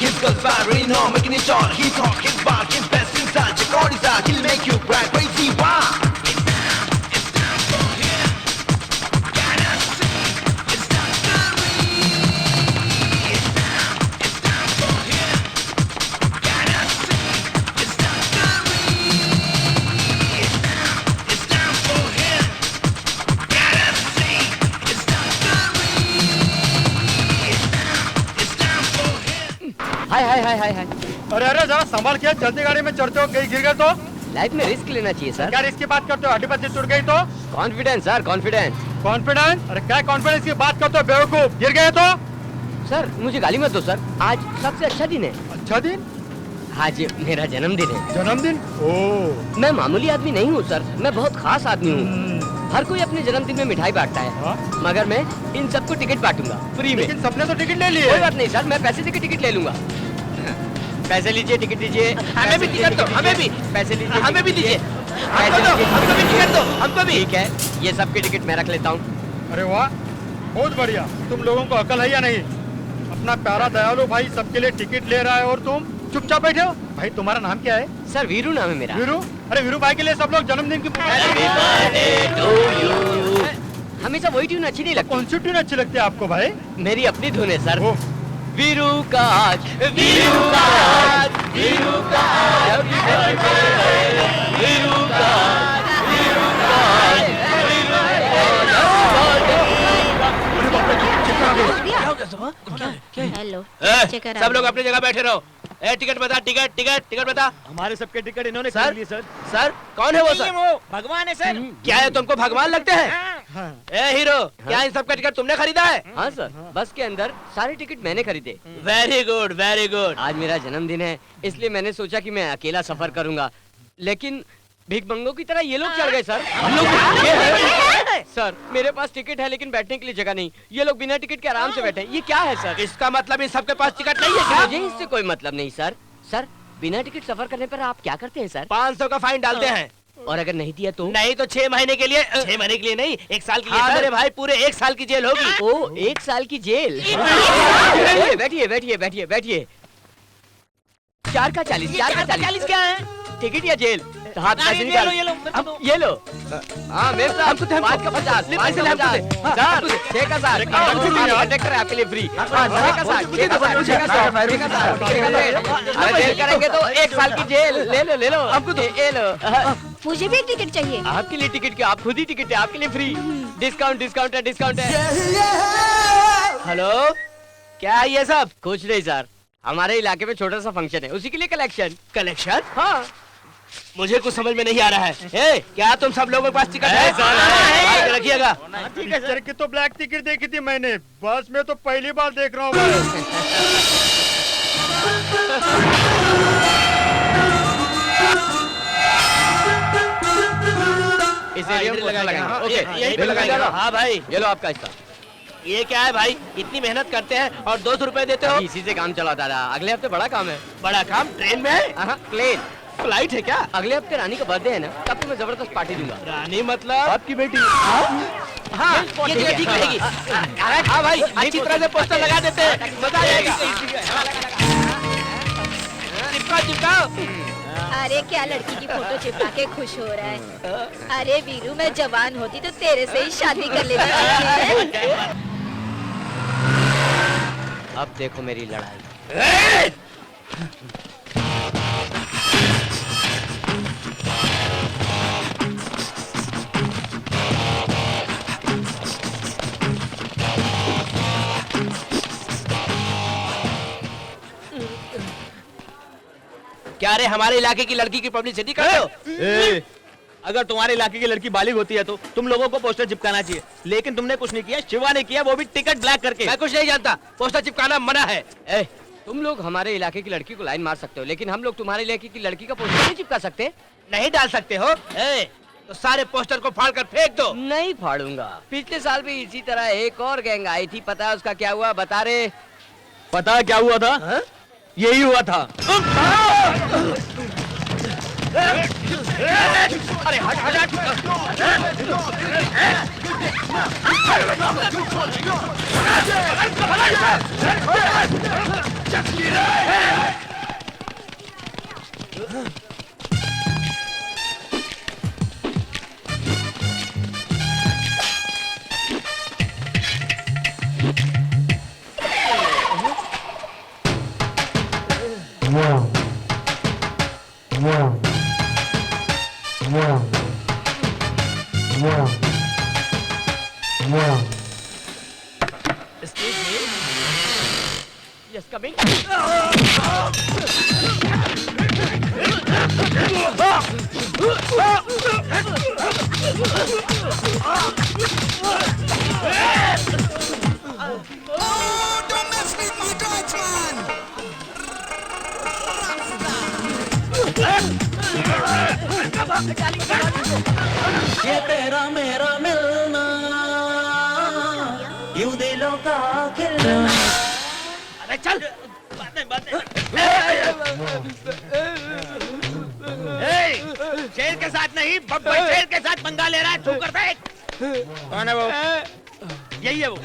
His girl's ballerina, making it short. He talk, his bark, his best inside. Check out his art, he'll make you cry crazy. Wow. हाय हाय हाय हाय हाय। अरे अरे जरा संभाल के, चलती गाड़ी में चढ़ते हो, कहीं गिर गए तो? लाइफ में रिस्क लेना चाहिए सर। क्या रिस्क की बात करते हो? हड्डी पत्ती टूट गई तो? Confidence sir, confidence. कॉन्फिडेंस? अरे क्या कॉन्फिडेंस की बात करते हो बेवकूफ? गिर गए तो? सर मुझे गाली मत दो सर, आज सबसे अच्छा दिन है। अच्छा दिन? आज मेरा जन्मदिन है। जन्मदिन? ओह। मैं मामूली आदमी नहीं हूँ सर, मैं बहुत खास आदमी हूँ। हर कोई अपने जन्मदिन में मिठाई बांटता है, मगर मैं इन सबको टिकट बांटूंगा फ्री में। लेकिन सबने तो टिकट ले लिए। कोई बात नहीं सर, मैं पैसे देकर टिकट ले लूंगा। पैसे लीजिए, टिकट लीजिए। हमें भी टिकट दो, हमें भी। पैसे लीजिए, हमें भी दीजिए। पैसे लीजिए, हमको भी टिकट दो, हमको भी। ठीक है, ये सबके टिकट मैं रख लेता हूँ। अरे वाह, बहुत बढ़िया। तुम लोगों को अकल है या नहीं? अपना प्यारा दयालु भाई सबके लिए टिकट ले रहा है और तुम चुपचाप बैठे हो। भाई तुम्हारा नाम क्या है? सर वीरू नाम है मेरा। वीरू? अरे वीरू भाई के लिए सब लोग जन्मदिन की हमेशा वही ट्यून अच्छी नहीं लगती। कौन सी ट्यून अच्छी लगती है आपको भाई? मेरी अपनी धुन है सर। वीरू का आज, वीरू का आज, वीरू का आज, वीरू का आज, वीरू का आज, हेलो। सब लोग अपनी जगह बैठे रहो। टिकट बता, टिकट टिकट टिकट बता। हमारे सबके टिकट इन्होंने सर, लिए सर। सर कौन है वो सर? भगवान है सर। क्या है, तुमको भगवान लगते हैं? ए हीरो, क्या इन सबका टिकट तुमने खरीदा है? हाँ सर, बस के अंदर सारे टिकट मैंने खरीदे। Very good, very good. आज मेरा जन्मदिन है, इसलिए मैंने सोचा कि मैं अकेला सफर करूंगा, लेकिन भिखमंगों की तरह ये लोग चढ़ गए सर। हम लोग ये है? सर मेरे पास टिकट है लेकिन बैठने के लिए जगह नहीं, ये लोग बिना टिकट के आराम से बैठे। ये क्या है सर? इसका मतलब इन सबके पास टिकट नहीं है क्या? मुझे इससे कोई मतलब नहीं सर। सर बिना टिकट सफर करने पर आप क्या करते हैं सर? 500 का फाइन डालते हैं। और अगर नहीं दिया तो? नहीं तो 6 महीने के लिए। 6 महीने के लिए नहीं, 1 साल के लिए। हाँ, मेरे भाई पूरे 1 साल की जेल होगी। ओ 1 साल की जेल। बैठिए बैठिए बैठिए बैठिए। 4 का 40, 4 का 40 क्या है? टिकट या जेल? हाथ पैसे निकाल। ये लो। हाँ मेरे साथ 5 का 50, 5 का 50, 6 का 60, कंडक्टर है आपके लिए फ्री। 6 का 60, 6 का 60, 6 का 60, 6 का 60, 6 का 60। जेल करेंगे तो 1 साल की जेल। ले लो ले लो, ये लो। मुझे भी एक टिकट चाहिए। आपके लिए टिकट क्या, आप खुद ही टिकट है, आपके लिए फ्री। डिस्काउंट डिस्काउंट है, डिस्काउंट है। हेलो, क्या है ये सब? कुछ नहीं सर, हमारे इलाके में छोटा सा फंक्शन है, उसी के लिए कलेक्शन। कलेक्शन? हाँ मुझे कुछ समझ में नहीं आ रहा है। क्या तुम सब लोगों के पास टिकट है? रखिएगा। पिक्चर की तो ब्लैक टिकट देखी थी मैंने, बस में तो पहली बार देख रहा हूँ मैं। इस एरिया में लगाएंगे। ओके यही लगाएंगे। हाँ भाई, ये लो आपका हिस्सा। ये क्या है भाई? इतनी मेहनत करते हैं और 200 रुपए देते हो? इसी से काम चला दादा, अगले हफ्ते बड़ा काम है। बड़ा काम? ट्रेन में है? प्लेन। फ्लाइट है क्या? अगले हफ्ते रानी का बर्थडे है ना, तब तो मैं जबरदस्त पार्टी दूंगा। रानी मतलब? आपकी बेटी। हाँ, ये जगह ठीक रहेगी। हाँ भाई, अच्छी तरह से पोस्टर लगा देते हैं, मजा आ जाएगा। चिपकाओ चिपकाओ। अरे क्या लड़की की फोटो चिपका के खुश हो रहा है? अरे वीरू, मैं जवान होती तो तेरे से ही शादी कर लेती। अब देखो मेरी लड़ाई। क्या रे, हमारे इलाके की लड़की की पब्लिसिटी करते हो? अगर तुम्हारे इलाके की लड़की बालिग होती है तो तुम लोगों को पोस्टर चिपकाना चाहिए, लेकिन तुमने कुछ नहीं किया। शिवा ने किया, वो भी टिकट ब्लैक करके। मैं कुछ नहीं जानता, पोस्टर चिपकाना मना है। तुम लोग हमारे इलाके की लड़की को लाइन मार सकते हो, लेकिन हम लोग तुम्हारे इलाके की लड़की का पोस्टर नहीं चिपका सकते। नहीं डाल सकते हो? तो सारे पोस्टर को फाड़ कर फेंक दो। नहीं फाड़ूंगा। पिछले साल भी इसी तरह एक और गैंग आई थी, पता है उसका क्या हुआ? बता रे। पता क्या हुआ था? हा? यही हुआ था। अरे हट हट हट। Yes, coming. ये तेरा मेरा मिलना यूं दिलों का खिलना। अरे चल बात शेर के साथ नहीं बब्बर शेर के साथ पंगा ले रहा है। तू कर देख। कौन है वो? यही है वो।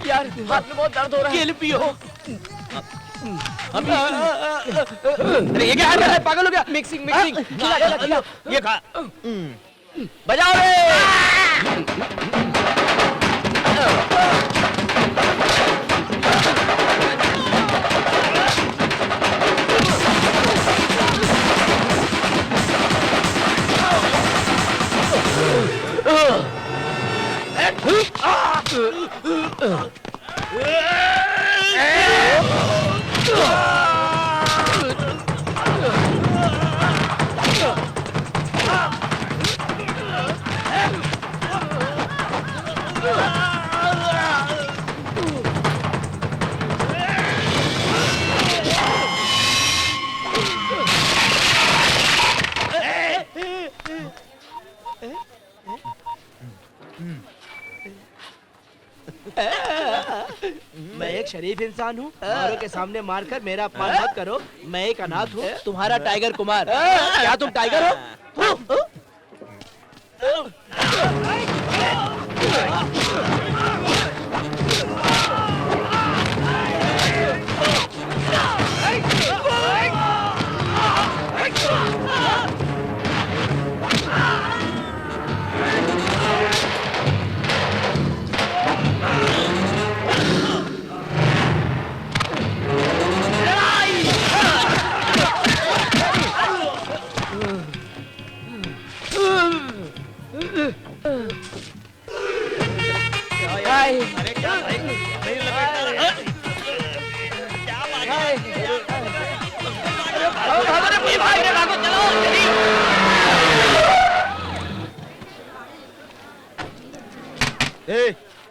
यार हाथ में बहुत दर्द हो रहा है। केल पियो। अरे ये क्या कर रहा है? पागल हो गया? Mixing mixing. खिला ये खा। बजाओ रे। मैं एक शरीफ इंसान हूँ। औरों के सामने मारकर मेरा अपमान मत करो। मैं एक अनाथ हूँ, तुम्हारा टाइगर कुमार। क्या तुम टाइगर हो?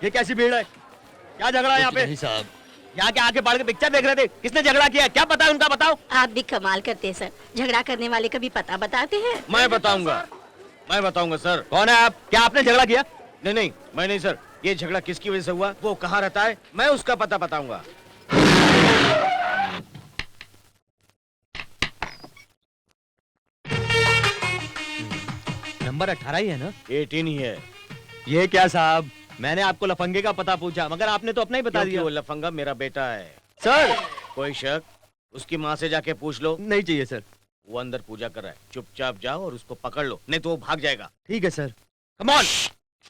ये कैसी भीड़ है? क्या झगड़ा है यहाँ पे? साहब यहाँ के आके बाढ़ के पिक्चर देख रहे थे। किसने झगड़ा किया? क्या पता है उनका? बताओ। आप भी कमाल करते हैं सर। झगड़ा करने वाले का भी पता बताते हैं। मैं बताऊंगा सर। कौन है आप? क्या आपने झगड़ा किया? नहीं नहीं, मैं नहीं सर। ये झगड़ा किसकी वजह से हुआ, वो कहाँ रहता है, मैं उसका पता बताऊंगा। नंबर 18 ही है ना? 18 ही है। ये क्या साहब, मैंने आपको लफंगे का पता पूछा मगर आपने तो अपना ही बता क्योंकि दिया। वो लफंगा मेरा बेटा है। सर कोई शक? उसकी माँ से जाके पूछ लो। नहीं चाहिए सर। वो अंदर पूजा कर रहा है, चुपचाप जाओ और उसको पकड़ लो, नहीं तो वो भाग जाएगा। ठीक है सर। कम ऑन,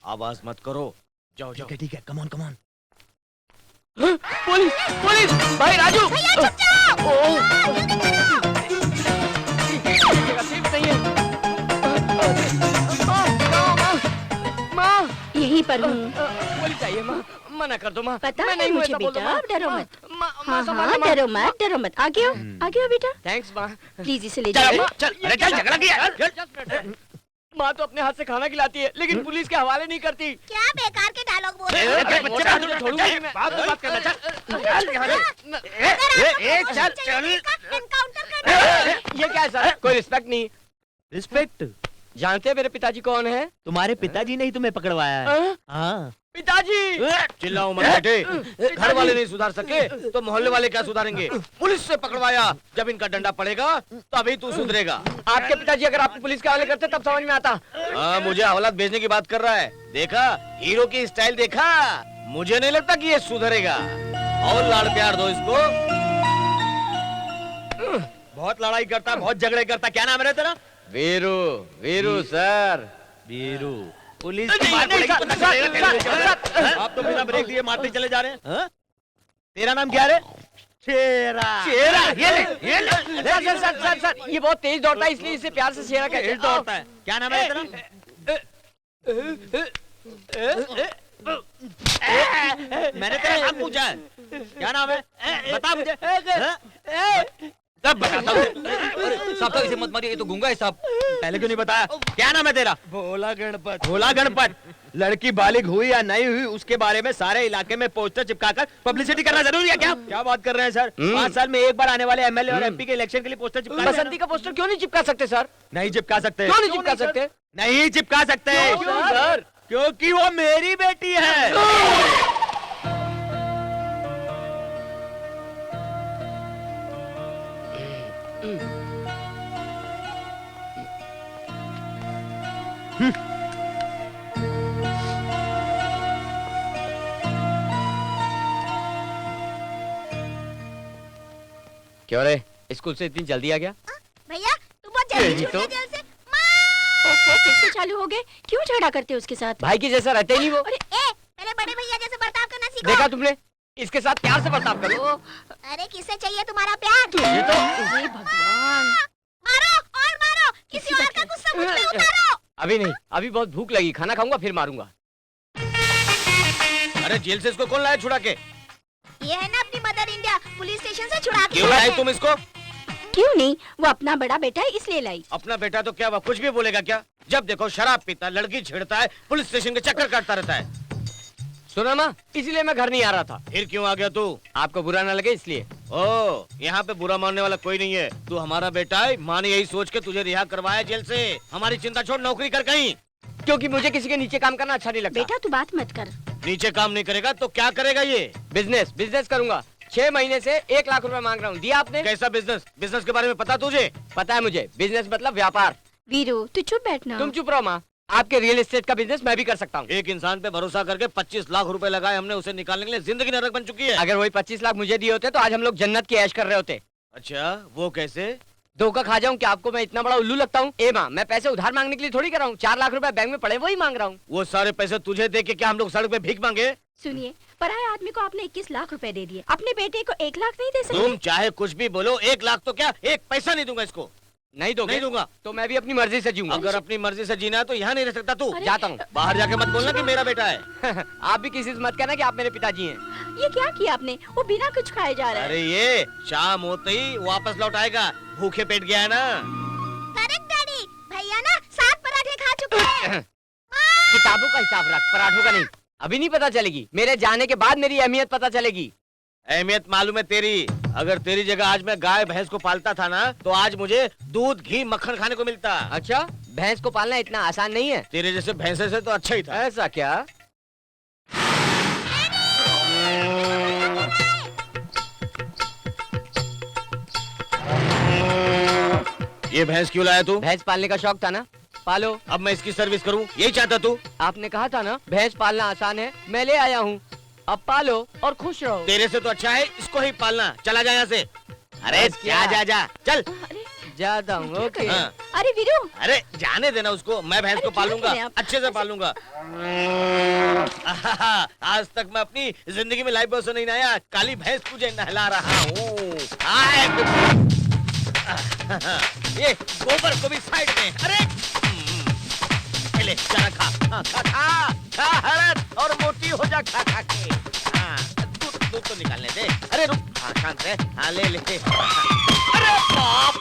आवाज मत करो, जाओ जाओ। ठीक है, कम ऑन। पुलिस पुलिस भाई राजू। माँ यहीं पर हूँ। पुलिस चाहिए माँ। मना कर दो माँ। पता मैं है नहीं मुझे हुआ था, बोल दो, बेटा, माँ। आप डरो मत। हाँ संभालो, हाँ, माँ। डरो मत। आगे हो बेटा। थैंक्स माँ। प्लीज इसे ले चल जाओ। अम्मा, चल। अरे चल, झगड़ा किया। माँ तो अपने हाथ से खाना खिलाती है लेकिन पुलिस के हवाले नहीं करती। क्या बेकार के डायलॉग बोल बच्चे बात तो छोड़ूंगा ही मैं। बात करना। चल ये क्या है सर? कोई रिस्पेक्ट नहीं। रिस्पेक्ट? जानते हैं मेरे पिताजी कौन है? तुम्हारे पिताजी ने ही तुम्हें पकड़वाया है। हाँ। पिताजी। चिल्लाओ मत बेटे, घर वाले नहीं सुधार सके तो मोहल्ले वाले क्या सुधारेंगे? पुलिस से पकड़वाया, जब इनका डंडा पड़ेगा तभी तू सुधरेगा। आपके पिताजी अगर आपको पुलिस के हवाले करते तब समझ में आता। हाँ, मुझे हवालात भेजने की बात कर रहा है। देखा हीरो की स्टाइल देखा? मुझे नहीं लगता कि ये सुधरेगा। और लाड़ प्यार दो इसको। बहुत लड़ाई करता, बहुत झगड़े करता। क्या नाम है तेरा? वीरू। वीरू सर। वीरू। पुलिस की मार पड़ेगी तो पता चलेगा तेरे को। आप तो बिना ब्रेक दिए मारते चले जा रहे हैं। हाँ? तेरा नाम क्या है? शेरा। शेरा। ये सर, ये बहुत तेज दौड़ता है इसलिए इसे प्यार से शेरा कहते हैं। दौड़ता है। क्या नाम है तेरा? मैंने तेरा नाम पूछा है, क्या नाम है? बता मुझे। तब बताता हूँ। साहब तक इसे मत मारिए, ये तो गूंगा है साहब। पहले क्यों नहीं बताया? क्या नाम है तेरा? भोला गणपत। भोला गणपत। लड़की बालिग हुई या नहीं हुई उसके बारे में सारे इलाके में पोस्टर चिपकाकर पब्लिसिटी करना जरूरी है क्या? क्या बात कर रहे हैं सर? 5 साल में एक बार आने वाले एमएलए और एमपी के इलेक्शन के लिए पोस्टर चिपका। बसंती का पोस्टर क्यों नहीं चिपका सकते सर? नहीं चिपका सकते। क्यों नहीं चिपका सकते? नहीं चिपका सकते। क्यों सर? क्योंकि वो मेरी बेटी है। क्यों रे, स्कूल से इतनी जल्दी आ गया? भैया तुम बहुत जल्दी यही छूट तो। गए जेल से। माँ! फिर से चालू हो गए? क्यों झगड़ा करते हो उसके साथ? भाई की जैसा रहते ही नहीं वो। अरे पहले बड़े भैया जैसे बर्ताव करना सीखो। देखा तुमने? इसके साथ प्यार से बर्ताव करो। अरे किससे चाहिए तुम्हारा प्यार? तुझे तो हे भगवान! मारो और मारो, किसी और का गुस्सा मुझ पे उतारो। अभी नहीं, अभी बहुत भूख लगी, खाना खाऊंगा फिर मारूंगा। अरे जेल से इसको कौन लाया छुड़ा के? ये है ना अपनी मदर इंडिया, पुलिस स्टेशन से छुड़ा के क्यों लाई तुम इसको? क्यों नहीं, वो अपना बड़ा बेटा है इसलिए लाई। अपना बेटा तो क्या, वह कुछ भी बोलेगा क्या? जब देखो शराब पीता, लड़की छेड़ता है, पुलिस स्टेशन के चक्कर काटता रहता है। सुना माँ, इसलिए मैं घर नहीं आ रहा था। फिर क्यों आ गया तू? आपको बुरा ना लगे इसलिए। ओ, यहाँ पे बुरा मानने वाला कोई नहीं है। तू हमारा बेटा है, माँ ने यही सोच के तुझे रिहा करवाया जेल से। हमारी चिंता छोड़, नौकरी कर कहीं। क्योंकि मुझे किसी के नीचे काम करना अच्छा नहीं लगता। बेटा तू बात मत कर। नीचे काम नहीं करेगा तो क्या करेगा ये? बिजनेस करूंगा। 6 महीने से 1 लाख रुपए मांग रहा हूँ, दिया आपने? कैसा बिजनेस? बिजनेस के बारे में पता तुझे? पता है मुझे, बिजनेस मतलब व्यापार। वीरू तू चुप बैठना। तुम चुप रहो माँ, आपके रियल एस्टेट का बिजनेस मैं भी कर सकता हूँ। एक इंसान पे भरोसा करके 25 लाख रुपए लगाए हमने, उसे निकालने के लिए जिंदगी नरक बन चुकी है। अगर वही 25 लाख मुझे दिए होते तो आज हम लोग जन्नत की ऐश कर रहे होते। अच्छा, वो कैसे? धोखा खा जाऊं क्या आपको मैं इतना बड़ा उल्लू लगता हूँ? ए माँ, मैं पैसे उधार मांगने के लिए थोड़ी कर रहा हूँ। 4 लाख रुपए बैंक में पड़े वही मांग रहा हूँ। वो सारे पैसे तुझे दे के क्या हम लोग सड़क पे भीख मांगे? सुनिए, पराये आदमी को आपने 21 लाख रुपए दे दिए, अपने बेटे को 1 लाख नहीं दे सकते? तुम चाहे कुछ भी बोलो, 1 लाख तो क्या, 1 पैसा नहीं दूंगा इसको। नहीं दोगे? नहीं दूंगा। तो मैं भी अपनी मर्जी से जीऊंगा। अगर अपनी मर्जी से जीना है तो यहाँ नहीं रह सकता तू। अरे- जाता हूँ। बाहर जाके मत बोलना कि मेरा बेटा है। आप भी किसी से मत कहना कि आप मेरे पिताजी हैं। ये क्या किया आपने? वो बिना कुछ खाए जा रहा है। अरे ये शाम होते ही वापस लौट आएगा, भूखे पेट गया है ना। करेक्ट डैडी, भैया ना 7 पराठे खा चुके हैं। किताबों का हिसाब रख, पराठों का नहीं। अभी नहीं पता चलेगी, मेरे जाने के बाद मेरी अहमियत पता चलेगी। अहमियत मालूम है तेरी। अगर तेरी जगह आज मैं गाय भैंस को पालता था ना, तो आज मुझे दूध घी मक्खन खाने को मिलता। अच्छा, भैंस को पालना इतना आसान नहीं है। तेरे जैसे भैंसे से तो अच्छा ही था। ऐसा क्या? ये भैंस क्यों लाया तू? भैंस पालने का शौक था ना, पालो। अब मैं इसकी सर्विस करूं, यही चाहता तू? आपने कहा था ना भैंस पालना आसान है, मैं ले आया हूँ। अब पालो और खुश रहो। तेरे से तो अच्छा है इसको ही पालना। चला जा यहाँ से। अरे बस क्या? जा चल। अरे जाता हूँ। ओके। हाँ। अरे वीरू, अरे जाने देना उसको, मैं भैंस को अरे क्या पालूंगा, करें आप? अच्छे से पालूंगा। आज तक मैं अपनी जिंदगी में लाइफ बॉय से नहीं नहाया, काली भैंस तुझे नहला रहा हूँ। ये गोबर को भी साइड में। अरे ले चना खा, खा हरत और मोटी हो जा खा के। हाँ, दूध तो निकालने दे। अरे रुक, हाँ शांत रह। हाँ ले। अरे बाप,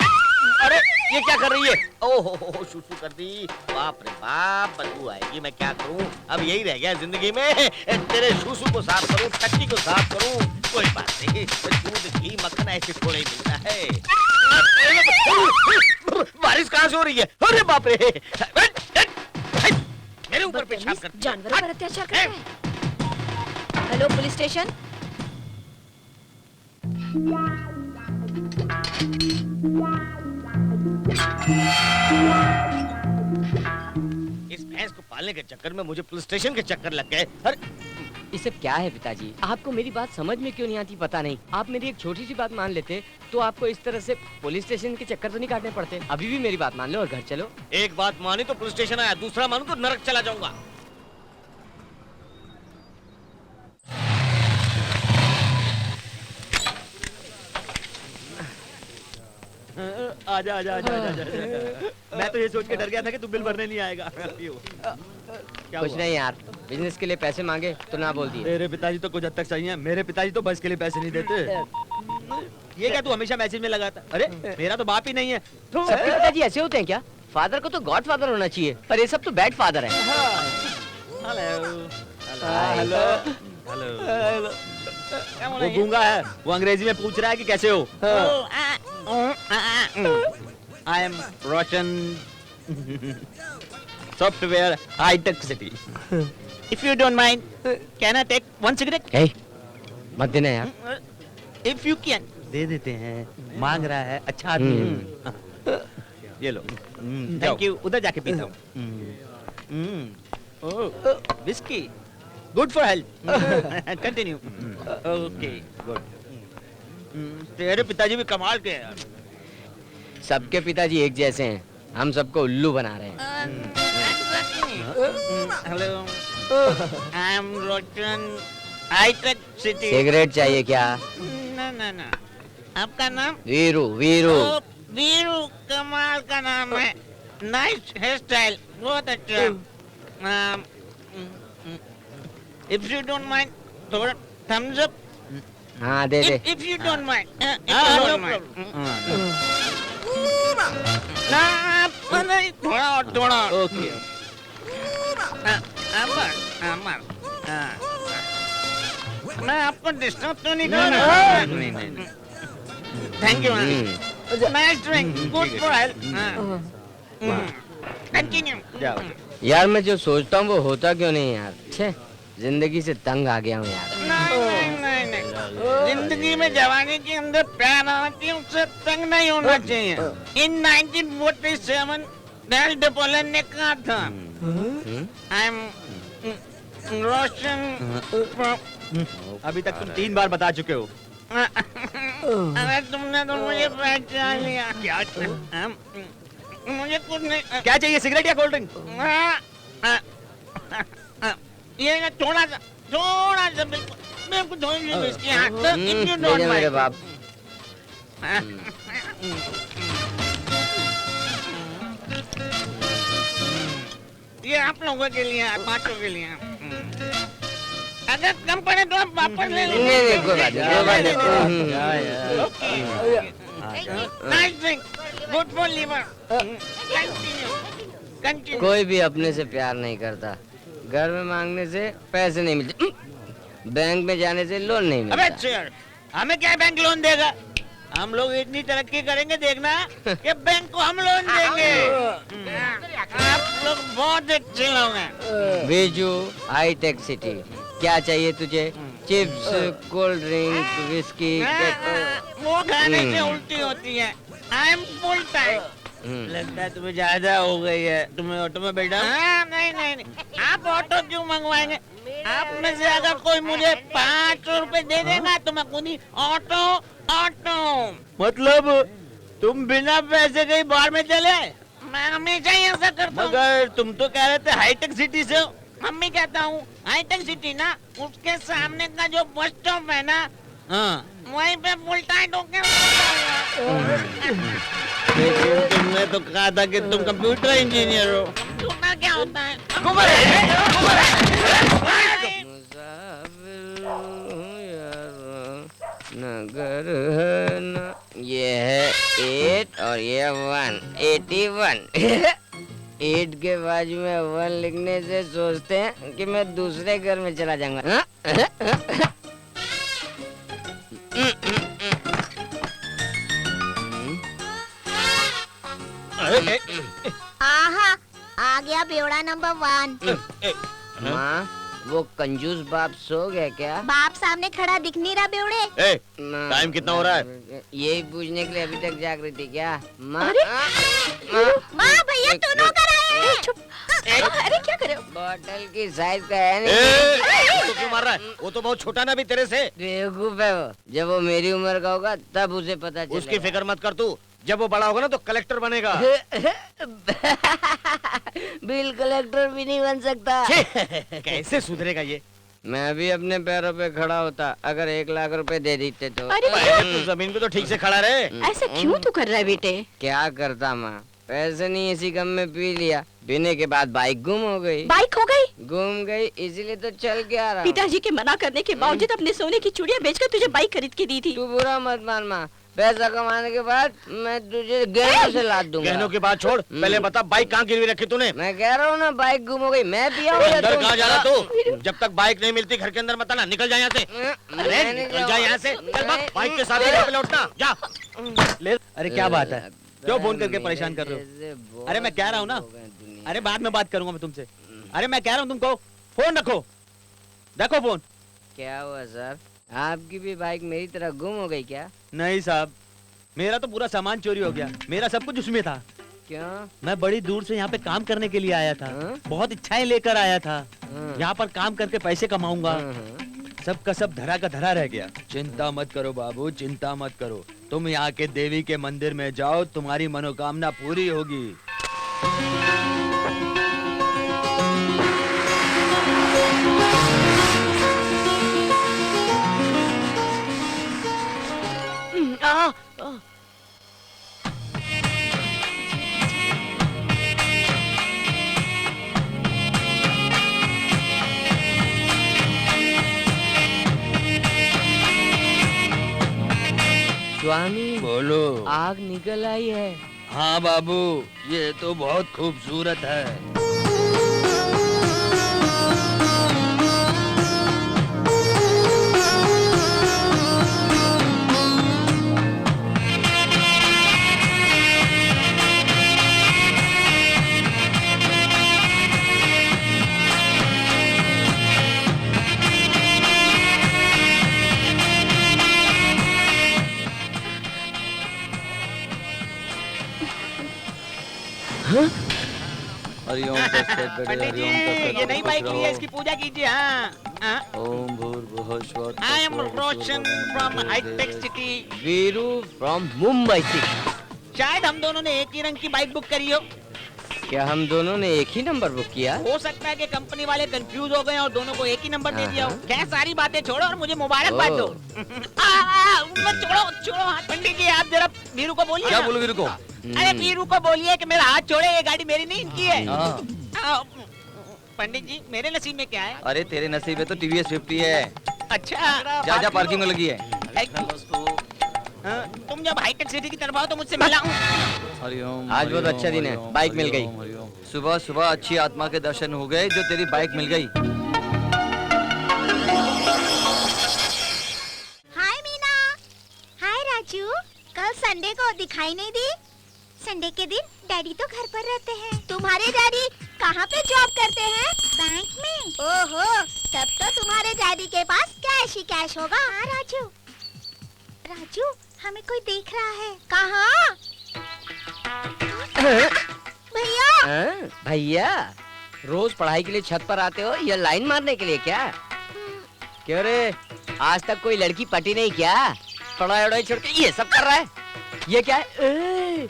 अरे ये क्या कर रही है? ओहो शुशु कर दी। बाप रे बाप, बदबू आएगी, मैं क्या करूं? अब यही रह गया जिंदगी में, तेरे शुशु को साफ करूं, टट्टी को साफ करूं। कोई बात नहीं, दूध घी मक्खन ऐसे थोड़े ही मिलता है। बारिश कहाँ से हो रही है? अरे बाप रे, मेरे ऊपर पेशाब करती है। जानवरों पर अत्याचार करता है। Hello police station. इस भैंस को पालने के चक्कर में मुझे पुलिस स्टेशन के चक्कर लग गए। अरे ये सब क्या है पिताजी? आपको मेरी बात समझ में क्यों नहीं आती पता नहीं। आप मेरी एक छोटी सी बात मान लेते तो आपको इस तरह से पुलिस स्टेशन के चक्कर तो नहीं काटने पड़ते। अभी भी मेरी बात मान लो और घर चलो। एक बात मानी तो पुलिस स्टेशन आया, दूसरा मानू तो नरक चला जाऊंगा। आजा आजा आजा आजा आजा। मैं तो ये सोच के डर गया था कि तू बिल भरने नहीं आएगा। क्या कुछ हुआ? नहीं यार, बिजनेस के लिए पैसे मांगे तो ना बोल दिए। तेरे पिताजी तो कुछ हद तक सही हैं। मेरे पिताजी तो बस के लिए पैसे नहीं देते। ये क्या तू हमेशा मैसेज में लगाता? अरे मेरा तो बाप ही नहीं है। सबके पिताजी ऐसे होते हैं क्या? फादर को तो गॉड फादर होना चाहिए, पर ये सब तो बैड फादर है। Hello hello. वो गूंगा है, वो अंग्रेजी में पूछ रहा है कि कैसे हो। I am Roshan software hitech city. If you don't mind can I take one cigarette? ए, मत देना यार। इफ यू कैन दे देते हैं। मांग रहा है, अच्छा आदमी है। ये लो। Thank you. उधर जाके पीता हूँ। Whisky good for health. Continue. Okay good. तेरे पिताजी भी कमाल के हैं यार। सबके पिताजी एक जैसे हैं, हम सबको उल्लू बना रहे हैं। Hello, I am Roshan Hitech City. Cigarette चाहिए क्या? ना ना ना, आपका नाम? वीरू वीरू। ओ, वीरू कमाल का नाम है। नाइस हेयर स्टाइल, बहुत अच्छा। इफ यू डोंट माइंड थोड़ा थम्स अप। हाँ दे दे। If you don't mind, if you don't mind. ना नहीं, थोड़ा और थोड़ा। ओके। अमर अमर, मैं आपको डिस्टर्ब तो नहीं कर रहा? नहीं नहीं। Thank you. Nice drink, good for health. Continue. जाओ। यार मैं जो सोचता हूँ वो होता क्यों नहीं यार। छे, जिंदगी से तंग आ गया हूँ यार। नहीं, जिंदगी में जवानी के अंदर प्यार आती है, उससे तंग नहीं होना चाहिए। इन 1947 नेपोलियन ने कहा था, आई एम रोशन। अभी तक तुम 3 बार बता चुके हो। अरे तुमने तो मुझे पहचान लिया। क्या? मुझे कुछ नहीं। क्या चाहिए, सिगरेट या कोल्ड ड्रिंक? ये ना थोड़ा सा बिल्कुल बिल्कुल थोड़ी सी विस्की। हाँ, तो if you ले don't जा मेरे mind। बाप। ये आप लोगों के लिए, पांचों के लिए। अगर कम पड़े तो आप वापस ले नहीं नहीं कोई बात नहीं, कोई बात नहीं। Nice drink, good for liver. Continue. कोई भी अपने से प्यार नहीं करता। घर में मांगने से पैसे नहीं मिलते, बैंक में जाने से लोन नहीं अबे मिलता। चल, हमें क्या बैंक लोन देगा? हम लोग इतनी तरक्की करेंगे देखना कि बैंक को हम लोन देंगे। आप लोग बहुत अच्छे लोग हैं। बीजू हाईटेक सिटी, क्या चाहिए तुझे? Chips, cold drink, whisky. वो खाने से उल्टी होती है। I M full time. लगता है तुम्हें ज्यादा हो गई है। तुम्हें ऑटो में बैठा? नहीं नहीं नहीं, आप ऑटो क्यों मंगवाएंगे? आप में से अगर कोई मुझे 500 रुपए दे देगा तो मैं खुद ही ऑटो ऑटो। मतलब तुम बिना पैसे कहीं बाहर में चले? मैं हमेशा ही ऐसा करता हूँ। मगर तुम तो कह रहे थे हाईटेक सिटी से हो। मम्मी कहता हूँ हाईटेक सिटी ना, उसके सामने का जो बस स्टॉप है ना, वहीं पे फुल टाइट होके लेकिन तुमने तो कहा था कि तुम कंप्यूटर इंजीनियर हो। टूटा क्या होता है? नगर है न, ये है 8 और ये 1, 81। 8 के बाजू में 1 लिखने से सोचते हैं कि मैं दूसरे घर में चला जाऊंगा। आहा, आ गया बेवड़ा नंबर 1। माँ, वो कंजूस बाप सो गया क्या? बाप सामने खड़ा दिख नहीं रहा बेवड़े। ए, टाइम कितना हो रहा है? यही पूछने के लिए अभी तक जाग रही थी क्या? माँ माँ भैया तू नौकर आए हैं। अरे क्या करे? बॉटल की साइज का है ए, नहीं। तो क्यों मार रहा है? वो तो बहुत छोटा ना भी तेरे से। बेवकूफ है वो। जब वो मेरी उम्र का होगा तब उसे पता चलेगा। उसकी फिक्र मत कर तू, जब वो बड़ा होगा ना तो कलेक्टर बनेगा। बिल कलेक्टर भी नहीं बन सकता। कैसे सुधरेगा ये? मैं भी अपने पैरों पे खड़ा होता अगर 1 लाख रुपए दे देते तो। अरे पहले तू जमीन पे तो ठीक से खड़ा रहे। ऐसा क्यों तू कर रहा है बेटे? क्या करता माँ, पैसे नहीं इसी गम में पी लिया। पीने के बाद बाइक गुम हो गई। बाइक हो गई? गुम गई इसीलिए तो चल के आ रहा हूँ। पिताजी के मना करने के बावजूद अपने सोने की चूड़ियां बेचकर तुझे बाइक खरीद के दी थी। तू बुरा मत मान माँ, पैसा कमाने के बाद मैं तुझे गहनों से लाद दूंगा। गहनों की बात छोड़, पहले बता बाइक कहाँ गिरवी रखी तूने? मैं कह रहा हूँ ना बाइक गुम हो गई। मैं पिया अंदर कहाँ जा रहा तू? जब तक बाइक नहीं मिलती घर के अंदर मत आना, निकल जा यहाँ से। अरे निकल जा यहाँ से, चल भाग, बाइक के साथ ही पे लौटना, जा। ले, अरे क्या बात है? क्यों फोन करके परेशान कर रहे हो? अरे मैं कह रहा हूँ ना, अरे बाद में बात करूंगा मैं तुमसे। अरे मैं कह रहा हूँ तुमको फोन रखो, देखो फोन। क्या हुआ सर, आपकी भी बाइक मेरी तरह गुम हो गई क्या? नहीं साहब, मेरा तो पूरा सामान चोरी हो गया। मेरा सब कुछ उसमें था। क्यों? मैं बड़ी दूर से यहाँ पे काम करने के लिए आया था। हाँ? बहुत इच्छाएं लेकर आया था। हाँ। यहाँ पर काम करके पैसे कमाऊंगा। हाँ। सब का सब धरा का धरा रह गया। चिंता मत करो बाबू, चिंता मत करो। तुम यहाँ के देवी के मंदिर में जाओ, तुम्हारी मनोकामना पूरी होगी। स्वामी बोलो। आग निकल आई है। हाँ बाबू, ये तो बहुत खूबसूरत है। हरिओम तत्सत पंडित जी, ये नई बाइक ली है, इसकी पूजा कीजिए। हाँ, ओम भूर्भुवः स्वः I am Roshan from Hitech City. Veeru from Mumbai city. शायद हम दोनों ने एक ही रंग की बाइक बुक करी हो। क्या हम दोनों ने एक ही नंबर बुक किया? हो सकता है कि कंपनी वाले कंफ्यूज हो गए और दोनों को एक ही नंबर दे दिया हो। हाँ। क्या सारी बातें छोड़ो और मुझे मुबारकबाद दो। मत छोड़ो छोड़ो हाथ। पंडित जी आप जरा वीरू को बोलिए। क्या ना। बोलो वीरू को? अरे वीरू को बोलिए कि मेरा हाथ छोड़े, ये गाड़ी मेरी नहीं इनकी है। हाँ। पंडित जी मेरे नसीब में क्या है? अरे तेरे नसीब में तो टीवीएस 50 है। अच्छा जा जा पार्किंग में लगी है। तुम जब हाईटेक सिटी की तरफ आओ तो मुझसे मिला। हरिओम। आज बहुत अच्छा दिन है, बाइक मिल गई। सुबह सुबह अच्छी आत्मा के दर्शन हो गए जो तेरी बाइक मिल गई। हाय मीना। हाय राजू, कल संडे को दिखाई नहीं दी? संडे के दिन डैडी तो घर पर रहते हैं। तुम्हारे डैडी कहाँ पे जॉब करते हैं? बैंक में। ओहो, तब तो तुम्हारे डैडी के पास कैश ही कैश होगा। हाँ राजू। राजू, हमें कोई देख रहा है। कहाँ? भैया। भैया रोज पढ़ाई के लिए छत पर आते हो या लाइन मारने के लिए क्या? क्यों रे, आज तक कोई लड़की पटी नहीं क्या? पढ़ाई वढ़ाई छोड़ के ये सब कर रहा है। ये क्या है?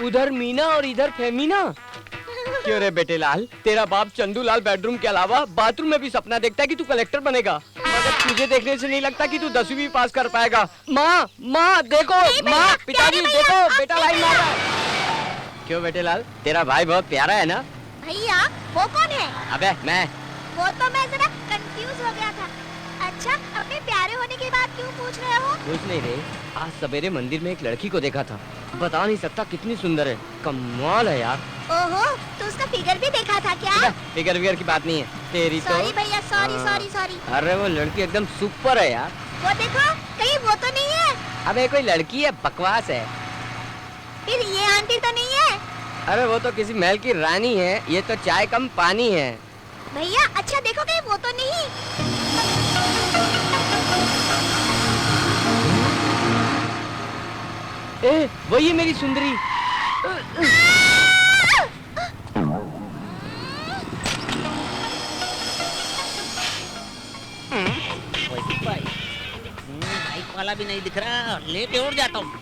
उधर मीना और इधर फेमीना। क्यों रे बेटे लाल, तेरा बाप चंदू लाल बेडरूम के अलावा बाथरूम में भी सपना देखता है कि तू कलेक्टर बनेगा, मगर तुझे देखने से नहीं लगता कि तू 10वीं भी पास कर पाएगा। माँ माँ देखो, माँ पिताजी देखो, बेटा लाइन मार रहा है। क्यों बेटे लाल, तेरा भाई बहुत प्यारा है ना? भैया वो कौन है? अबे मैं। वो तो मैं जरा कंफ्यूज हो गया था। अच्छा, अपने प्यारे होने के बाद क्यों पूछ रहे हो? कुछ नहीं रे, आज सवेरे मंदिर में एक लड़की को देखा था, बता नहीं सकता कितनी सुंदर है, कमाल है यार। ओहो, तो उसका फिगर भी देखा था क्या? फिगर विगर की बात नहीं है तेरी तो। सॉरी भैया, सॉरी हाँ। Sorry sorry. अरे वो लड़की एकदम सुपर है यार। वो देखो, कहीं वो तो नहीं है? अबे कोई लड़की है, बकवास है। फिर ये आंटी तो नहीं है? अरे वो तो किसी महल की रानी है, ये तो चाय कम पानी है। भैया अच्छा देखो कहीं वो तो नहीं। ए, वही है मेरी सुंदरी। बाइक वाला भी नहीं दिख रहा, लेट उड़ जाता हूँ।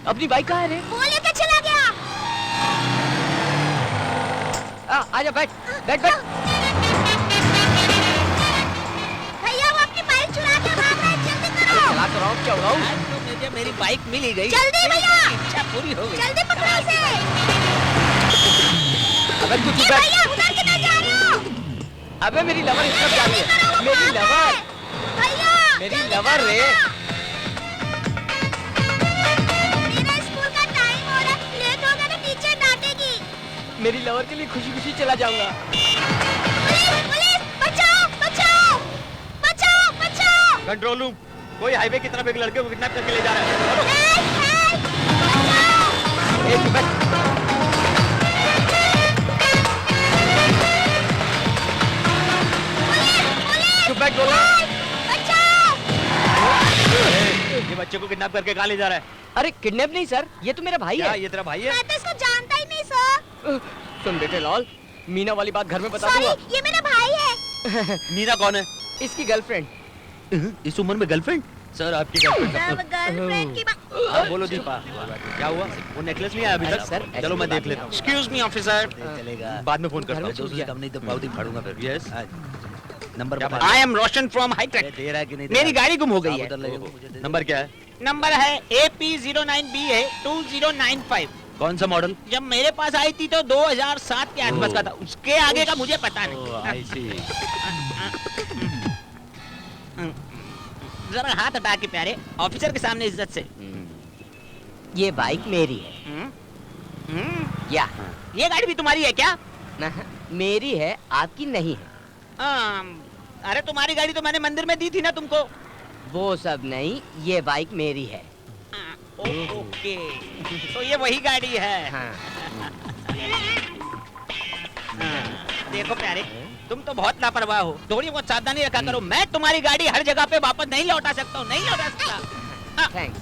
अपनी बाइक कहाँ है रे? वो लेकर चला गया। आजा बैठ बैठ बैठ। भैया वो अपनी बाइक चुरा के भाग रहा है, जल्दी करो। चला तो रहा हूँ, क्या हुआ? आज तो मुझे मेरी बाइक मिल ही गई। जल्दी भैया। इच्छा पूरी हो गई। जल्दी पकड़ो इसे। अबे तू ये चुप बैठ। भैया उधर किधर जा रहे हो? अबे मेरी लवर इस तरफ जा रही है। करो, वो मेरी भाग लवर, रहा है। भैया मेरी जल्दी लवर करो रे। ना। मेरा स्कूल का टाइम हो रहा है, लेट होगा तो टीचर डांटेगी। मेरी लवर के लिए खुशी खुशी चला जाऊंगा। पुलिस पुलिस बचाओ बचाओ बचाओ बचाओ। कंट्रोल रूम, कोई हाईवे की तरफ एक लड़के को किडनैप करके ले जा रहा है। चलो। हेल्प हेल्प बचाओ। ए, चुप बैठ। चुप बैठ बोला। बचाओ। ये बच्चे को किडनैप करके कहाँ ले जा रहा है? अरे किडनैप नहीं सर, ये तो मेरा भाई क्या है। ये तेरा भाई है? मैं तो इसको जानता ही नहीं सर। सुन बेटे लाल, मीना वाली बात घर में बता दूंगा। सॉरी ये मेरा भाई है। मीना कौन है? इसकी गर्लफ्रेंड। इस उम्र में गर्लफ्रेंड? सर आपकी गर्लफ्रेंड सब गर्लफ्रेंड की बात। हाँ, बोलो दीपा, क्या हुआ? वो नेकलेस नहीं आया अभी तक? सर, चलो मैं देख लेता हूँ। Excuse me officer. चलेगा, बाद में फोन करता घर में हूँ। छूट गया। कम नहीं तो बहुत ही फाड़ूंगा फिर। यस, नंबर क्या बता। बात? I am Roshan from hitech. दे रहा है कि नहीं? मेरी गाड़ी गुम हो गई है। नंबर क्या है? नंबर है AP09B है 2095। कौन सा मॉडल? जब मेरे पास आई थी तो 2007 के आसपास का था, उसके आगे का मुझे पता नहीं। जरा हाथ हटा के प्यारे, ऑफिसर के सामने इज्जत से। ये बाइक मेरी है। क्या? ये गाड़ी भी तुम्हारी है क्या? मेरी है, आपकी नहीं है। अरे तुम्हारी गाड़ी तो मैंने मंदिर में दी थी ना तुमको। वो सब नहीं, ये बाइक मेरी है। ओके, तो ये वही गाड़ी है। हाँ। देखो प्यारे, तुम तो बहुत लापरवाह हो, थोड़ी बहुत सावधानी रखा करो। मैं तुम्हारी गाड़ी हर जगह पे वापस नहीं लौटा सकता हूँ, नहीं लौटा सकता। Thanks.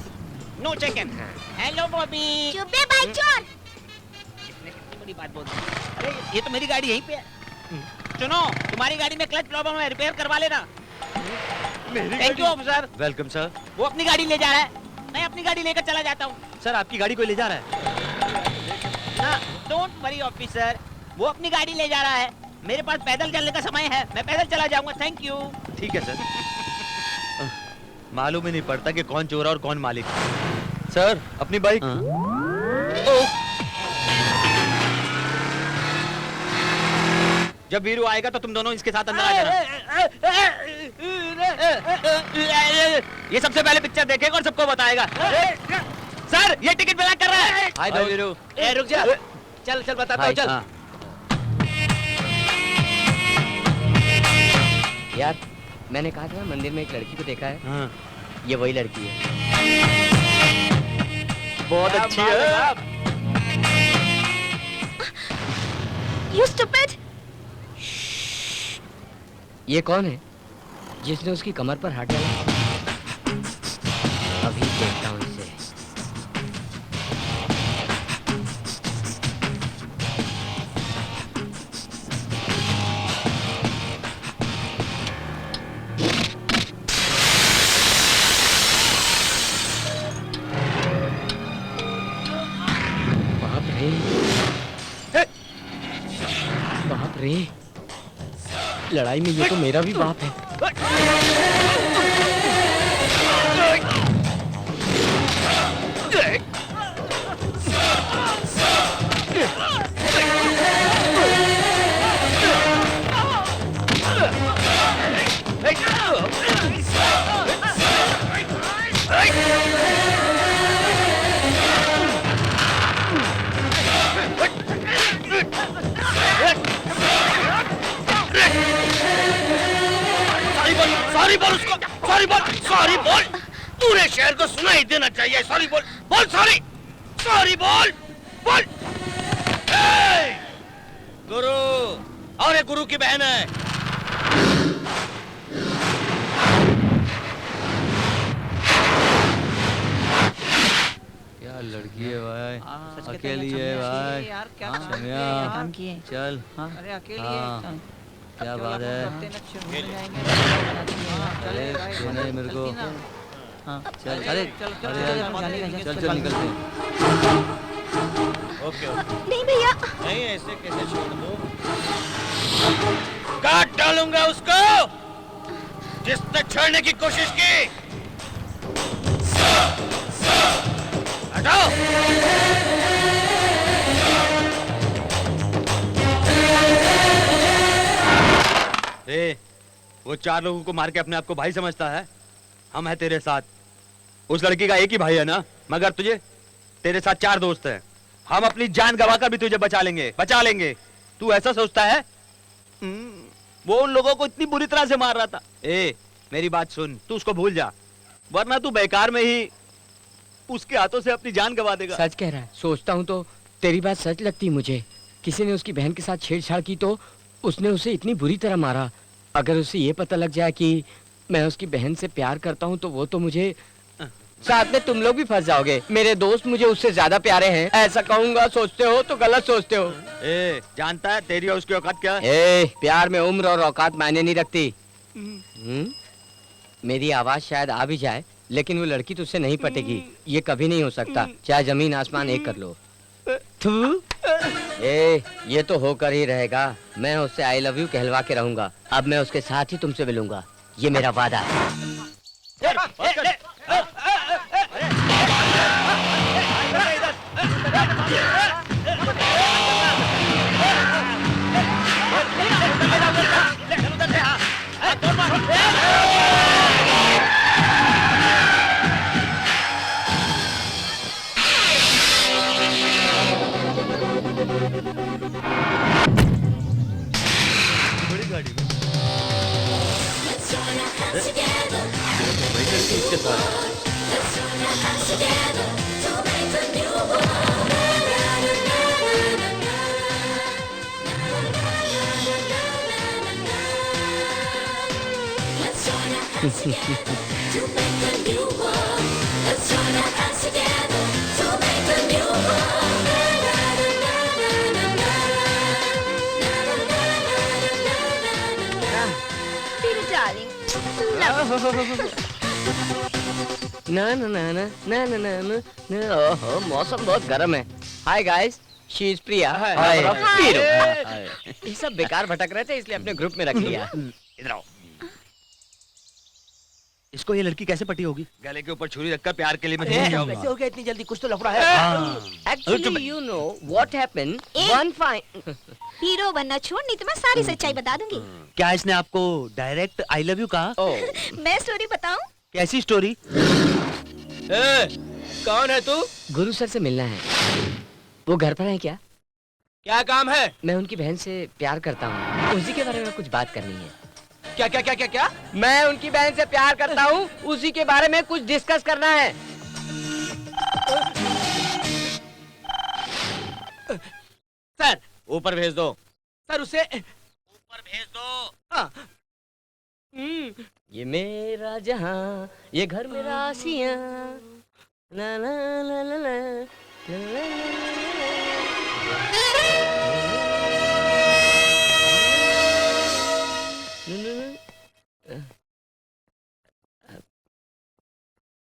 No chicken. Hello Bobby. चुप बे बाइक चोर। कितनी बड़ी बात बोल दी। अरे ये तो मेरी गाड़ी यहीं पे है। सुनो, तुम्हारी गाड़ी में क्लच प्रॉब्लम है, रिपेयर करवा लेना। Thank you officer. Welcome sir. वो अपनी गाड़ी ले जा रहा है, मैं अपनी गाड़ी लेकर चला जाता हूँ। सर आपकी गाड़ी कोई ले जा रहा है? डोंट वरी ऑफिसर, वो अपनी गाड़ी ले जा रहा है। मेरे पास पैदल चलने का समय है, मैं पैदल चला जाऊंगा। Thank you. ठीक है सर। मालूम ही नहीं पड़ता कि कौन चोर और कौन मालिक। सर अपनी बाइक। जब वीरू आएगा तो तुम दोनों इसके साथ अंदर आ जाना। ये सबसे पहले पिक्चर देखेगा और सबको बताएगा। सर ये टिकट ब्लॉक कर रहा है। हाय वीरू। ए रुक जा। चल चल बताता हूँ, चल। हाँ। यार मैंने कहा था मंदिर में एक लड़की को देखा है। हाँ। ये वही लड़की है। बहुत अच्छी है। You stupid! ये कौन है जिसने उसकी कमर पर हाथ डाला? अभी देखता हूँ इसे। बाप रे, बाप रे, लड़ाई में ये तो मेरा भी बाप है। सॉरी बोल उसको, सॉरी बोल, सॉरी बोल। पूरे शहर को सुनाई देना चाहिए। सॉरी बोल, बोल सॉरी, सॉरी बोल, बोल। गुरु, और एक गुरु की बहन है। क्या लड़की है भाई, अकेली है भाई। शम्या, चल। अरे अकेली हाँ, क्या बात है? अरे देना है मेरे को। चल, अरे अरे यार, चल चल निकलते हैं। ओके ओके, नहीं भैया, नहीं ऐसे कैसे छोड़ दो, काट डालूंगा उसको जिसने छोड़ने की कोशिश की। हटाओ। ए, वो 4 लोगों को मार के अपने आप को भाई समझता है। हम हैं तेरे साथ। उस लड़की का एक ही भाई है ना, मगर तुझे, तेरे साथ 4 दोस्त हैं। हम अपनी जान गवाकर भी तुझे बचा लेंगे, बचा लेंगे। तू ऐसा सोचता है? वो उन लोगों को इतनी बुरी तरह से मार रहा था। ए, मेरी बात सुन, तू उसको भूल जा, वरना तू बेकार में ही उसके हाथों से अपनी जान गवा देगा। सच कह रहा है। सोचता हूँ तो तेरी बात सच लगती है मुझे। किसी ने उसकी बहन के साथ छेड़छाड़ की तो उसने उसे इतनी बुरी तरह मारा। अगर उसे ये पता लग जाए कि मैं उसकी बहन से प्यार करता हूँ तो वो तो मुझे, साथ में तुम लोग भी फंस जाओगे। मेरे दोस्त मुझे उससे ज्यादा प्यारे हैं, ऐसा कहूँगा। सोचते हो तो गलत सोचते हो। ए, जानता है तेरी और उसकी औकात क्या है? ए, प्यार में उम्र और औकात मायने नहीं रखती। मेरी आवाज शायद आ भी जाए, लेकिन वो लड़की तुझसे नहीं पटेगी। ये कभी नहीं हो सकता, चाहे जमीन आसमान एक कर लो। थू। ए, ये तो होकर ही रहेगा। मैं उससे आई लव यू कहलवा के रहूंगा। अब मैं उसके साथ ही तुमसे मिलूंगा, ये मेरा वादा है। बड़ी गाड़ी में। इसके साथ मेरी डार्लिंग, ना ना ना ना ना ना ना ना ना। ओहो, मौसम बहुत गर्म है। हाय गाइस, शी इज प्रिया। हाय वीरू। ये सब बेकार भटक रहे थे इसलिए अपने ग्रुप में रख लिया। इधर आओ। इसको ये लड़की कैसे पटी होगी? गले के ऊपर छुरी रखकर प्यार के लिए मैं जीत जाऊंगा। कैसे हो गया इतनी जल्दी? कुछ तो लफड़ा है। Actually you know what happened one fine. Hero बनना छोड़, नहीं तो मैं सारी सच्चाई बता दूंगी। क्या इसने आपको डायरेक्ट आई लव यू कहा? मैं स्टोरी बताऊं? कैसी स्टोरी? कौन है तू? गुरु सर से मिलना है। वो घर पर है क्या? क्या काम है? मैं उनकी बहन से प्यार करता हूँ, उसी के बारे में कुछ बात करनी है। क्या क्या क्या क्या क्या? मैं उनकी बहन से प्यार करता हूँ, उसी के बारे में कुछ डिस्कस करना है। सर ऊपर भेज दो। सर उसे ऊपर भेज दो। हाँ। ये मेरा जहां, ये घर मेरा आसियां। ला ला ला ला ला, ला ला ला।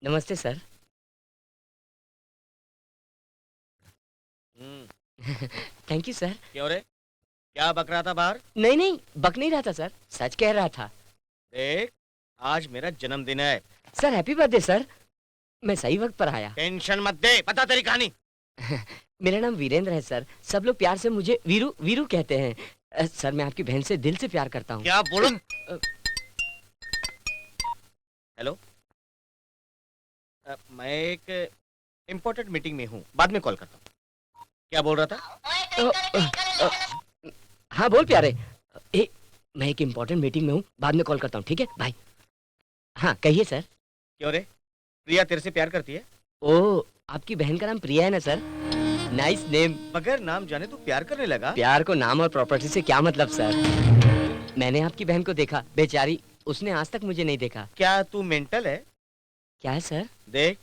नमस्ते सर। Thank you sir. क्यों रे? क्या बक रहा था बाहर? नहीं नहीं, बक नहीं रहा था सर, सच कह रहा था। देख, आज मेरा जन्मदिन है। Sir happy birthday sir. मैं सही वक्त पर आया। टेंशन मत दे, बता तेरी कहानी। मेरा नाम वीरेंद्र है सर, सब लोग प्यार से मुझे वीरू वीरू कहते हैं। सर मैं आपकी बहन से दिल से प्यार करता हूँ। क्या बोलो? हेलो, मैं एक इम्पोर्टेंट मीटिंग में हूँ, बाद में कॉल करता हूँ। क्या बोल रहा था? हाँ बोल प्यारे। मैं एक इम्पोर्टेंट मीटिंग में हूँ, बाद में कॉल करता हूँ, ठीक है बाय। हाँ कहिए सर। क्यों रे, प्रिया तेरे से प्यार करती है? ओ, आपकी बहन का नाम प्रिया है ना सर? Nice name. बगैर नाम जाने तू प्यार करने लगा? प्यार को नाम और प्रॉपर्टी से क्या मतलब सर? मैंने आपकी बहन को देखा, बेचारी, उसने आज तक मुझे नहीं देखा। क्या तू मेंटल है? क्या है सर? देख,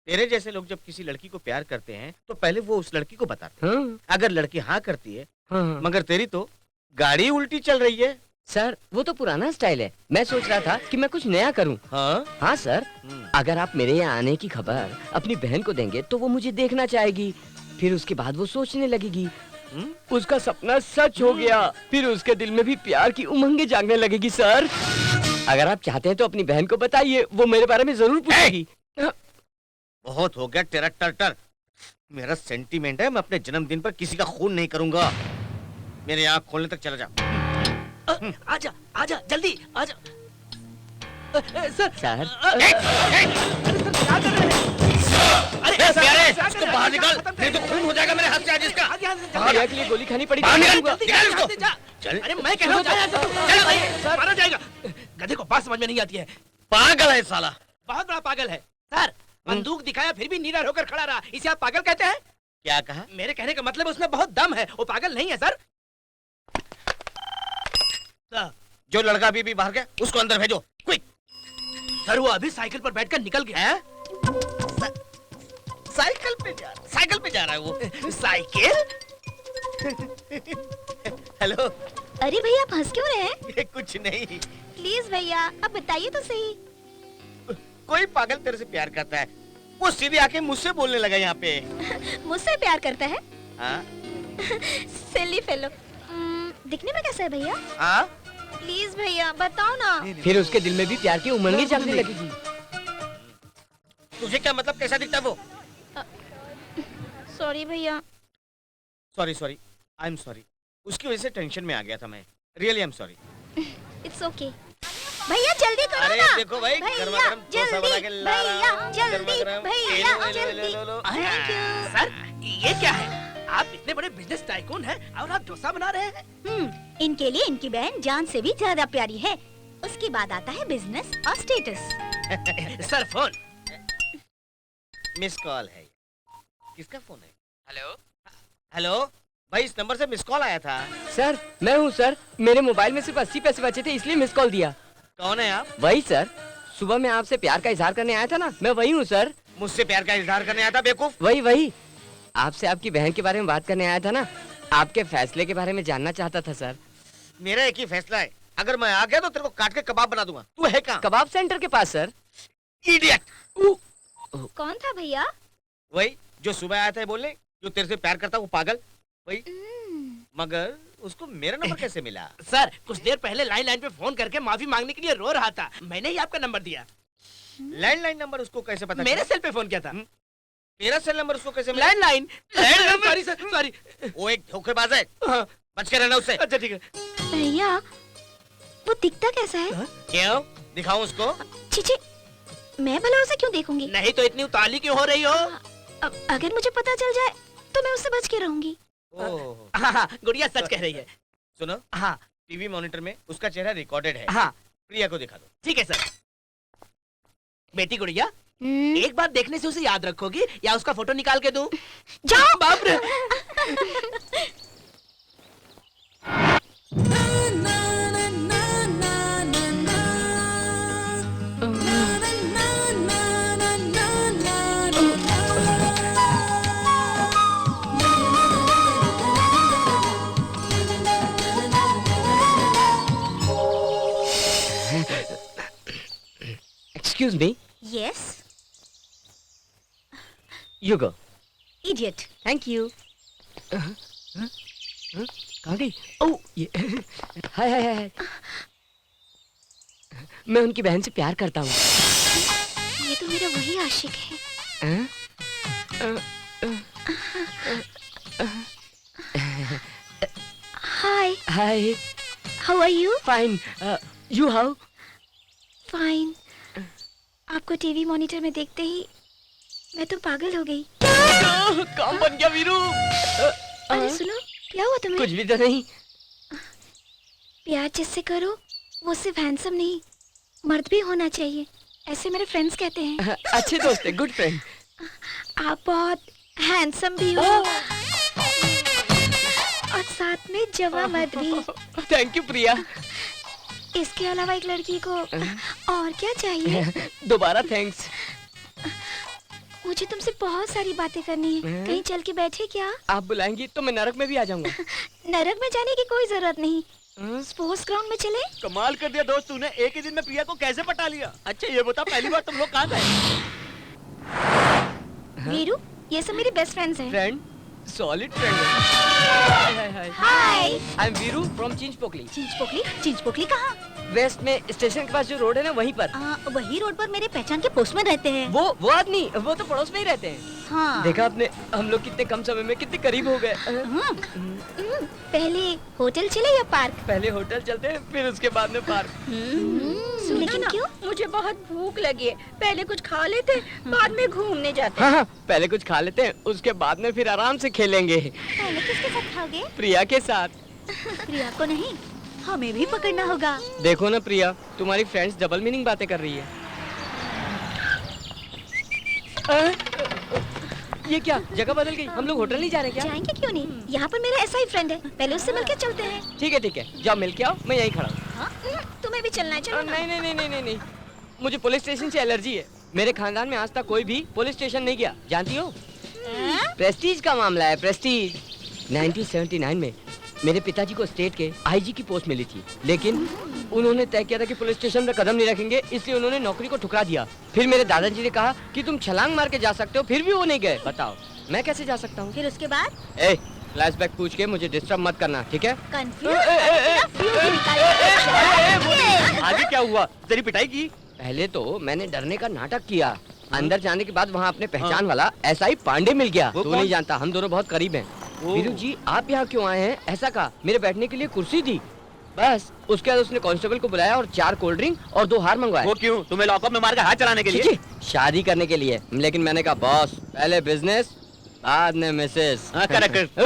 तेरे जैसे लोग जब किसी लड़की को प्यार करते हैं तो पहले वो उस लड़की को बताते हैं। हाँ, अगर लड़की हाँ करती है, हाँ। मगर तेरी तो गाड़ी उल्टी चल रही है। सर वो तो पुराना स्टाइल है, मैं सोच रहा था कि मैं कुछ नया करूं। हाँ? हाँ सर, अगर आप मेरे यहाँ आने की खबर अपनी बहन को देंगे तो वो मुझे देखना चाहेगी, फिर उसके बाद वो सोचने लगेगी, उसका सपना सच हो गया, फिर उसके दिल में भी प्यार की उमंगे जागने लगेगी। सर अगर आप चाहते हैं तो अपनी बहन को बताइए, वो मेरे बारे में जरूर पूछेगी। बहुत हो गया तेरा टर। मेरा सेंटीमेंट है, मैं अपने जन्मदिन पर किसी का खून नहीं करूंगा। मेरे आँख खोलने तक चला जा। आजा आजा जल्दी आजा। सर अरे प्यारे, इसको बाहर निकाल, नहीं तो खून हो जाएगा मेरे हाथ से आज इसका। भैया के लिए गोली खानी पड़ी। बाहर निकाल इसको। चल। अरे मैं कह रहा हूँ चल मारा जाएगा। गधे को बात समझ में नहीं आती है। पागल है साला। बहुत बड़ा पागल है सर। बंदूक दिखाया फिर भी निडर होकर खड़ा रहा, इसे आप पागल कहते हैं? क्या कहा? मेरे कहने का मतलब उसमें बहुत दम है, वो पागल नहीं है सर। जो लड़का अभी भी बाहर गया उसको अंदर भेजो, क्विक। सर वो अभी साइकिल पर बैठकर निकल गया है। साइकिल पे जा रहा है वो। साइकिल? हेलो। अरे भैया आप हंस क्यों रहे हैं? ये कुछ नहीं, प्लीज भैया आप बताइए तो सही। कोई पागल तेरे से प्यार करता है, वो सीधे आके मुझसे बोलने लगा यहाँ पे। मुझसे प्यार करता है? हाँ? सिली फेलो। दिखने में कैसा है भैया? हाँ? प्लीज भैया बताओ ना। फिर उसके दिल में भी प्यार की उमंगे जागने लगेगी। तुझे क्या मतलब कैसा दिखता है वो? सॉरी भैया। Sorry, I am sorry. उसकी वजह से टेंशन में आ गया था मैं। Really I am sorry. It's okay. भैया जल्दी करो अरे ना। देखो भाई, भैया गरमा-गरम डोसा बना के ला रहा भैया हूँ। जल्दी गरमा-गरम। भैया ले लो, जल्दी। लो। Thank you. सर ये क्या है? आप इतने बड़े बिजनेस टाइकून हैं और आप डोसा बना रहे हैं? इनके लिए इनकी बहन जान से भी ज्यादा प्यारी है। उसके बाद आता है बिजनेस और status. Sir phone. Miss call है। किसका फोन है? हेलो हेलो भाई, इस नंबर से मिस कॉल आया था। सर, मैं हूँ सर। मेरे मोबाइल में सिर्फ 80 पैसे बचे थे, इसलिए मिस कॉल दिया। कौन है आप? वही सर, सुबह मैं आपसे प्यार का इजहार करने आया था ना, मैं वही हूँ सर। मुझसे प्यार का इजहार करने आया था बेवकूफ? वही आपसे आपकी बहन के बारे में बात करने आया था ना, आपके फैसले के बारे में जानना चाहता था सर। मेरा एक ही फैसला है, अगर मैं आ गया तो तेरे को काट के कबाब बना दूंगा। तू है कहाँ? कबाब सेंटर के पास सर। इडियट। कौन था भैया? वही जो सुबह आया था बोलने, जो तेरे से प्यार करता वो पागल वही। मगर उसको मेरा नंबर कैसे मिला? सर कुछ देर पहले लाइन पे फोन करके माफी मांगने के लिए रो रहा था, मैंने ही आपका नंबर दिया। लैंडलाइन नंबर उसको कैसे पता? मेरे सेल पे फोन किया था। तेरा सेल नंबर उसको कैसे मिला? लैंडलाइन। Sorry sir sorry. वो एक धोखेबाज है, हाँ। बच के रहना उससे। अच्छा ठीक है। भैया वो दिखता कैसा है? क्यों दिखाऊं उसको? चीची, मैं भला उसे क्यों देखूंगी? नहीं तो इतनी उतावली क्यों हो रही हो? अगर मुझे पता चल जाए तो मैं उससे बच के रहूंगी। ओह, हाँ, गुड़िया सच कह रही है। सुनो, हाँ टीवी मॉनिटर में उसका चेहरा रिकॉर्डेड है। हाँ प्रिया को दिखा दो। ठीक है सर। बेटी गुड़िया, एक बार देखने से उसे याद रखोगी या उसका फोटो निकाल के दूं? जाओ। बाप रे। Excuse me, yes you go. Idiot. Thank you. कहाँ गई? ओह, ये हाय। मैं उनकी बहन से प्यार करता हूँ। ये तो मेरा वही आशिक है। Hi, hi, how are you? Fine. You how? Fine. आपको टीवी मॉनिटर में देखते ही मैं तो पागल हो गई। काम बन गया वीरू। अरे सुनो, क्या हुआ तुम्हें? कुछ भी तो नहीं। प्यार जिससे करो वो सिर्फ हैंडसम नहीं, मर्द भी होना चाहिए, ऐसे मेरे फ्रेंड्स कहते हैं। अच्छे दोस्त है, गुड फ्रेंड। आप बहुत हैंडसम भी हो और साथ में जवा मर्द भी। थैंक यू प्रिया। इसके अलावा एक लड़की को और क्या चाहिए? दोबारा थैंक्स। मुझे तुमसे बहुत सारी बातें करनी है। कहीं चल के बैठे क्या? आप बुलाएंगी तो मैं नरक में भी आ जाऊंगा। नरक में जाने की कोई जरूरत नहीं। स्पोर्ट्स ग्राउंड में चले। कमाल कर दिया दोस्त तूने, एक ही दिन में प्रिया को कैसे पटा लिया? अच्छा ये बता, पहली बार तुम लोग कहाँ गए? वीरू, ये सब मेरे बेस्ट फ्रेंड्स हैं। फ्रेंड, सॉलिड फ्रेंड है। Hi. I am Veeru from Chinchpokli. Chinchpokli? Chinchpokli कहाँ? वेस्ट में स्टेशन के पास जो रोड है ना, वहीं पर। वही रोड पर मेरे पहचान के पोस्टमैन रहते हैं। वो आदमी, वो तो पड़ोस में ही रहते हैं। हाँ। देखा आपने, हम लोग कितने कम समय में कितने करीब हो गए। पहले होटल चले या पार्क? पहले होटल चलते हैं, फिर उसके बाद में पार्क। लेकिन क्यों? मुझे बहुत भूख लगी है, पहले कुछ खा लेते, बाद में घूमने जाते। हाँ, पहले कुछ खा लेते हैं, उसके बाद में फिर आराम से खेलेंगे। पहले किसके साथ खाओगे? प्रिया के साथ। प्रिया को नहीं, हमें भी पकड़ना होगा। देखो ना प्रिया, तुम्हारी फ्रेंड्स डबल मीनिंग बातें कर रही है। ये क्या, जगह बदल गई? हम लोग होटल नहीं जा रहे क्या? जाएंगे क्यों नहीं? यहाँ पर मेरा ऐसा ही फ्रेंड है, पहले उससे मिलकर चलते हैं। ठीक है, जाओ मिल के आओ, मैं यहीं खड़ा हूँ। हाँ? तुम्हें भी चलना है? चलो ना। नहीं, मुझे पुलिस स्टेशन से एलर्जी है। मेरे खानदान में आज तक कोई भी पुलिस स्टेशन नहीं गया, जानती हो? प्रेस्टीज का मामला है, प्रेस्टीज। 1979 में मेरे पिताजी को स्टेट के आईजी की पोस्ट मिली थी, लेकिन उन्होंने तय किया था कि पुलिस स्टेशन में कदम नहीं रखेंगे, इसलिए उन्होंने नौकरी को ठुकरा दिया। फिर मेरे दादाजी ने कहा कि तुम छलांग मार के जा सकते हो, फिर भी वो नहीं गए। बताओ मैं कैसे जा सकता हूँ? फिर उसके बाद? फ्लैशबैक पूछ के मुझे डिस्टर्ब मत करना, ठीक है? आगे क्या हुआ? तेरी पिटाई की? पहले तो मैंने डरने का नाटक किया, अंदर जाने के बाद वहाँ अपने पहचान वाला SI पांडे मिल गया। वो तू कौन? नहीं जानता, हम दोनों बहुत करीब हैं। वीरू जी, आप यहाँ क्यों आए हैं? ऐसा कहा, मेरे बैठने के लिए कुर्सी दी, बस। उसके बाद उसने कांस्टेबल को बुलाया और 4 कोल्ड ड्रिंक और 2 हार मंगवाए। वो क्यों? तुम्हें लॉकअप में मार के हाथ चलाने के लिए? छी, शादी करने के लिए। लेकिन मैंने कहा बॉस, पहले बिजनेस बाद में मिसेस। हाँ, करेक्ट।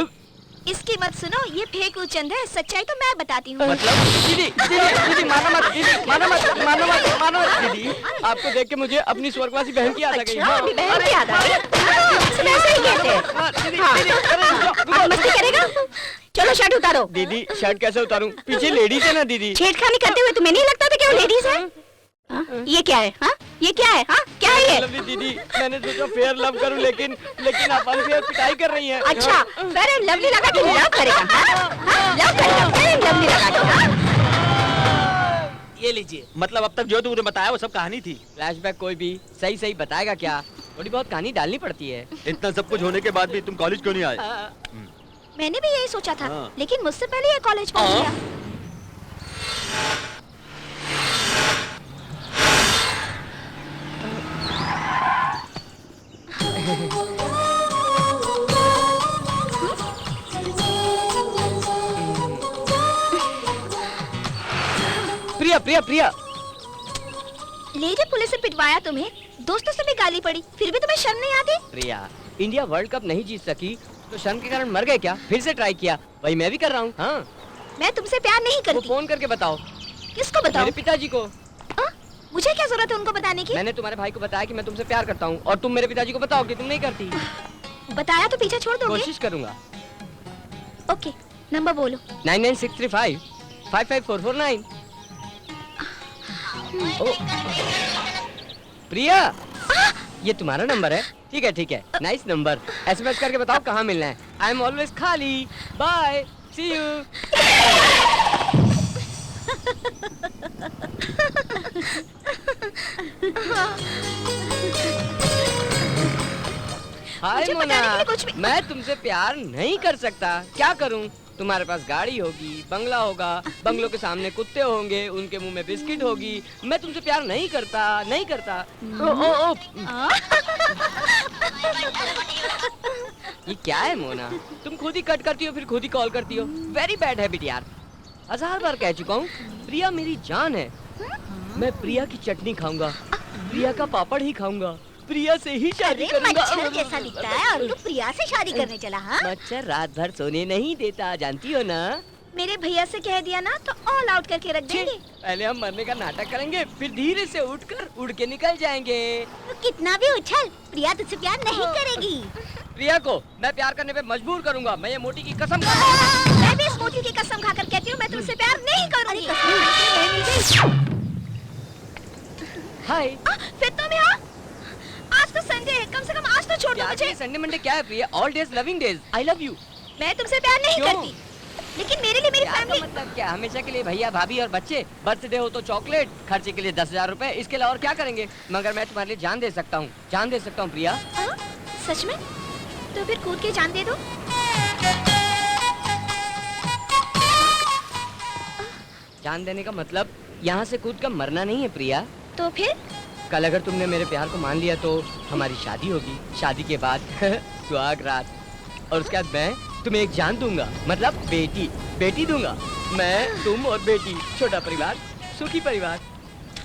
इसकी मत सुनो, ये फेक चंद है, सच्चाई तो मैं बताती हूँ। मतलब दीदी मारना मत, दीदी। आपको देख के मुझे अपनी स्वर्गवासी बहन की याद आ गई। अच्छा, अपनी बहन की याद आ गई? सब ऐसे ही कहते हैं। मस्ती करेगा? चलो शर्ट उतारो। दीदी शर्ट कैसे उतारूं? पीछे लेडीज है ना दीदी। छेड़खानी करते हुए तुम्हें नहीं लगता था कि वो लेडीज है? ये क्या है? हाँ, ये क्या है? हाँ, क्या है ये? लवली दीदी, मैंने सोचा फेयर लव करूं, लेकिन आप अनफेयर पिटाई कर रही हैं। अच्छा, फेयर एंड लवली लगा के लव करेगा? हाँ, लव करेगा फेयर एंड लवली लगा के? हाँ? ये लीजिए। मतलब अब तक जो तुमने बताया वो सब कहानी थी? फ्लैशबैक कोई भी सही बताएगा क्या? थोड़ी बहुत कहानी डालनी पड़ती है। इतना सब कुछ होने के बाद भी तुम कॉलेज क्यों नहीं आए? मैंने भी यही सोचा था, हाँ। लेकिन मुझसे पहले ये कॉलेज पहुंच गया। प्रिया लेडी पुलिस से पिटवाया तुम्हें, दोस्तों से भी गाली पड़ी, फिर भी तुम्हें शर्म नहीं आती? प्रिया, इंडिया वर्ल्ड कप नहीं जीत सकी तो शर्म के कारण मर गए क्या? फिर से ट्राई किया, वही मैं भी कर रहा हूँ। हाँ, मैं तुमसे प्यार नहीं वो करती। फोन करके बताओ। किसको बताओ? मेरे पिताजी को। मुझे क्या जरूरत है उनको बताने की? मैंने तुम्हारे भाई को बताया कि मैं तुमसे प्यार करता हूँ, और तुम मेरे पिताजी को बताओ कि तुम नहीं करती। बताया तो पीछे छोड़ दोगे? कोशिश करूंगा। ओके, नंबर बोलो। 99635 55449। प्रिया, ये तुम्हारा नंबर है? ठीक है, नाइस नंबर। SMS करके बताओ कहाँ मिलना है। आई एम ऑलवेज खाली। Bye, see you. हाय मुझे मोना, बताने के लिए कुछ भी- मैं तुमसे प्यार नहीं कर सकता, क्या करूं? तुम्हारे पास गाड़ी होगी, बंगला होगा, बंगलों के सामने कुत्ते होंगे, उनके मुंह में बिस्किट होगी, मैं तुमसे प्यार नहीं करता। ओ। ये क्या है मोना? तुम खुद ही कट करती हो, फिर खुद ही कॉल करती हो। वेरी बैड हैबिट यार। 1000 बार कह चुका हूँ, प्रिया मेरी जान है। मैं प्रिया की चटनी खाऊंगा, प्रिया का पापड़ ही खाऊंगा, प्रिया से ही शादी अरे करूंगा। मच्छर जैसा दिखता है और तू प्रिया से शादी करने चला? हाँ, मच्छर रात भर सोने नहीं देता, जानती हो ना? मेरे भैया से कह दिया ना तो ऑल आउट करके रख देंगे। पहले हम मरने का नाटक करेंगे, फिर धीरे से उठकर उड़ के निकल जाएंगे। तो कितना भी उछल, प्रिया तुझसे प्यार नहीं करेगी। प्रिया को मैं प्यार करने पे मजबूर करूंगा। मैं ये मोटी की कसम खाता हूँ। मैं भी इस मोटी की कसम खाकर कहती हूँ मैं तुमसे प्यार नहीं करूंगी। हाय। फिर तुम यहाँ? आज तो संडे है, कम से कम आज तो छोड़ दो मुझे। संडे मंडे क्या है Priya? All days loving days. I love you. मैं तुमसे प्यार नहीं क्यों? करती, लेकिन मेरे लिए मेरी प्यार का फैमिली। मतलब क्या? हमेशा के लिए भैया भाभी और बच्चे, बर्थडे हो तो चॉकलेट, खर्चे के लिए 10,000 रुपए, इसके अलावा और क्या करेंगे? मगर मैं तुम्हारे लिए जान दे सकता हूँ, जान दे सकता हूँ प्रिया। हाँ? सच में? तो फिर कूद के जान दे दो। जान देने का मतलब यहाँ से कूद कर मरना नहीं है प्रिया। तो फिर? कल अगर तुमने मेरे प्यार को मान लिया तो हमारी शादी होगी। शादी के बाद सुहाग रात, और उसके बाद मैं तुम्हें एक जान दूंगा, मतलब बेटी। बेटी दूंगा मैं, तुम और बेटी। छोटा परिवार, सुखी परिवार।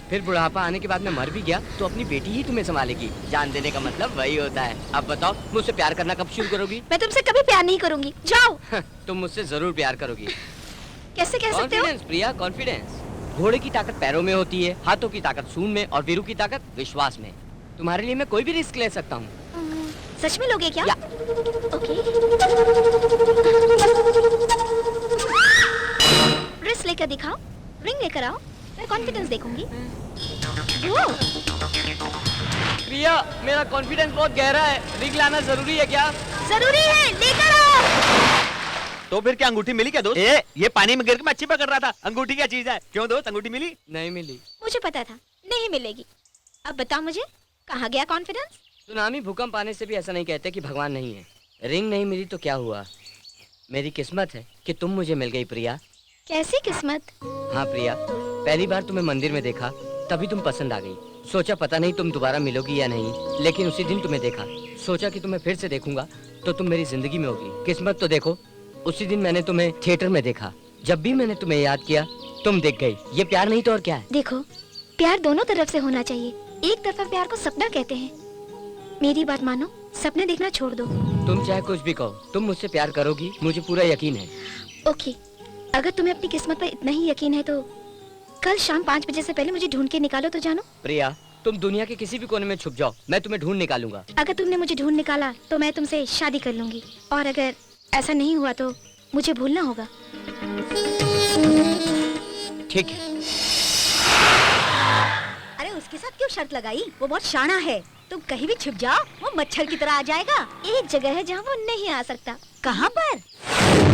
फिर बुढ़ापा आने के बाद मैं मर भी गया तो अपनी बेटी ही तुम्हें संभालेगी। जान देने का मतलब वही होता है। अब बताओ मुझसे प्यार करना कब शुरू करोगी? मैं तुमसे कभी प्यार नहीं करूंगी, जाओ। तुम मुझसे जरूर प्यार करोगी। कैसे कह सकते हो? कॉन्फिडेंस प्रिया, कॉन्फिडेंस। घोड़े की ताकत पैरों में होती है, हाथों की ताकत सूंड में, और वीरू की ताकत विश्वास में। तुम्हारे लिए मैं कोई भी रिस्क ले सकता हूँ। सच में लोगे क्या? या। ओके। रिस्ट लेकर दिखाओ, रिंग लेकर आओ, मैं कॉन्फिडेंस देखूंगी। वो प्रिया, मेरा कॉन्फिडेंस बहुत गहरा है। रिंग लाना जरूरी है क्या? जरूरी है, लेकर आओ। तो फिर क्या अंगूठी मिली क्या दोस्त? ये पानी में गिर के मच्छी पकड़ रहा था। अंगूठी क्या चीज है? क्यों दोस्त, अंगूठी मिली? नहीं मिली। मुझे पता था नहीं मिलेगी। अब बताओ मुझे, कहाँ गया कॉन्फिडेंस? सुनामी भूकंप आने से भी ऐसा नहीं कहते कि भगवान नहीं है। रिंग नहीं मिली तो क्या हुआ? मेरी किस्मत है कि तुम मुझे मिल गई प्रिया। कैसी किस्मत? हाँ प्रिया, पहली बार तुम्हें मंदिर में देखा तभी तुम पसंद आ गई। सोचा पता नहीं तुम दोबारा मिलोगी या नहीं, लेकिन उसी दिन तुम्हें देखा। सोचा कि तुम्हें फिर से देखूंगा तो तुम मेरी जिंदगी में होगी। किस्मत तो देखो, उसी दिन मैंने तुम्हें थिएटर में देखा। जब भी मैंने तुम्हें याद किया तुम दिख गई। ये प्यार नहीं तो और क्या है? देखो, प्यार दोनों तरफ से होना चाहिए। एक तरफा प्यार को सपना कहते हैं। मेरी बात मानो, सपने देखना छोड़ दो। तुम चाहे कुछ भी कहो, तुम मुझसे प्यार करोगी, मुझे पूरा यकीन है। ओके, अगर तुम्हें अपनी किस्मत पर इतना ही यकीन है तो कल शाम 5 बजे से पहले मुझे ढूंढ के निकालो तो जानो। प्रिया, तुम दुनिया के किसी भी कोने में छुप जाओ, मैं तुम्हें ढूंढ निकालूंगा। अगर तुमने मुझे ढूंढ निकाला तो मैं तुमसे शादी कर लूंगी, और अगर ऐसा नहीं हुआ तो मुझे भूलना होगा। ठीक है। अरे उसके साथ क्यों शर्त लगाई? वो बहुत शाना है। तुम कहीं भी छिप जाओ, वो मच्छर की तरह आ जाएगा। एक जगह है जहाँ वो नहीं आ सकता। कहाँ पर?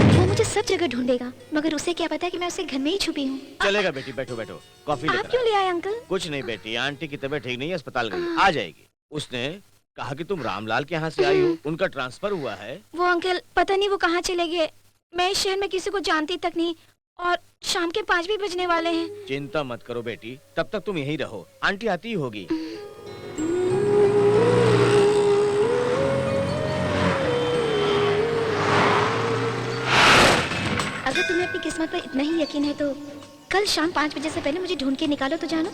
वो मुझे सब जगह ढूंढेगा, मगर उसे क्या पता कि मैं उसके घर में ही छुपी हूँ। चलेगा बेटी, बैठो बैठो, कॉफी आप लेकर क्यों ले आए अंकल? कुछ नहीं बेटी, आंटी की तबीयत ठीक नहीं है, अस्पताल गई, आ जाएगी। उसने कहा कि तुम रामलाल के यहाँ से आई हो, उनका ट्रांसफर हुआ है। वो अंकल पता नहीं वो कहाँ चले गए। मैं इस शहर में किसी को जानती तक नहीं, और शाम के 5 भी बजने वाले हैं। चिंता मत करो बेटी, तब तक तुम यहीं रहो, आंटी आती ही होगी। अगर तुम्हें अपनी किस्मत पर इतना ही यकीन है तो कल शाम 5 बजे से पहले मुझे ढूंढ के निकालो तो जानो।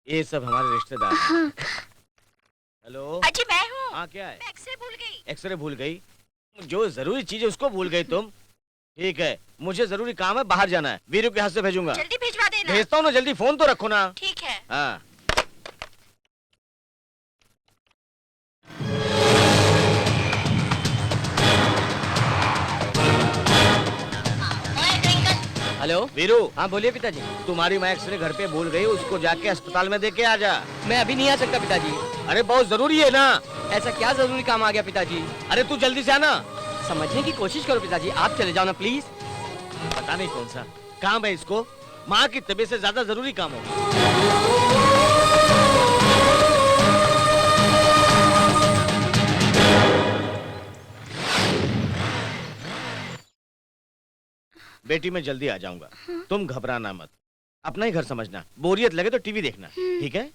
ये सब हमारे रिश्तेदार हैं। हेलो। अजी मैं हूँ। हाँ क्या है? मैं एक्सरे भूल गई। एक्सरे भूल गई? जो जरूरी चीज है उसको भूल गई तुम? ठीक है, मुझे जरूरी काम है, बाहर जाना है, वीरू के हाथ से भेजूंगा। जल्दी भिजवा देना। भेजता हूँ ना, जल्दी फोन तो रखो ना। ठीक है। हाँ। हेलो वीरू। हाँ बोलिए पिताजी। तुम्हारी माँ एक्सरे घर पे भूल गई, उसको जाके अस्पताल में दे के आ जा। मैं अभी नहीं आ सकता पिताजी। अरे बहुत जरूरी है ना। ऐसा क्या जरूरी काम आ गया पिताजी? अरे तू जल्दी से आना। समझने की कोशिश करो पिताजी, आप चले जाओ ना प्लीज। पता नहीं कौन सा काम है इसको, माँ की तबीयत से ज्यादा जरूरी काम होगा। बेटी मैं जल्दी आ जाऊंगा, तुम घबराना मत, अपना ही घर समझना, बोरियत लगे तो टीवी देखना, ठीक है?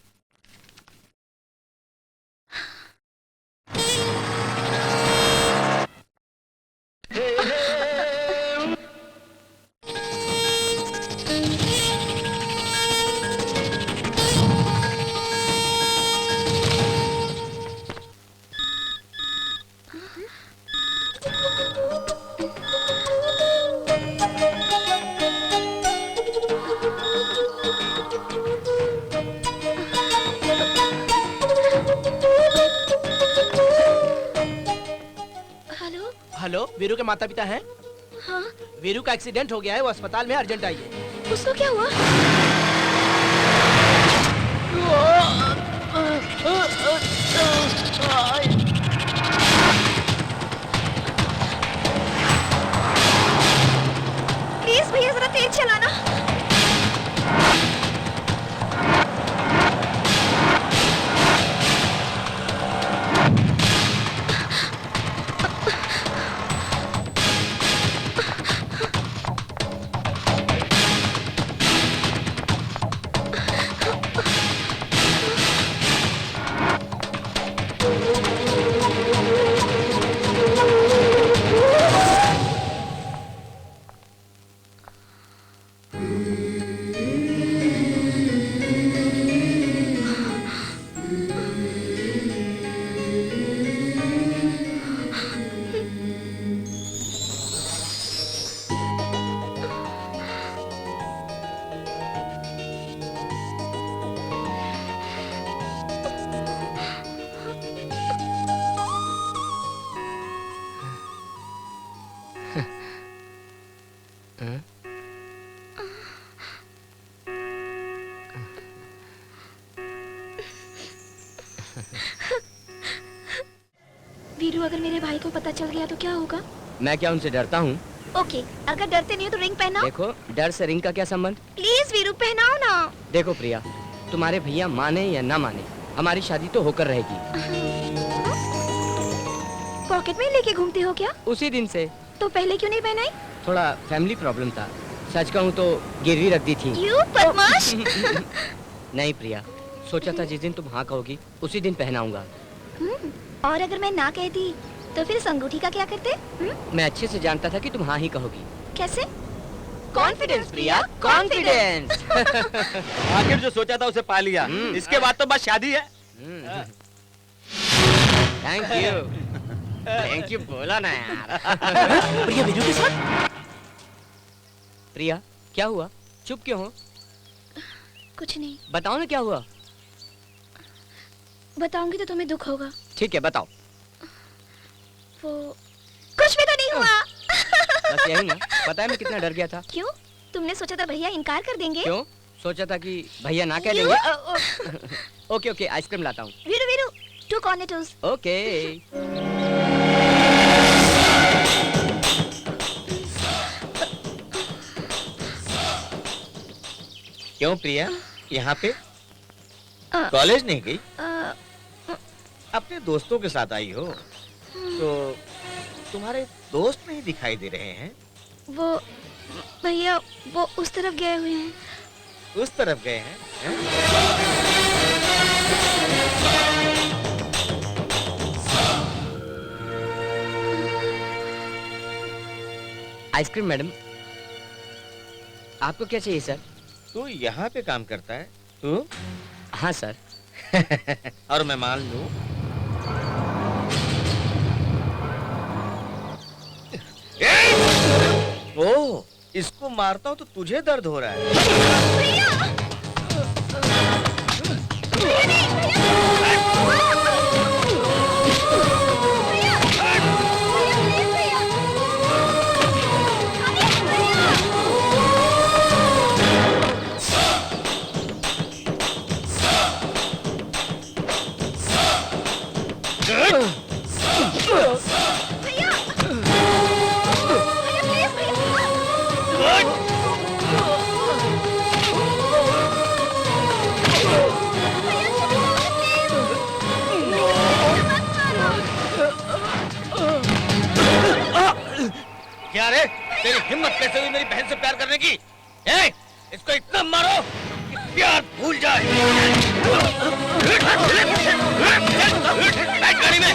हेलो, वीरू के माता पिता हैं? हाँ, वीरू का एक्सीडेंट हो गया है, वो अस्पताल में, अर्जेंट आइए। उसको क्या हुआ? प्लीज भैया जरा तेज चलाना। वीरू, अगर मेरे भाई को पता चल गया तो क्या होगा? मैं क्या उनसे डरता हूँ? ओके, अगर डरते नहीं हो तो रिंग पहनाओ। देखो, डर से रिंग का क्या संबंध? प्लीज वीरू पहनाओ ना। देखो प्रिया, तुम्हारे भैया माने या ना माने, हमारी शादी तो होकर रहेगी। पॉकेट में लेके घूमते हो क्या? उसी दिन से। तो पहले क्यों नहीं पहनाई? थोड़ा फैमिली प्रॉब्लम था, सच कहूँ तो गिरवी रख दी थी। यू बदमाश। नहीं प्रिया, सोचा था जिस दिन तुम हाँ कहोगी उसी दिन पहनाऊंगा। और अगर मैं ना कहती तो फिर इस अंगूठी का क्या करते? मैं अच्छे से जानता था कि तुम हाँ ही कहोगी। कैसे? कॉन्फिडेंस प्रिया, कॉन्फिडेंस। आखिर जो सोचा था उसे पा लिया, इसके बाद तो बस शादी है। थैंक यू बोला ना यार। प्रिया वीरू के साथ? प्रिया, क्या हुआ? चुप क्यों हो? कुछ नहीं। बताओ ना क्या हुआ। बताऊंगी तो तुम्हें दुख होगा। ठीक है बताओ। वो कुछ भी तो नहीं हुआ। बस यही ना, पता है मैं कितना डर गया था। क्यों? तुमने सोचा था भैया इनकार कर देंगे? क्यों? सोचा था कि भैया ना कह देंगे। ओके ओके, आइसक्रीम लाता हूँ। वीरू वीरू, 2 कॉर्नेटोस। ओके। क्यों प्रिया, यहाँ पे कॉलेज नहीं गई? अपने दोस्तों के साथ आई हो? तो तुम्हारे दोस्त नहीं दिखाई दे रहे हैं? वो भैया वो उस तरफ गए हुए हैं। उस तरफ गए हैं, आइसक्रीम मैडम, आपको क्या चाहिए सर? तू यहाँ पे काम करता है? तू? हाँ सर। और मैं मान लूं? ओह, इसको मारता हूँ तो तुझे दर्द हो रहा है। क्या रे, तेरी हिम्मत कैसे हुई मेरी बहन से प्यार करने की? ए, इसको इतना मारो कि प्यार भूल जाए। बैठ गाड़ी में।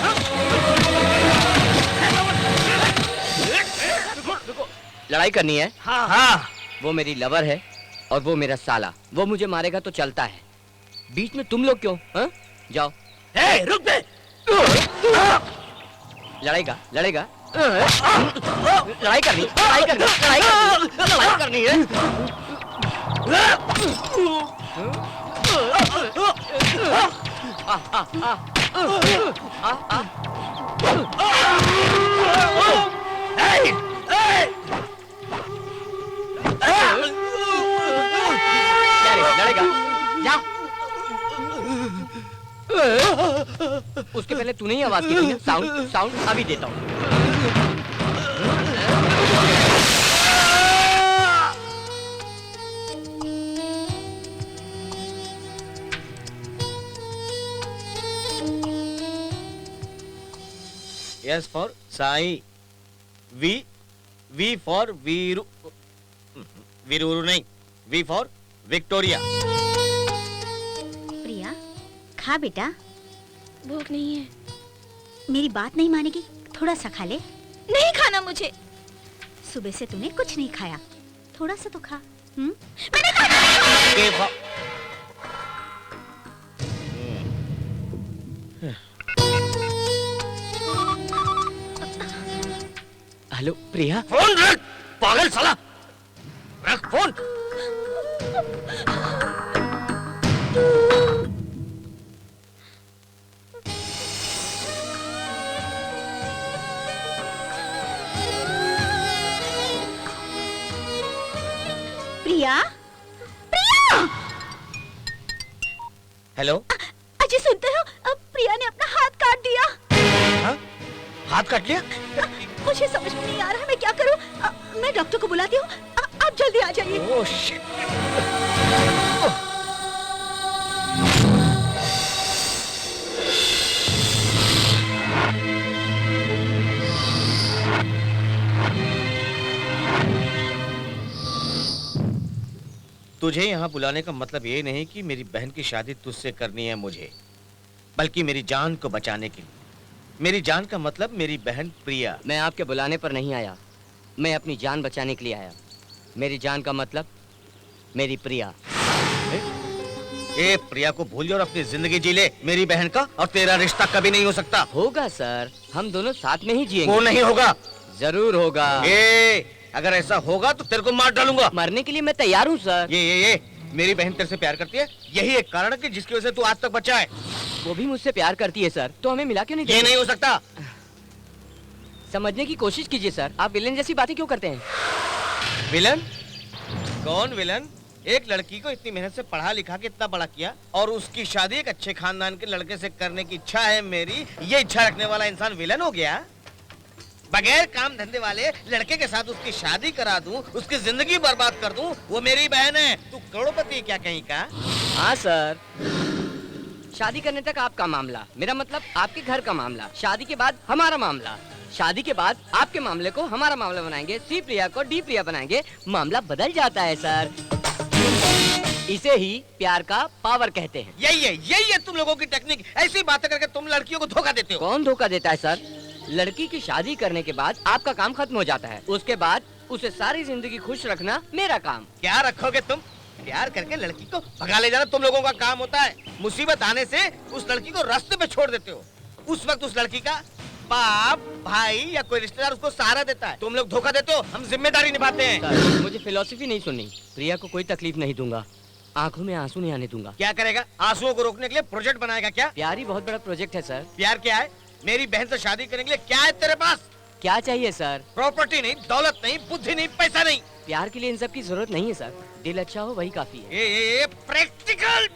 लड़ाई करनी है? हाँ हाँ। वो मेरी लवर है और वो मेरा साला। वो मुझे मारेगा तो चलता है, बीच में तुम लोग क्यों? हाँ? जाओ। ए, रुक बे। लड़ाई लड़ाई करनी है। क्या रे लड़ेगा? जा। उसके पहले तूने ही आवाज की थी ना? साउंड साउंड अभी देता हूँ। Yes for Sai, V for Veeru, Veeru नहीं, वी फॉर विक्टोरिया। प्रिया खा बेटा, भूख नहीं है। मेरी बात नहीं मानेगी? थोड़ा सा खा ले। नहीं खाना मुझे। सुबह से तूने कुछ नहीं खाया, थोड़ा सा तो खा। के फॉर हेलो प्रिया। फोन रख पागल साला, रख फोन। प्रिया, प्रिया, हेलो, अजय सुनते हो? अब प्रिया ने अपना हाथ काट दिया। हाँ? हाथ काट लिया? मुझे समझ में नहीं आ रहा मैं क्या करूं। मैं डॉक्टर को बुलाती हूँ, आप जल्दी आ जाइए। Oh shit. तुझे यहाँ बुलाने का मतलब ये नहीं कि मेरी बहन की शादी तुझसे करनी है मुझे, बल्कि मेरी जान को बचाने के लिए। मेरी जान का मतलब मेरी बहन प्रिया। मैं आपके बुलाने पर नहीं आया, मैं अपनी जान बचाने के लिए आया। मेरी जान का मतलब मेरी प्रिया। ए प्रिया को भूल जा और अपनी जिंदगी जी ले। मेरी बहन का और तेरा रिश्ता कभी नहीं हो सकता। होगा सर, हम दोनों साथ में ही जिएंगे। वो नहीं होगा। जरूर होगा। अगर ऐसा होगा तो तेरे को मार डालूंगा। मरने के लिए मैं तैयार हूँ सर। ये मेरी बहन तेरे से प्यार करती है, यही एक कारण है कि जिसकी वजह से तू आज तक बचा है। वो भी मुझसे प्यार करती है सर, तो हमें मिला क्यों नहीं? ये नहीं हो सकता। समझने की कोशिश कीजिए सर, आप विलेन जैसी बातें क्यों करते हैं? विलन? कौन विलन? एक लड़की को इतनी मेहनत से पढ़ा लिखा के इतना बड़ा किया और उसकी शादी एक अच्छे खानदान के लड़के से करने की इच्छा है मेरी, ये इच्छा रखने वाला इंसान विलन हो गया? बगैर काम धंधे वाले लड़के के साथ उसकी शादी करा दूं, उसकी जिंदगी बर्बाद कर दूं, वो मेरी बहन है। तू करोड़पति है क्या कहीं का? हाँ सर, शादी करने तक आपका मामला, मेरा मतलब आपके घर का मामला। शादी के बाद हमारा मामला, शादी के बाद आपके मामले को हमारा मामला बनाएंगे, सी प्रिया को डी प्रिया बनाएंगे, मामला बदल जाता है सर। इसे ही प्यार का पावर कहते हैं। यही है तुम लोगों की टेक्निक। ऐसी बातें करके तुम लड़कियों को धोखा देते हो। कौन धोखा देता है सर? लड़की की शादी करने के बाद आपका काम खत्म हो जाता है, उसके बाद उसे सारी जिंदगी खुश रखना मेरा काम। क्या रखोगे तुम? प्यार करके लड़की को भगा ले जाना तुम लोगों का काम होता है। मुसीबत आने से उस लड़की को रास्ते पे छोड़ देते हो। उस वक्त उस लड़की का बाप, भाई या कोई रिश्तेदार उसको सहारा देता है। तुम लोग धोखा देते हो, हम जिम्मेदारी निभाते हैं। सर, मुझे फिलॉसफी नहीं सुननी। प्रिया को कोई तकलीफ नहीं दूंगा, आंखों में आंसू नहीं आने दूंगा। क्या करेगा? आंसुओं को रोकने के लिए प्रोजेक्ट बनाएगा क्या? प्यार ही बहुत बड़ा प्रोजेक्ट है सर। प्यार क्या है? मेरी बहन से शादी करने के लिए क्या है तेरे पास? क्या चाहिए सर? प्रॉपर्टी नहीं, दौलत नहीं, बुद्धि नहीं, पैसा नहीं। प्यार के लिए इन सब की जरूरत नहीं है सर, दिल अच्छा हो वही काफी है। ये प्रैक्टिकल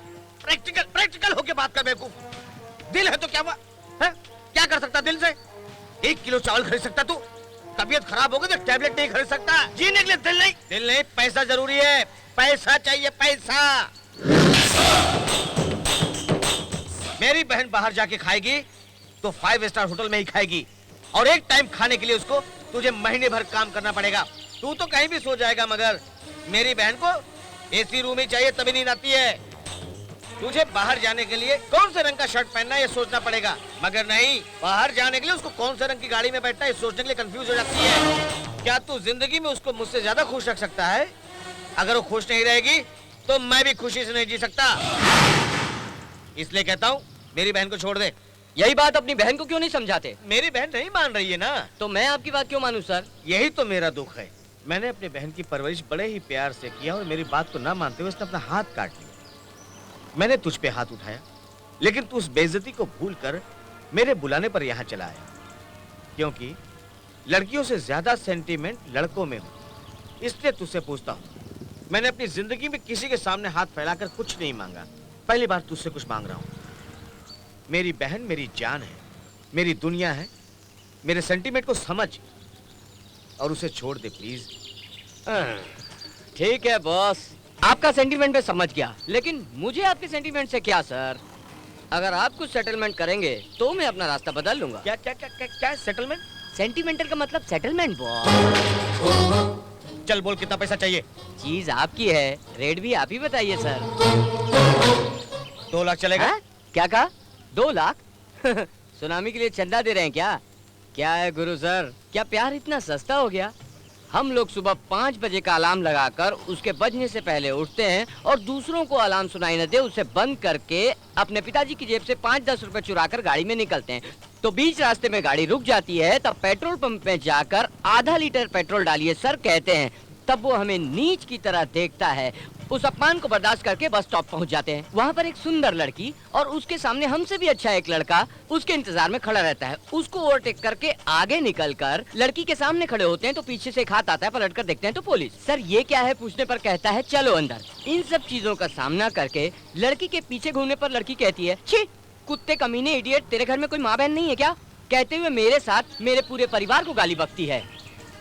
प्रैक्टिकल प्रैक्टिकल होके बात कर बेवकूफ। दिल है तो क्या हुआ है? क्या कर सकता दिल से? 1 किलो चावल खरीद सकता तू? तबीयत खराब हो गई तो टैबलेट नहीं खरीद सकता? जीने के लिए दिल नहीं, पैसा जरूरी है। पैसा चाहिए, पैसा। मेरी बहन बाहर जाके खाएगी तो 5 स्टार होटल में ही खाएगी, और एक टाइम खाने के लिए उसको तुझे महीने भर काम करना पड़ेगा। तू तो कहीं भी सो जाएगा, मगर मेरी बहन को एसी रूम ही चाहिए, तभी नींद आती है। तुझे बाहर जाने के लिए कौन से रंग का शर्ट पहनना है ये सोचना पड़ेगा, मगर नहीं, बाहर जाने के लिए उसको कौन से रंग की गाड़ी में बैठना है ये सोचने के लिए कंफ्यूज हो जाती है। क्या तू जिंदगी में उसको मुझसे ज्यादा खुश रख सकता है? अगर वो खुश नहीं रहेगी तो मैं भी खुशी से नहीं जी सकता। इसलिए कहता हूँ मेरी बहन को छोड़ दे। यही बात अपनी बहन को क्यों नहीं समझाते? मेरी बहन नहीं मान रही है ना, तो मैं आपकी बात क्यों मानूं सर? यही तो मेरा दुख है। मैंने अपनी बहन की परवरिश बड़े ही प्यार से किया और मेरी बात को ना मानते हुए उसने अपना हाथ काट लिया। मैंने तुझ पे हाथ उठाया, लेकिन तू उस बेइज्जती को भूलकर मेरे बुलाने पर यहाँ चला आया, क्योंकि लड़कियों से ज्यादा सेंटीमेंट लड़कों में हो, इसलिए तुझसे पूछता हूँ। मैंने अपनी जिंदगी में किसी के सामने हाथ फैलाकर कुछ नहीं मांगा, पहली बार तुझसे कुछ मांग रहा हूँ। मेरी बहन मेरी जान है, मेरी दुनिया है, मेरे सेंटीमेंट को समझ और उसे छोड़ दे प्लीज। ठीक है बॉस, आपका सेंटीमेंट में समझ गया, लेकिन मुझे आपके सेंटीमेंट से क्या सर? अगर आप कुछ सेटलमेंट करेंगे तो मैं अपना रास्ता बदल लूंगा। क्या क्या क्या क्या, क्या सेटलमेंट? सेंटीमेंटल का मतलब सेटलमेंट बॉस। चल बोल कितना पैसा चाहिए? चीज आपकी है, रेट भी आप ही बताइए सर। 2 लाख चलेगा? हाँ? क्या कहा? 2 लाख? सुनामी के लिए चंदा दे रहे हैं क्या? क्या है गुरु सर, क्या प्यार इतना सस्ता हो गया? हम लोग सुबह 5 बजे का अलार्म लगाकर उसके बजने से पहले उठते हैं और दूसरों को अलार्म सुनाई न दे उसे बंद करके अपने पिताजी की जेब से 5-10 रुपए चुराकर गाड़ी में निकलते हैं। तो बीच रास्ते में गाड़ी रुक जाती है, तब पेट्रोल पंप में जाकर आधा लीटर पेट्रोल डालिए सर कहते हैं। तब वो हमें नीच की तरह देखता है। उस अपमान को बर्दाश्त करके बस स्टॉप पहुंच जाते हैं। वहाँ पर एक सुंदर लड़की और उसके सामने हमसे भी अच्छा एक लड़का उसके इंतजार में खड़ा रहता है। उसको ओवरटेक करके आगे निकलकर लड़की के सामने खड़े होते हैं तो पीछे से एक हाथ आता है, पलटकर देखते हैं तो पुलिस। सर ये क्या है पूछने पर कहता है चलो अंदर। इन सब चीजों का सामना करके लड़की के पीछे घूमने पर लड़की कहती है छी कुत्ते कमीने इडियट, तेरे घर में कोई माँ बहन नहीं है क्या? कहते हुए मेरे साथ मेरे पूरे परिवार को गाली बकती है।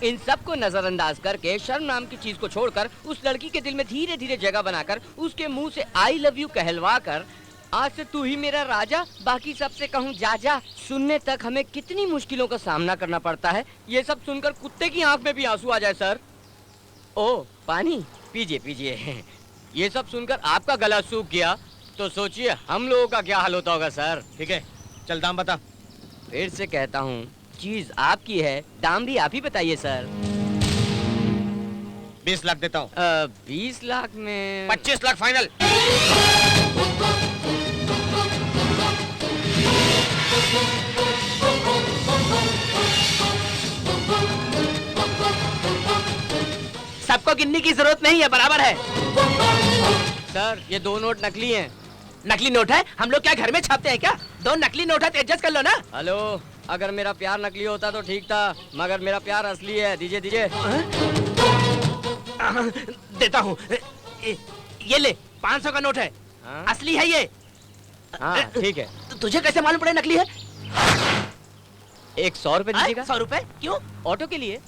इन सब को नजरअंदाज करके शर्म नाम की चीज को छोड़कर उस लड़की के दिल में धीरे धीरे जगह बनाकर उसके मुंह से आई लव यू कहलवा कर आज से तू ही मेरा राजा, बाकी सबसे कहूँ जा जा। सुनने तक हमें कितनी मुश्किलों का सामना करना पड़ता है, ये सब सुनकर कुत्ते की आंख में भी आंसू आ जाए सर। ओ पानी पीजिए पीजिए। ये सब सुनकर आपका गला सूख गया तो सोचिए हम लोगों का क्या हाल होता होगा सर। ठीक है चल दाम बता। फिर से कहता हूँ चीज आपकी है, दाम भी आप ही बताइए सर। 20 लाख देता हूँ। 20 लाख में 25 लाख फाइनल। सबको गिनने की जरूरत नहीं है, बराबर है। सर ये 2 नोट नकली हैं। नकली नोट है? हम लोग क्या घर में छापते हैं क्या? 2 नकली नोट है तो एडजस्ट कर लो ना। हेलो, अगर मेरा प्यार नकली होता तो ठीक था, मगर मेरा प्यार असली है। दीजिए दीजिए। देता हूँ। ये ले 500 का नोट है। हाँ? असली है ये। हाँ ठीक है। तुझे कैसे मालूम पड़े नकली है? एक 100 रुपए दीजिएगा। 100 रुपए क्यों? ऑटो के लिए।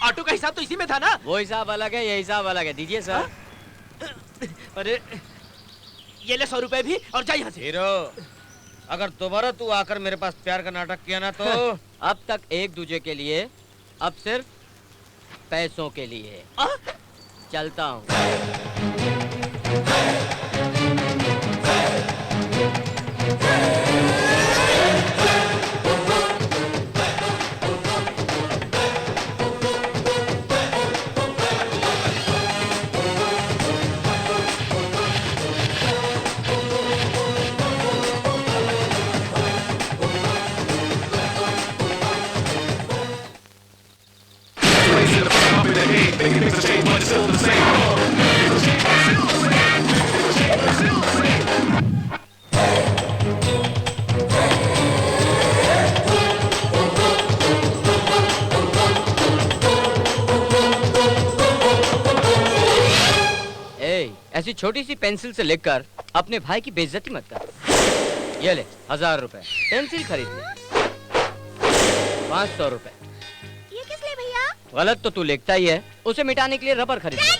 ऑटो का हिसाब तो इसी में था ना। वो हिसाब अलग है, ये हिसाब अलग है। दीजिए सर। अरे ये ले 100 रुपए भी और जा यहाँ से। हीरो, अगर दोबारा तू आकर मेरे पास प्यार का नाटक किया ना तो अब तक एक दूजे के लिए, अब सिर्फ पैसों के लिए। चलता हूँ। ऐसी छोटी सी पेंसिल से लिखकर अपने भाई की बेइज्जती मत कर। ये ले 1000 रुपए, पेंसिल खरीद ले। 500 रुपए। ये किस लिए भैया? गलत तो तू लिखता ही है, उसे मिटाने के लिए रबर खरीद ले।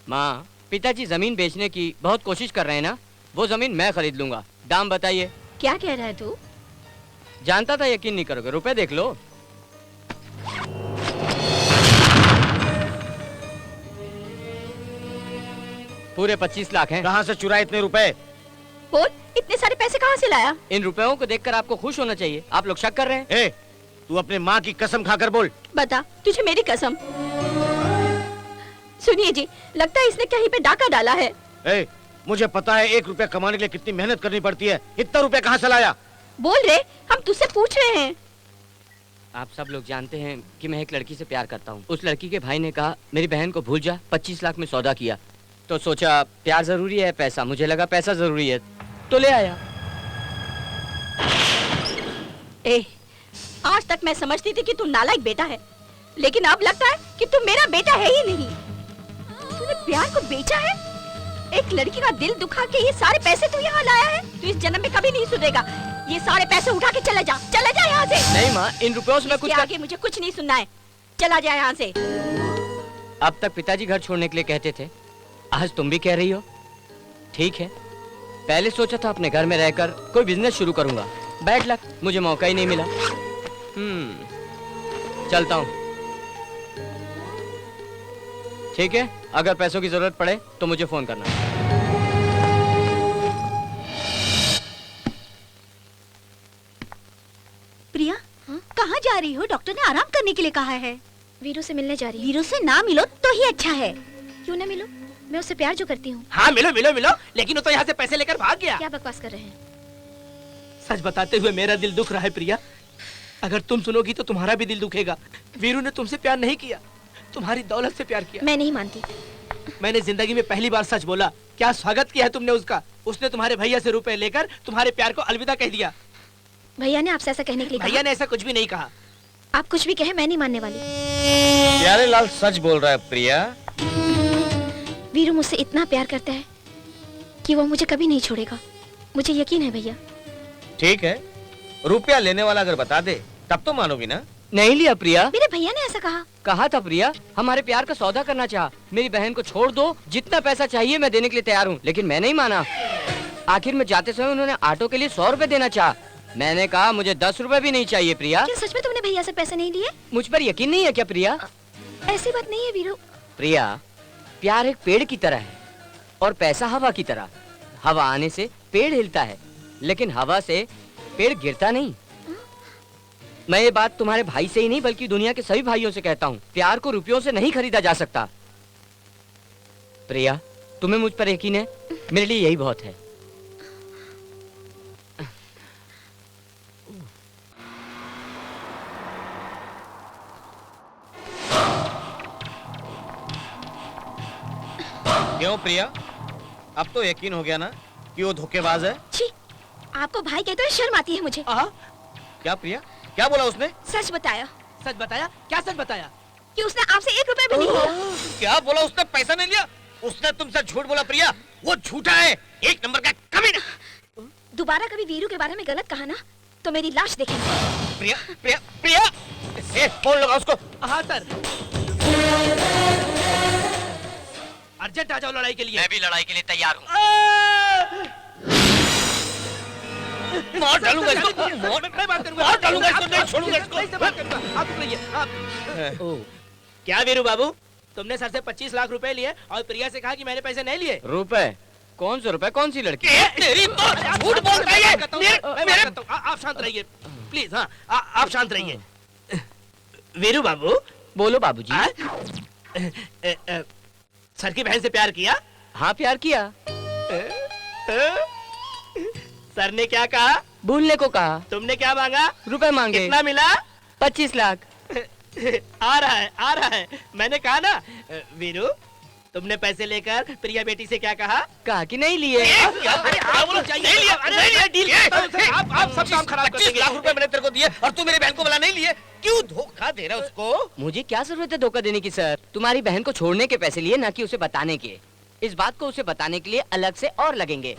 माँ, पिताजी जमीन बेचने की बहुत कोशिश कर रहे हैं ना, वो जमीन मैं खरीद लूंगा। दाम बताइए। क्या कह रहा है तू? जानता था यकीन नहीं करोगे, रुपए देख लो। पूरे 25 लाख हैं। कहाँ से चुराए इतने रुपए? बोल, इतने सारे पैसे कहाँ से लाया? इन रुपयों को देखकर आपको खुश होना चाहिए, आप लोग शक कर रहे हैं। ए, तू अपने माँ की कसम खाकर बोल। बता, तुझे मेरी कसम। सुनिए जी, लगता है इसने कहीं पे डाका डाला है। ए, मुझे पता है 1 रुपया कमाने के लिए कितनी मेहनत करनी पड़ती है। इतना रुपया कहाँ से लाया? बोल रे, हम तुझसे पूछ रहे हैं। आप सब लोग जानते हैं कि मैं एक लड़की से प्यार करता हूँ। उस लड़की के भाई ने कहा मेरी बहन को भूल जा, 25 लाख में सौदा किया। तो सोचा प्यार जरूरी है, पैसा, मुझे लगा पैसा जरूरी है तो ले आया। ए, आज तक मैं समझती थी कि तू नालायक बेटा है, लेकिन अब लगता है कि तू मेरा बेटा है ही नहीं। तूने प्यार को बेचा है, एक लड़की का दिल दुखा के ये सारे पैसे तू यहाँ लाया है। तू इस जन्म में कभी नहीं सुधरेगा। ये सारे पैसे उठा के चला जा यहाँ से। नहीं माँ, इन रुपयों से मैं कुछ आगे मुझे कुछ नहीं सुनना है, चला जा यहाँ से। अब तक पिताजी घर छोड़ने के लिए कहते थे, आज तुम भी कह रही हो। ठीक है, पहले सोचा था अपने घर में रहकर कोई बिजनेस शुरू करूंगा। बैड लक, मुझे मौका ही नहीं मिला। चलता हूँ। ठीक है, अगर पैसों की जरूरत पड़े तो मुझे फोन करना। प्रिया, कहाँ जा रही हो? डॉक्टर ने आराम करने के लिए कहा है। वीरू से मिलने जा रही हूँ। वीरू से ना मिलो तो ही अच्छा है। क्यों ना मिलो? मैं उससे प्यार जो करती हूँ। हाँ मिलो मिलो मिलो, लेकिन वो तो यहाँ से पैसे लेकर भाग गया। क्या बकवास कर रहे हैं? सच बताते हुए मेरा दिल दुख रहा है प्रिया। अगर तुम सुनोगी तो तुम्हारा भी दिल दुखेगा। वीरू ने तुमसे प्यार नहीं किया, तुम्हारी दौलत से प्यार किया। मैं नहीं मानती। मैंने जिंदगी में पहली बार सच बोला। क्या स्वागत किया है तुमने उसका। उसने तुम्हारे भैया से रुपए लेकर तुम्हारे प्यार को अलविदा कह दिया। भैया ने आपसे ऐसा कहने के लिए कहा? भैया ने ऐसा कुछ भी नहीं कहा। आप कुछ भी कहे, मैं नहीं मानने वाली। प्यारे लाल सच बोल रहा है प्रिया। वीरू मुझसे इतना प्यार करता है कि वो मुझे कभी नहीं छोड़ेगा। मुझे यकीन है भैया। ठीक है, रुपया लेने वाला अगर बता दे तब तो मानोगी ना। नहीं लिया प्रिया। मेरे भैया ने ऐसा कहा था प्रिया, हमारे प्यार का सौदा करना चाहा। मेरी बहन को छोड़ दो, जितना पैसा चाहिए मैं देने के लिए तैयार हूँ, लेकिन मैं नहीं माना। आखिर में जाते समय उन्होंने ऑटो के लिए 100 रुपए देना चाहा। मैंने कहा मुझे 10 रुपए भी नहीं चाहिए। प्रिया, क्या सच में तुमने भैया से पैसे नहीं लिए? मुझ पर यकीन नहीं है क्या प्रिया? ऐसी बात नहीं है वीरू। प्रिया, प्यार एक पेड़ की तरह है और पैसा हवा की तरह। हवा आने से पेड़ हिलता है, लेकिन हवा से पेड़ गिरता नहीं। मैं ये बात तुम्हारे भाई से ही नहीं बल्कि दुनिया के सभी भाइयों से कहता हूँ। प्यार को रुपयों से नहीं खरीदा जा सकता। प्रिया, तुम्हें मुझ पर यकीन है, मेरे लिए यही बहुत है। क्यों प्रिया, अब तो यकीन हो गया ना कि वो धोखेबाज है। छी, आपको भाई कहते हुए शर्म आती है मुझे। क्या प्रिया, क्या बोला उसने? सच बताया। सच बताया? क्या सच बताया? कि उसने आपसे 1 रुपए भी नहीं लिया। क्या बोला उसने? पैसा नहीं लिया? उसने तुमसे झूठ बोला प्रिया, वो झूठा है, एक नंबर का कमीना। दोबारा कभी वीरू के बारे में गलत कहा ना तो मेरी लाश देखेंगे। प्रिया प्रिया प्रिया, फोन लगा उसको। हाँ सर। अर्जेंट आ जाओ लड़ाई के लिए। मैं भी लड़ाई के लिए तैयार हूँ। मार डालूंगा इसको, मैं बात करूंगा। मार डालूंगा इसको, नहीं छोड़ूंगा इसको। नहीं से बात करूंगा। आप रहिए। आप क्या वीरू बाबू, तुमने सर से 25 लाख रुपए लिए और प्रिया से कहा कि मैंने पैसे नहीं लिए। रुपए? कौन से रुपए? कौन सी लड़की? तेरी तो झूठ बोलता है। आप शांत रहिए प्लीज। हाँ, आप शांत रहिए। वीरू बाबू। बोलो बाबूजी। सर की बहन से प्यार किया? हाँ, प्यार किया। सर ने क्या कहा? भूलने को कहा। तुमने क्या मांगा? रुपए मांगे। कितना मिला? 25 लाख। आ रहा है। मैंने कहा ना वीरू, तुमने पैसे लेकर प्रिया बेटी से क्या कहा? कहा कि नहीं लिए। आप सब काम खराब कर 25 लाख रुपए मैंने तेरे को दिए और तू मेरी बहन को बोला नहीं लिए। क्यों धोखा दे रहा है उसको? मुझे क्या जरूरत है धोखा देने की सर? तुम्हारी बहन को छोड़ने के पैसे लिए, ना कि उसे बताने के। इस बात को उसे बताने के लिए अलग से और लगेंगे।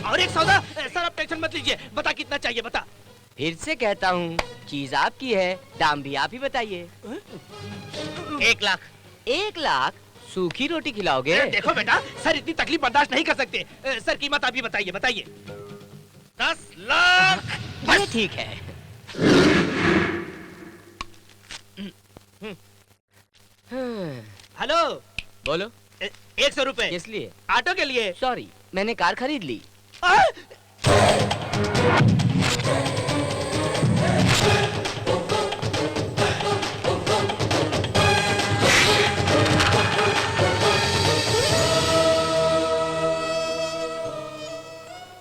और एक सौदा। सर आप टेंशन मत लीजिए, बता कितना चाहिए बता। फिर से कहता हूँ, चीज आपकी है, दाम भी आप ही बताइए। 1 लाख। 1 लाख? सूखी रोटी खिलाओगे? देखो बेटा, सर इतनी तकलीफ बर्दाश्त नहीं कर सकते। सर कीमत आप ही बताइए। 10 लाख। ये ठीक है। हेलो, बोलो। 100 रुपए। किस लिए? ऑटो के लिए। सॉरी, मैंने कार खरीद ली।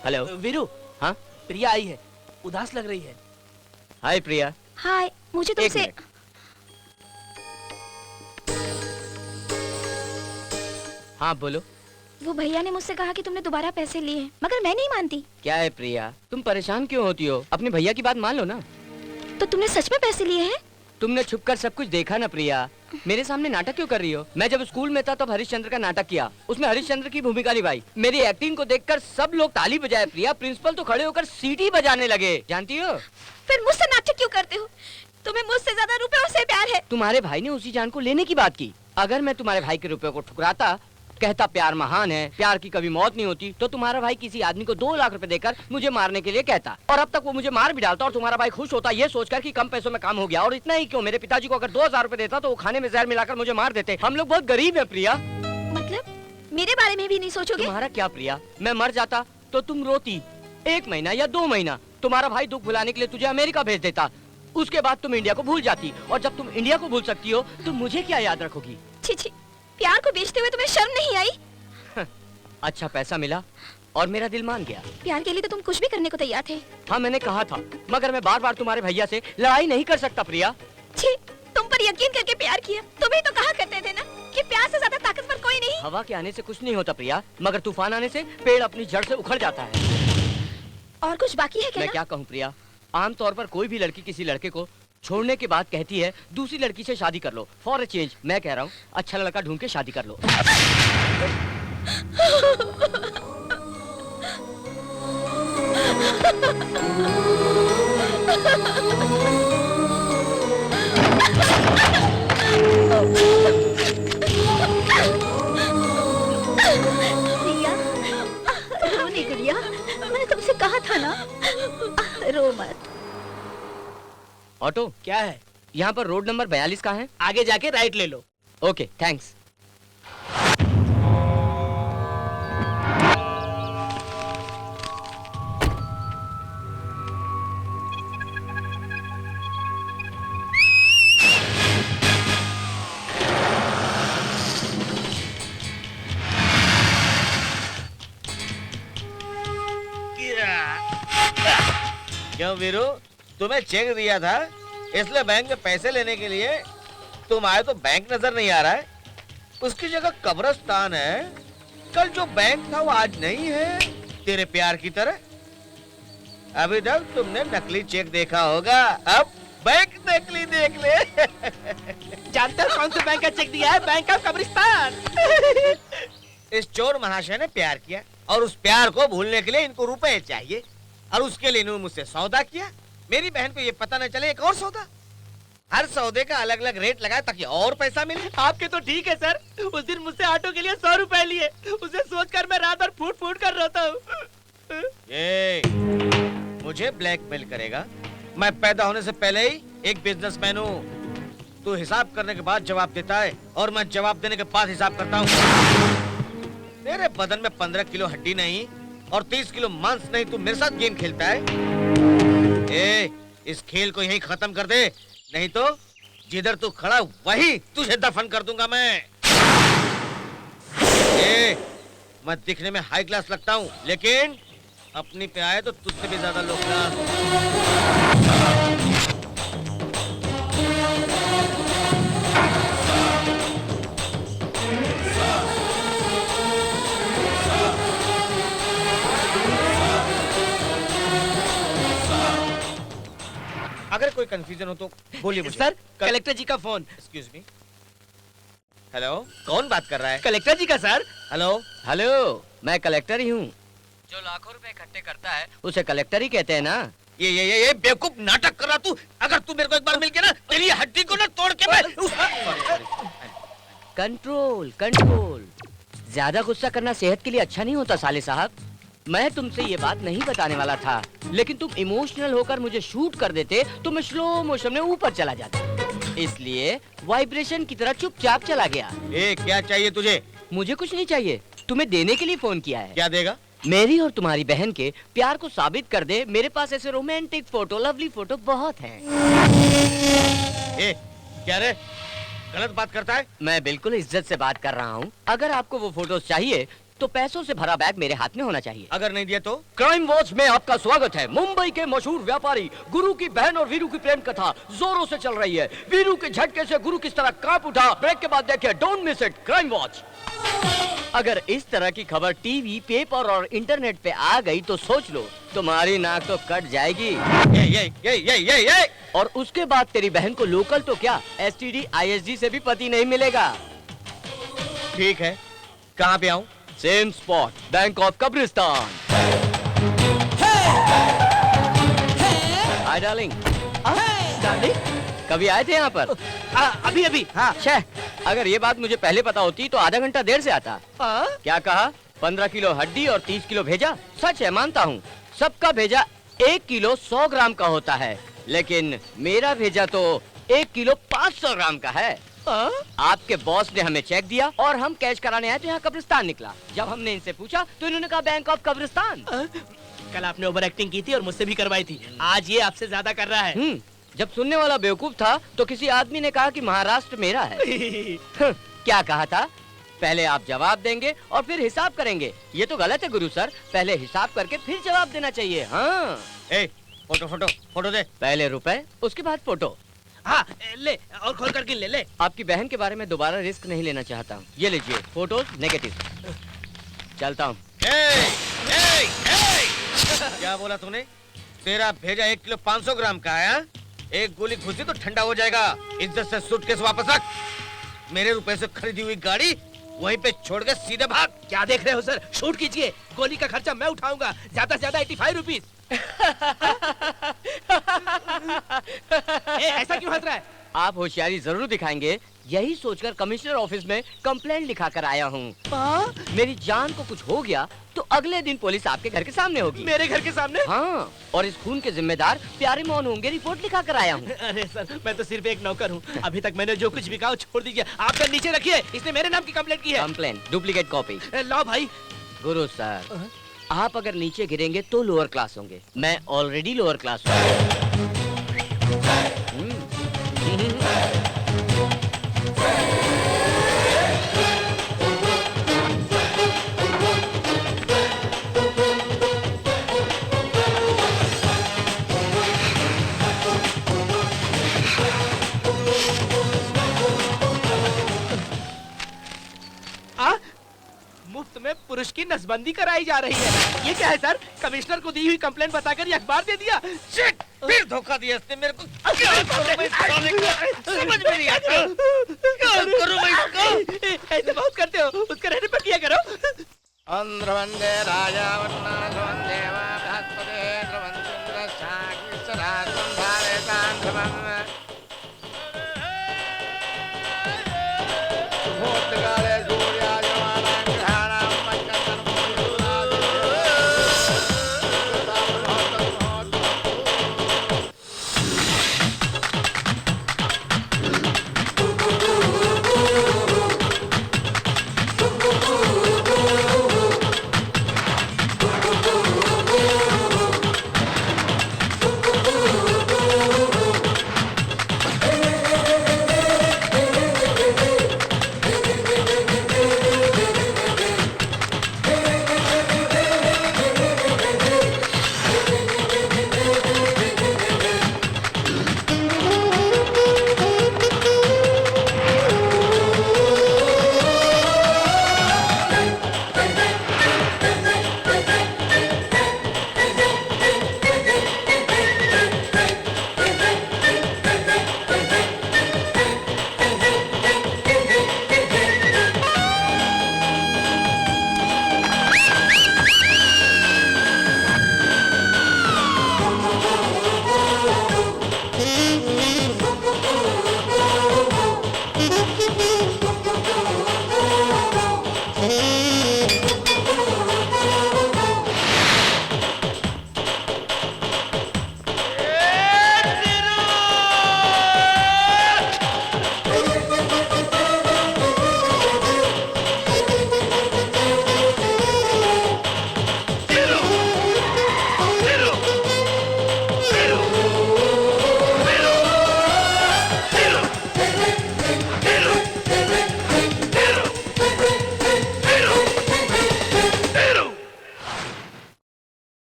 हेलो वीरू। हाँ, प्रिया आई है, उदास लग रही है। हाय प्रिया। हाय, मुझे एक तुमसे मिनट। हाँ बोलो। वो भैया ने मुझसे कहा कि तुमने दोबारा पैसे लिए हैं, मगर मैं नहीं मानती। क्या है प्रिया, तुम परेशान क्यों होती हो? अपने भैया की बात मान लो ना। तो तुमने सच में पैसे लिए हैं? तुमने छुपकर सब कुछ देखा ना प्रिया। मेरे सामने नाटक क्यों कर रही हो? मैं जब स्कूल में था तब हरिश्चंद्र का नाटक किया, उसमें हरिश्चंद्र की भूमिका निभाई। मेरी एक्टिंग को देखकर सब लोग ताली बजाए प्रिया, प्रिंसिपल तो खड़े होकर सीटी बजाने लगे, जानती हो? फिर मुझसे नाटक क्यों करते हो? तुम्हें मुझसे ज्यादा रुपयों से प्यार है। तुम्हारे भाई ने उसी जान को लेने की बात की। अगर मैं तुम्हारे भाई के रुपए को ठुकराता, कहता प्यार महान है, प्यार की कभी मौत नहीं होती, तो तुम्हारा भाई किसी आदमी को 2 लाख रुपए देकर मुझे मारने के लिए कहता, और अब तक वो मुझे मार भी डालता और तुम्हारा भाई खुश होता ये सोचकर कि कम पैसों में काम हो गया। और इतना ही क्यों, मेरे पिताजी को अगर 2000 रुपए देता तो वो खाने में जहर मिलाकर मुझे मार देते। हम लोग बहुत गरीब है प्रिया। मतलब मेरे बारे में भी नहीं सोचोगे? तुम्हारा क्या प्रिया, मैं मर जाता तो तुम रोती 1 महीना या 2 महीना, तुम्हारा भाई दुख भुलाने के लिए तुझे अमेरिका भेज देता, उसके बाद तुम इंडिया को भूल जाती, और जब तुम इंडिया को भूल सकती हो तो मुझे क्या याद रखोगी? छी छी, प्यार को बेचते हुए तुम्हें शर्म नहीं आई? अच्छा पैसा मिला और मेरा दिल मान गया। प्यार के लिए तो तुम कुछ भी करने को तैयार थे। हाँ मैंने कहा था, मगर मैं बार बार तुम्हारे भैया से लड़ाई नहीं कर सकता प्रिया। छी, तुम पर यकीन करके प्यार किया। तुम ही तो कहा करते थे ना कि प्यार से ज्यादा ताकतवर कोई नहीं। हवा के आने से कुछ नहीं होता प्रिया, मगर तूफान आने से पेड़ अपनी जड़ से उखड़ जाता है। और कुछ बाकी है क्या? मैं क्या कहूँ प्रिया, आमतौर पर कोई भी लड़की किसी लड़के को छोड़ने के बाद कहती है दूसरी लड़की से शादी कर लो, फॉर अ चेंज। मैं कह रहा हूँ अच्छा लड़का ढूंढ के शादी कर लो। प्रिया, रो नहीं गुड़िया, मैंने तुमसे कहा था ना, रो मत। ऑटो क्या है? यहाँ पर रोड नंबर 42 का है, आगे जाके राइट ले लो। Okay thanks. क्यों वीरू, तुम्हें चेक दिया था इसलिए बैंक में पैसे लेने के लिए तुम आए तो बैंक नजर नहीं आ रहा है, उसकी जगह कब्रिस्तान है। कल जो बैंक था वो आज नहीं है, तेरे प्यार की तरह। अभी तक तुमने नकली चेक देखा होगा, अब बैंक नकली देख ले। जानते हो कौन से बैंक का चेक दिया है? बैंक ऑफ कब्रिस्तान। इस चोर महाशय ने प्यार किया और उस प्यार को भूलने के लिए इनको रुपए चाहिए, और उसके लिए इन्होंने मुझसे सौदा किया। मेरी बहन को ये पता न चले एक और सौदा। हर सौदे का अलग अलग रेट लगाया ताकि और पैसा मिले। आपके तो ठीक है सर, उस दिन मुझसे ऑटो के लिए 100 रुपए लिए, उसे सोचकर मैं रात भर फूट फूट कर रोता हूँ। ये मुझे ब्लैकमेल करेगा? मैं पैदा होने से पहले ही एक बिजनेसमैन हूँ। तू हिसाब करने के बाद जवाब देता है और मैं जवाब देने के बाद हिसाब करता हूँ। तेरे बदन में 15 किलो हड्डी नहीं और 30 किलो मांस नहीं, तू मेरे साथ गेम खेलता है। ए, इस खेल को यहीं खत्म कर दे, नहीं तो जिधर तू खड़ा वहीं तुझे दफन कर दूंगा मैं। ए, मैं दिखने में हाई क्लास लगता हूँ, लेकिन अपनी पे आए तो तुझसे भी ज्यादा लो क्लास। अगर कोई कंफ्यूजन हो तो बोलिए मुझे। सर, कलेक्टर जी का फोन। Excuse me. हेलो, कौन बात कर रहा है? कलेक्टर जी का सर। हेलो। हेलो, मैं कलेक्टर ही हूँ। जो लाखों रुपए इकट्ठे करता है उसे कलेक्टर ही कहते हैं ना। ये बेवकूफ नाटक कर रहा तू। अगर तू मेरे को एक बार मिल गया ना, तेरी हड्डी को ना तोड़ के मैं कंट्रोल कंट्रोल। ज्यादा गुस्सा करना सेहत के लिए अच्छा नहीं होता साले साहब। मैं तुमसे ये बात नहीं बताने वाला था, लेकिन तुम इमोशनल होकर मुझे शूट कर देते तो मैं स्लो मोशन में ऊपर चला जाता, इसलिए वाइब्रेशन की तरह चुपचाप चला गया। ए, क्या चाहिए तुझे? मुझे कुछ नहीं चाहिए, तुम्हें देने के लिए फोन किया है। क्या देगा? मेरी और तुम्हारी बहन के प्यार को साबित कर दे। मेरे पास ऐसे रोमांटिक फोटो, लवली फोटो बहुत हैं। ए, क्या रे? गलत बात करता है? मैं बिल्कुल इज्जत से बात कर रहा हूँ। अगर आपको वो फोटोज चाहिए तो पैसों से भरा बैग मेरे हाथ में होना चाहिए। अगर नहीं दिया तो? क्राइम वॉच में आपका स्वागत है। मुंबई के मशहूर व्यापारी गुरु की बहन और वीरू की प्रेम कथा जोरों से चल रही है। वीरू के झटके से गुरु किस तरह कांप उठा, ब्रेक के बाद देखिए, don't miss it, crime watch. अगर इस तरह की खबर टीवी, पेपर और इंटरनेट पे आ गई तो सोच लो, तुम्हारी नाक तो कट जाएगी। ये और उसके बाद तेरी बहन को लोकल तो क्या, एसटीडी, आईएसडी से भी पति नहीं मिलेगा। ठीक है, कहाँ पे आऊँ? सेम स्पॉट, बैंक ऑफ कब्रिस्तान। Hi darling. डार्लिंग, कभी आए थे यहाँ पर? अभी अभी। हाँ। छह, अगर ये बात मुझे पहले पता होती तो आधा घंटा देर से आता। क्या कहा? 15 किलो हड्डी और 30 किलो भेजा? सच है, मानता हूँ। सबका भेजा 1 किलो 100 ग्राम का होता है, लेकिन मेरा भेजा तो 1 किलो 500 ग्राम का है। आपके बॉस ने हमें चेक दिया और हम कैश कराने आए तो यहाँ कब्रिस्तान निकला। जब हमने इनसे पूछा तो इन्होंने कहा बैंक ऑफ कब्रिस्तान। कल आपने ओवर एक्टिंग की थी और मुझसे भी करवाई थी, आज ये आपसे ज्यादा कर रहा है। जब सुनने वाला बेवकूफ था तो किसी आदमी ने कहा कि महाराष्ट्र मेरा है। क्या कहा था? पहले आप जवाब देंगे और फिर हिसाब करेंगे। ये तो गलत है गुरु सर, पहले हिसाब करके फिर जवाब देना चाहिए। हाँ, फोटो दे। पहले रुपए, उसके बाद फोटो। हाँ, ले और खोल कर गिन ले। आपकी बहन के बारे में दोबारा रिस्क नहीं लेना चाहता हूँ। ये लीजिए फोटोज नेगेटिव। चलता हूँ। क्या बोला तूने? तेरा भेजा 1 किलो 500 ग्राम का है? एक गोली घुसी तो ठंडा हो जाएगा। इज्जत से सूटकेस वापस रख। मेरे रुपए से खरीदी हुई गाड़ी वहीं पे छोड़ के सीधे भाग। क्या देख रहे हो सर, शूट कीजिए, गोली का खर्चा मैं उठाऊंगा, ज्यादा से ज्यादा 85 रुपीज। ऐसा क्यों हंस रहा है? आप होशियारी जरूर दिखाएंगे, यही सोचकर कमिश्नर ऑफिस में कंप्लेंट लिखा कर आया हूँ। मेरी जान को कुछ हो गया तो अगले दिन पुलिस आपके घर के सामने होगी। मेरे घर के सामने? हाँ, और इस खून के जिम्मेदार प्यारे मोहन होंगे। रिपोर्ट लिखा कर आया हूँ। अरे सर, मैं तो सिर्फ एक नौकर हूँ। अभी तक मैंने जो कुछ भी कहा छोड़ दीजिए। आप पेन नीचे रखिए, इसने मेरे नाम की कंप्लेंट की है। Complaint, duplicate copy. लो भाई। गुरु सर, आप अगर नीचे गिरेंगे तो लोअर क्लास होंगे। मैं ऑलरेडी लोअर क्लास हूँ। मुफ्त में पुरुष की नसबंदी कराई जा रही है। ये क्या है सर? कमिश्नर को दी हुई कंप्लेंट बताकर ये अखबार दे दिया। शिट! फिर धोखा दिया इसने मेरे को। क्या करूं मैं इसको? समझ में नहीं आता। क्या करूं मैं इसको? ऐसे बहुत करते हो, उसका रहने पर किया करो। अंध्रवंदे राजा वन्नाध्वंदे वा बृहस्पते ध्रुवंचंद्र साग्निश्चरात्मं धारयतान्ध्रवम् भूतकाले सूर्याजमानां ग्रहाणां पंचतर्मोत्तम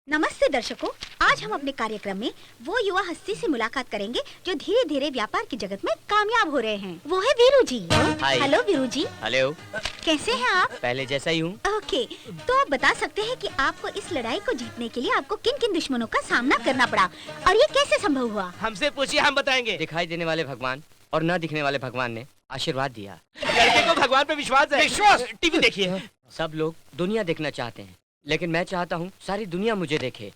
नमस्ते दर्शकों, आज हम अपने कार्यक्रम में वो युवा हस्ती से मुलाकात करेंगे जो धीरे धीरे व्यापार की जगत में कामयाब हो रहे हैं। वो है वीरू जी। हाय। हेलो वीरू जी, हेलो। कैसे हैं आप? पहले जैसा ही हूँ। ओके, तो आप बता सकते हैं कि आपको इस लड़ाई को जीतने के लिए आपको किन किन दुश्मनों का सामना करना पड़ा और ये कैसे संभव हुआ? हमसे पूछिए, हम बताएंगे। दिखाई देने वाले भगवान और न दिखने वाले भगवान ने आशीर्वाद दिया। लड़के को भगवान पे विश्वास है। विश्वास? टीवी देखिए। सब लोग दुनिया देखना चाहते हैं, लेकिन मैं चाहता हूँ सारी दुनिया मुझे देखे।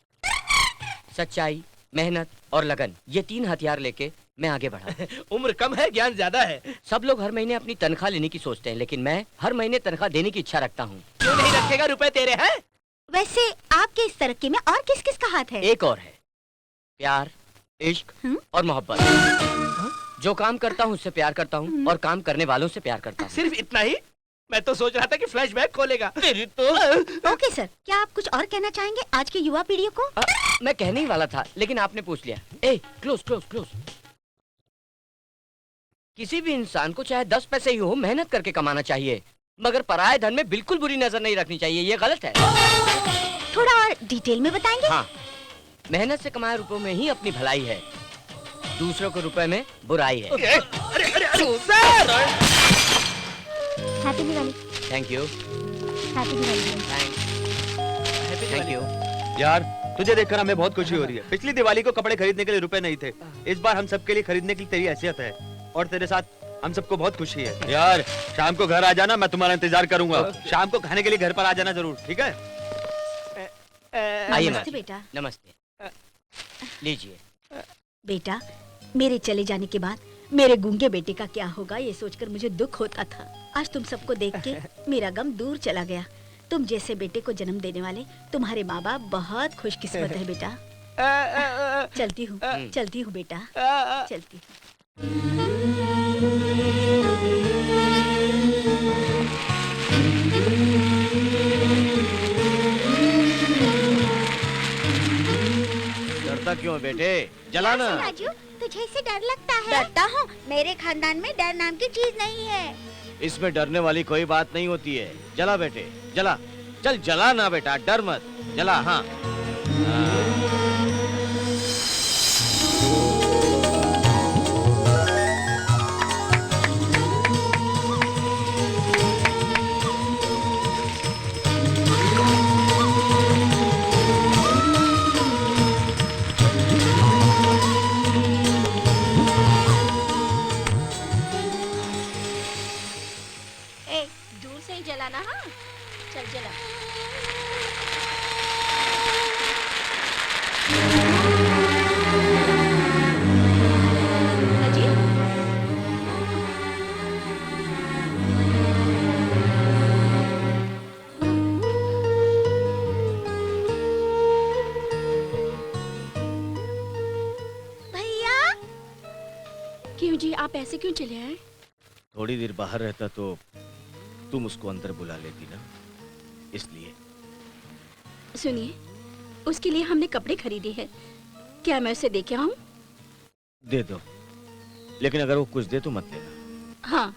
सच्चाई, मेहनत और लगन, ये 3 हथियार लेके मैं आगे बढ़ा। उम्र कम है, ज्ञान ज्यादा है। सब लोग हर महीने अपनी तनख्वाह लेने की सोचते हैं, लेकिन मैं हर महीने तनख्वाह देने की इच्छा रखता हूँ। क्यों नहीं रखेगा? रुपए तेरे हैं। वैसे आपके इस तरक्की में और किस किस का हाथ है? एक और है, प्यार, इश्क और मोहब्बत। जो काम करता हूँ उससे प्यार करता हूँ और काम करने वालों से प्यार करता हूँ। सिर्फ इतना ही? मैं तो सोच रहा था कि फ्लैशबैक खोलेगा। तेरी तो। ओके सर, क्या आप कुछ और कहना चाहेंगे आज के युवा पीढ़ी को? मैं कहने ही वाला था, लेकिन आपने पूछ लिया। ए, क्लोज क्लोज क्लोज। किसी भी इंसान को चाहे 10 पैसे ही हो, मेहनत करके कमाना चाहिए, मगर पराये धन में बिल्कुल बुरी नजर नहीं रखनी चाहिए। ये गलत है। थोड़ा और डिटेल में बताएंगे? हाँ, मेहनत से कमाए रुपयों में ही अपनी भलाई है, दूसरों को रुपए में बुराई है। अरे अरे अरे sir! Happy Diwali. Thank you. Happy Diwali. Thank you. यार तुझे देखकर हमें बहुत खुशी हो रही है। पिछली दिवाली को कपड़े खरीदने के लिए रुपए नहीं थे, इस बार हम सबके लिए खरीदने की तेरी हैसियत है और तेरे साथ हम सबको बहुत खुशी है। यार शाम को घर आ जाना, मैं तुम्हारा इंतजार करूंगा। शाम को खाने के लिए घर पर आ जाना जरूर, ठीक है? आइए नमस्ते माँ। बेटा। नमस्ते। लीजिए। बेटा, मेरे चले जाने के बाद मेरे गूंगे बेटे का क्या होगा ये सोचकर मुझे दुख होता था। आज तुम सबको देख के मेरा गम दूर चला गया। तुम जैसे बेटे को जन्म देने वाले तुम्हारे माँ बाप बहुत खुशकिस्मत है बेटा। चलती हूँ बेटा, चलती हूँ। डरता क्यों बेटे? जलाना। राजू, तुझे इससे डर लगता है? डरता हूँ? मेरे खानदान में डर नाम की चीज नहीं है। इसमें डरने वाली कोई बात नहीं होती है। जला बेटे, जला। चल जला ना बेटा, डर मत। जला। हाँ, ए, दूर से ही जलाना। हाँ, चल जला। अजी? भैया, क्यों जी, आप ऐसे क्यों चले आए? थोड़ी देर बाहर रहता तो तुम उसको अंदर बुला लेती ना, इसलिए। सुनिए, उसके लिए हमने कपड़े खरीदे हैं, क्या मैं उसे दे के आऊं? दे दो, लेकिन अगर वो कुछ दे तो मत लेना। हाँ।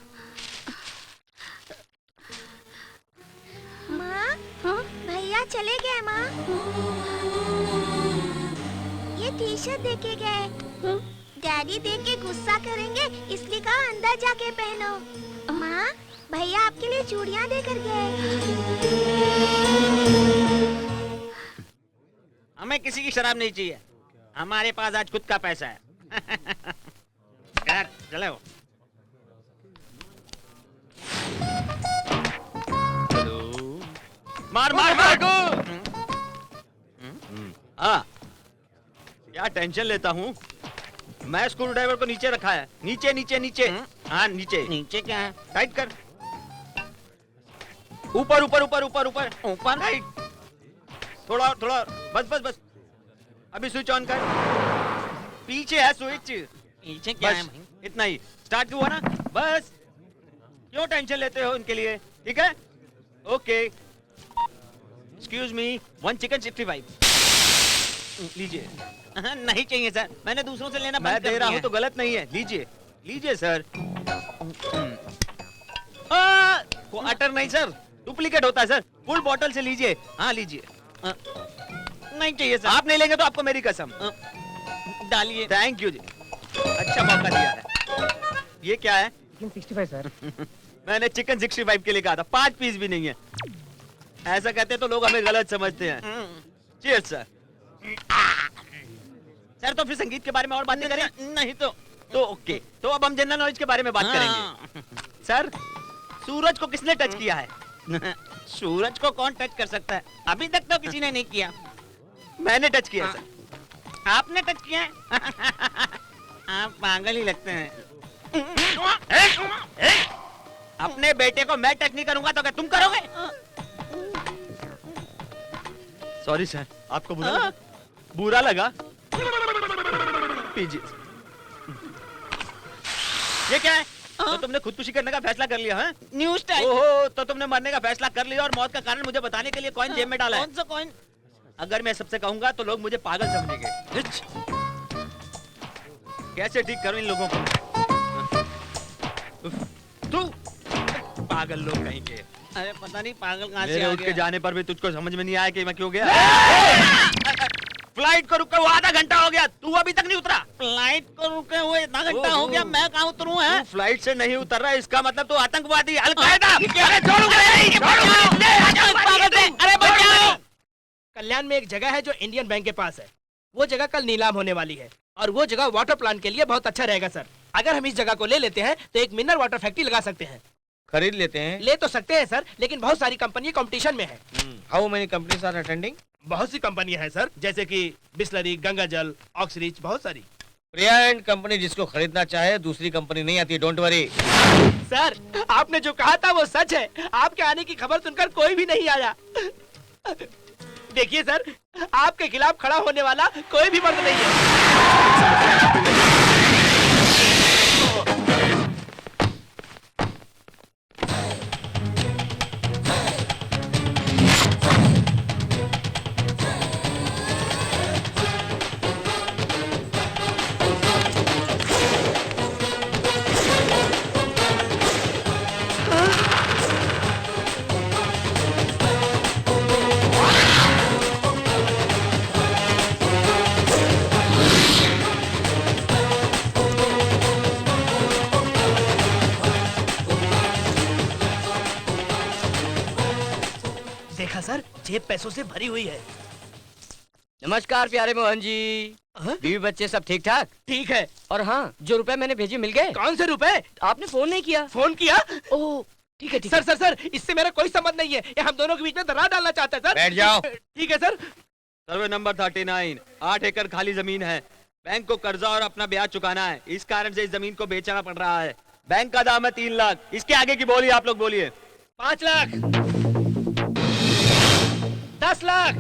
माँ, हाँ? भैया चले गए माँ। ये टी शर्ट दे के गए। हाँ? डैडी देख के गुस्सा करेंगे, इसलिए कहा अंदर जाके पहनो। माँ, भैया आपके लिए चूड़ियाँ देकर गए। हमें किसी की शराब नहीं चाहिए, हमारे पास आज खुद का पैसा है। चलो। मार मार मार को। हाँ, क्या टेंशन लेता हूँ? मैं स्क्रू ड्राइवर को नीचे रखा है। नीचे नीचे नीचे। हाँ नीचे। नीचे क्या है? टाइट कर। ऊपर ऊपर ऊपर ऊपर ऊपर ऊपर टाइट। थोड़ा थोड़ा, बस बस बस। अभी स्विच ऑन कर। पीछे है स्विच। नीचे क्या है? बस इतना ही। स्टार्ट हुआ ना? बस। क्यों टेंशन लेते हो इनके लिए? ठीक है? ओके। Excuse me, 1 chicken 65। लीजिए। नहीं चाहिए सर, मैंने दूसरों से लेना मैं बंद कर दे रहा दिया हूँ है। तो गलत नहीं है। लीजिए लीजिए सर। क्वार्टर नहीं सर, डुप्लीकेट होता है सर। फुल बॉटल से लीजिए। हाँ लीजिए। नहीं चाहिए सर। आप नहीं लेंगे तो आपको मेरी कसम। डालिए। थैंक यू जी, अच्छा मौका दिया है। ये क्या है? 65 सर। मैंने चिकन 65 के लिए कहा था, 5 पीस भी नहीं है। ऐसा कहते तो लोग हमें गलत समझते हैं। Cheers sir. सर तो फिर संगीत के बारे में और बातें करें? नहीं तो ओके, तो अब हम जनरल नॉलेज के बारे में बात करेंगे। सर, सूरज को किसने टच किया है? सूरज को कौन टच कर सकता है? अभी तक तो किसी ने नहीं किया। मैंने टच किया सर। आपने टच किया है? आप पागल ही लगते हैं। अपने बेटे को मैं टच नहीं करूंगा तो क्या तुम करोगे? सॉरी सर, आपको बुरा लगा? बुरा लगा? पीजिए। ये क्या है? तो तुमने खुदकुशी करने का फैसला कर लिया है? News time. ओहो, तो तुमने मरने का फैसला कर लिया और मौत का कारण मुझे बताने के लिए कॉइन जेब में डाला है। कौन सा कॉइन? अगर मैं सबसे कहूंगा तो लोग मुझे पागल समझेंगे। कैसे ठीक करूं इन लोगों को? तू पागल लोग कहीं के। अरे पता नहीं पागल कहाँ से मेरे आ उठ के गया। जाने पर भी तुझको समझ में नहीं आया कि मैं क्यों गया? फ्लाइट को रुके हुए आधा घंटा हो गया, तू अभी तक नहीं उतरा। फ्लाइट को रुके हुए इतना घंटा हो गया, मैं कहाँ उतरूं है? तू फ्लाइट से नहीं उतर रहा, इसका मतलब तू आतंकवादी, अलकायदा। अरे छोड़ूंगा नहीं, अरे बचाओ! कल्याण में एक जगह है जो इंडियन बैंक के पास है। वो जगह कल नीलाम होने वाली है और वो जगह वाटर प्लांट के लिए बहुत अच्छा रहेगा सर। अगर हम इस जगह को ले लेते हैं तो एक मिनरल वाटर फैक्ट्री लगा सकते हैं। खरीद लेते हैं। ले तो सकते हैं सर, लेकिन बहुत सारी कंपनी कंपटीशन में है। How many companies are attending? बहुत सी कंपनियां हैं सर, जैसे कि बिस्लरी, गंगा जल, ऑक्सरीच, बहुत सारी। प्रिया एंड कंपनी जिसको खरीदना चाहे दूसरी कंपनी नहीं आती, डोंट वरी। सर, आपने जो कहा था वो सच है। आपके आने की खबर सुनकर कोई भी नहीं आया। देखिए सर, आपके खिलाफ खड़ा होने वाला कोई भी मर्द नहीं है। देखा सर, जेब पैसों से भरी हुई है। नमस्कार प्यारे मोहन जी। हाँ? बीवी बच्चे सब ठीक ठाक? ठीक है। और हाँ, जो रुपए मैंने भेजे मिल गए? कौन से रुपए? आपने फोन नहीं किया। फोन किया? ओह ठीक है ठीक सर है। सर सर, इससे मेरा कोई संबंध नहीं है। ये हम दोनों के बीच में दरार डालना चाहता है सर। बैठ जाओ। ठीक है सर। सर्वे नंबर 39, 8 एकड़ खाली जमीन है। बैंक को कर्जा और अपना ब्याज चुकाना है, इस कारण से इस जमीन को बेचना पड़ रहा है। बैंक का दाम है 3 लाख। इसके आगे की बोलिए, आप लोग बोलिए। 5 लाख, 10 लाख,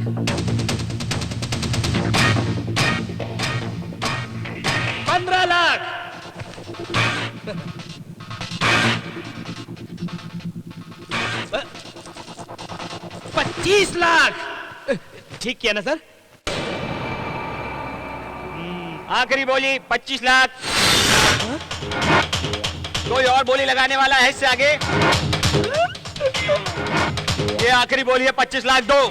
15 लाख, 25 लाख। ठीक किया ना सर? आखिरी बोली 25 लाख। कोई और बोली लगाने वाला है इससे आगे? ये आखिरी बोली है, 25 लाख दो।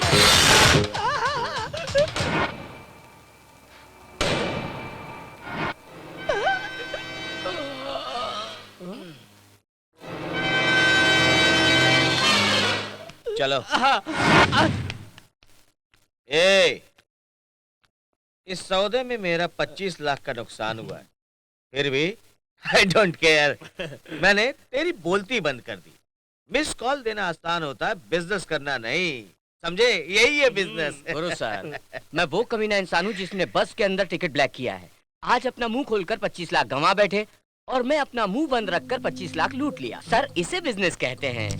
चलो। ए, इस सौदे में मेरा 25 लाख का नुकसान हुआ है, फिर भी आई डोंट केयर। मैंने तेरी बोलती बंद कर दी। मिस कॉल देना आसान होता है, बिजनेस करना नहीं, समझे? यही है बिजनेस। गुरु सर, मैं वो कमीना इंसान हूँ जिसने बस के अंदर टिकट ब्लैक किया है। आज अपना मुंह खोलकर 25 लाख गंवा बैठे और मैं अपना मुंह बंद रखकर 25 लाख लूट लिया। सर, इसे बिजनेस कहते हैं।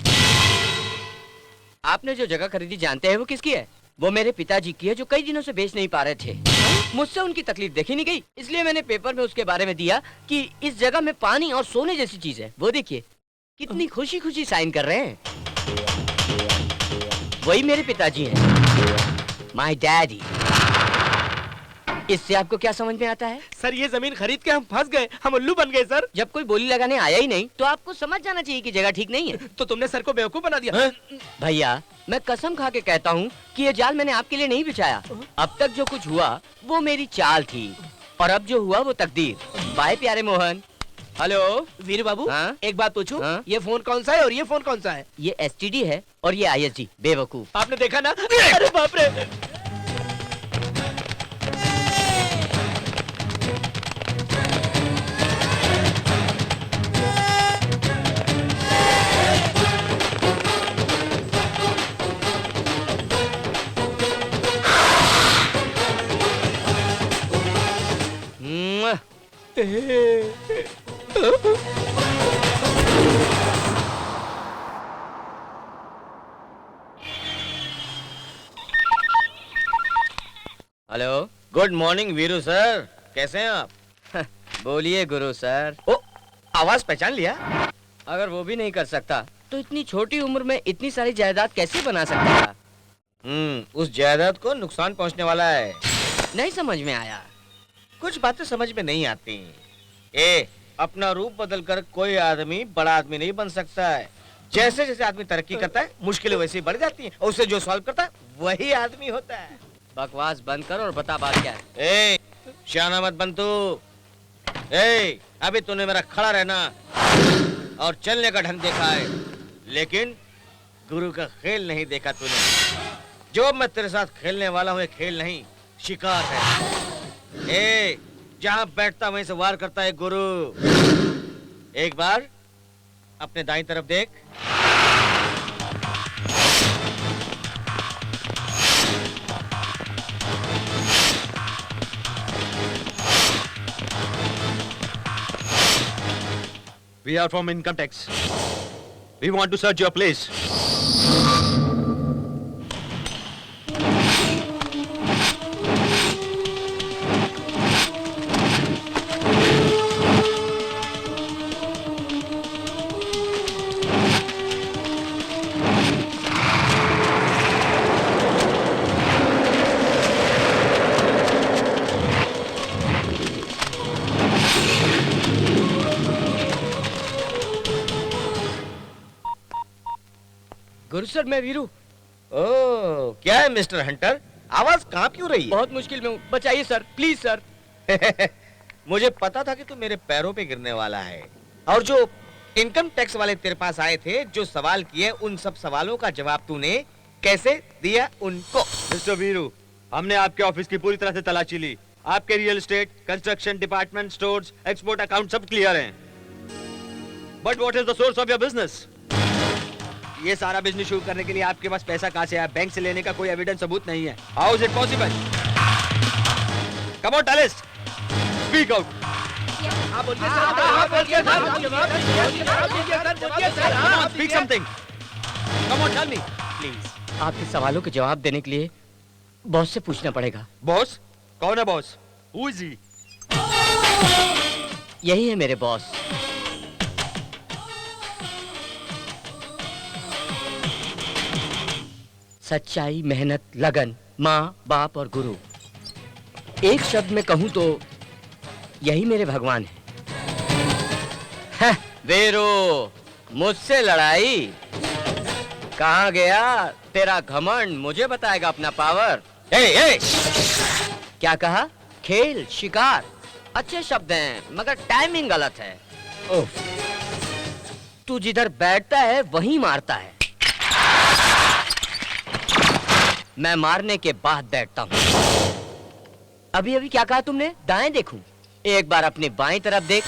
आपने जो जगह खरीदी जानते हैं वो किसकी है? वो मेरे पिताजी की है, जो कई दिनों से बेच नहीं पा रहे थे। मुझसे उनकी तकलीफ देखी नहीं गई, इसलिए मैंने पेपर में उसके बारे में दिया कि इस जगह में पानी और सोने जैसी चीज है। वो देखिए कितनी खुशी खुशी साइन कर रहे हैं। वही मेरे पिताजी हैं, माय डैडी। इससे आपको क्या समझ में आता है? सर ये जमीन खरीद के हम फंस गए, हम उल्लू बन गए सर। जब कोई बोली लगाने आया ही नहीं तो आपको समझ जाना चाहिए कि जगह ठीक नहीं है। तो तुमने सर को बेवकूफ बना दिया। भैया मैं कसम खा के कहता हूँ कि ये जाल मैंने आपके लिए नहीं बिछाया। अब तक जो कुछ हुआ वो मेरी चाल थी और अब जो हुआ वो तकदीर। बाय प्यारे मोहन। हेलो वीर बाबू, हाँ? एक बात पूछूं? हाँ? ये फोन कौन सा है और ये फोन कौन सा है? ये STD है और ये ISD। बेवकूफ। आपने देखा ना? अरे बाप रे। मुआ। Hello. Good morning Veeru sir, कैसे हैं आप? बोलिए गुरु सर। ओ, आवाज पहचान लिया? अगर वो भी नहीं कर सकता तो इतनी छोटी उम्र में इतनी सारी जायदाद कैसे बना सकता था? उस जायदाद को नुकसान पहुंचने वाला है। नहीं समझ में आया। कुछ बातें समझ में नहीं आती। अपना रूप बदलकर कोई आदमी बड़ा आदमी नहीं बन सकता है। जैसे जैसे आदमी तरक्की करता है मुश्किलें वैसे ही बढ़ जाती हैं और उसे जो सॉल्व करता है वही आदमी होता है। बकवास बंद कर और बता बात क्या है। शाना मत बन तू। अभी तूने मेरा खड़ा रहना और चलने का ढंग देखा है, लेकिन गुरु का खेल नहीं देखा तूने। जो मैं तेरे साथ खेलने वाला हूँ, खेल नहीं शिकार है। जहाँ बैठता वहीं से वार करता है गुरु। एक बार अपने दाईं तरफ देख। We are from income tax. We want to search your place. Guru sir मैं वीरू। ओह, क्या है मिस्टर हंटर, आवाज कहाँ क्यों रही है? बहुत मुश्किल में हूँ, बचाइए सर, प्लीज सर। मुझे पता था कि तू मेरे पैरों पे गिरने वाला है। और जो इनकम टैक्स वाले तेरे पास आए थे, जो सवाल किए, उन सब सवालों का जवाब तूने कैसे दिया उनको? मिस्टर वीरू, हमने आपके ऑफिस की पूरी तरह से तलाशी ली। आपके real estate, construction, department stores, export account सब क्लियर हैं। But what is the source of your business? ये सारा बिजनेस शुरू करने के लिए आपके पास पैसा कहाँ से आया? बैंक से लेने का कोई एविडेंस सबूत नहीं है। How is it possible? Come on tell us, speak out. आप बोलिए सर, आप बोलिए सर, जवाब दीजिए sir, speak something. Come on tell me please आपके सवालों के जवाब देने के लिए बॉस से पूछना पड़ेगा। बॉस? कौन है बॉस? Who is he? यही है मेरे बॉस। सच्चाई, मेहनत, लगन, माँ बाप और गुरु। एक शब्द में कहूं तो यही मेरे भगवान है। वीरू, मुझसे लड़ाई? कहाँ गया तेरा घमंड? मुझे बताएगा अपना पावर। क्या कहा? खेल, शिकार, अच्छे शब्द हैं मगर टाइमिंग गलत है। तू जिधर बैठता है वहीं मारता है। मैं मारने के बाद बैठता हूँ। अभी अभी क्या कहा तुमने? दाएं देखूं? एक बार अपनी बाएं तरफ देख।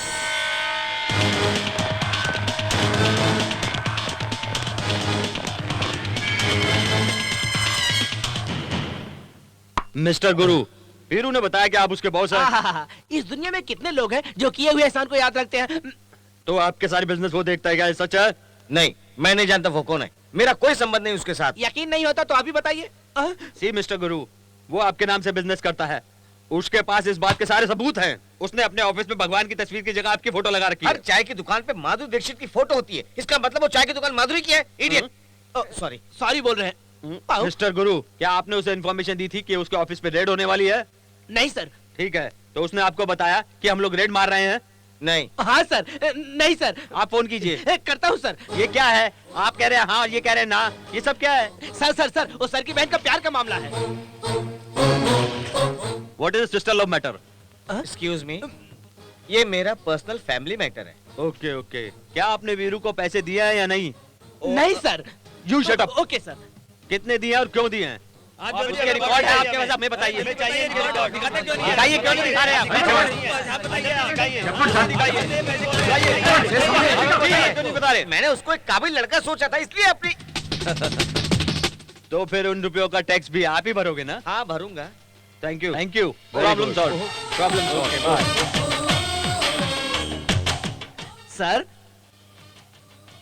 मिस्टर गुरु, वीरू ने बताया कि आप उसके बॉस हैं। इस दुनिया में कितने लोग हैं जो किए हुए एहसान को याद रखते हैं? तो आपके सारे बिजनेस वो देखता है, क्या ये सच है? नहीं, मैं नहीं जानता वो कौन है। मेरा कोई संबंध नहीं उसके साथ। यकीन नहीं होता तो आप ही बताइए। सी मिस्टर गुरु, वो आपके नाम से बिजनेस करता है। उसके पास इस बात के सारे सबूत हैं। उसने अपने ऑफिस में भगवान की तस्वीर की जगह आपकी फोटो लगा रखी है। हर चाय की दुकान पे माधुरी दीक्षित की फोटो होती है, इसका मतलब वो चाय की दुकान माधुरी की है। इडियट। सॉरी। सॉरी बोल रहे हैं। मिस्टर गुरु, क्या आपने उसे इन्फॉर्मेशन दी थी कि उसके ऑफिस पे रेड होने वाली है? नहीं सर, ठीक है, तो उसने आपको बताया कि हम लोग रेड मार रहे हैं? नहीं। हाँ सर, नहीं सर। आप फोन कीजिए। करता हूँ सर। ये क्या है? आप कह रहे हैं हाँ, ये कह रहे हैं ना, ये सब क्या है? सर सर सर, वो सर की बहन का प्यार का मामला है। What is sister love matter? Excuse me, ये मेरा पर्सनल फैमिली मैटर है। ओके ओके, क्या आपने वीरू को पैसे दिए हैं या नहीं? नहीं sir. You shut up. Okay sir. कितने दिए और क्यों दिए हैं? उसके रिकॉर्ड है आपके पास, हमें बताइए। बताइए क्यों नहीं दिखा रहे आप? क्यों नहीं बता रहे? मैंने उसको एक काबिल लड़का सोचा था, इसलिए अपनी। तो फिर उन रुपयों का टैक्स भी आप ही भरोगे ना? हाँ भरूंगा। Thank you. Thank you. Problem solve. Problem solve. Sir,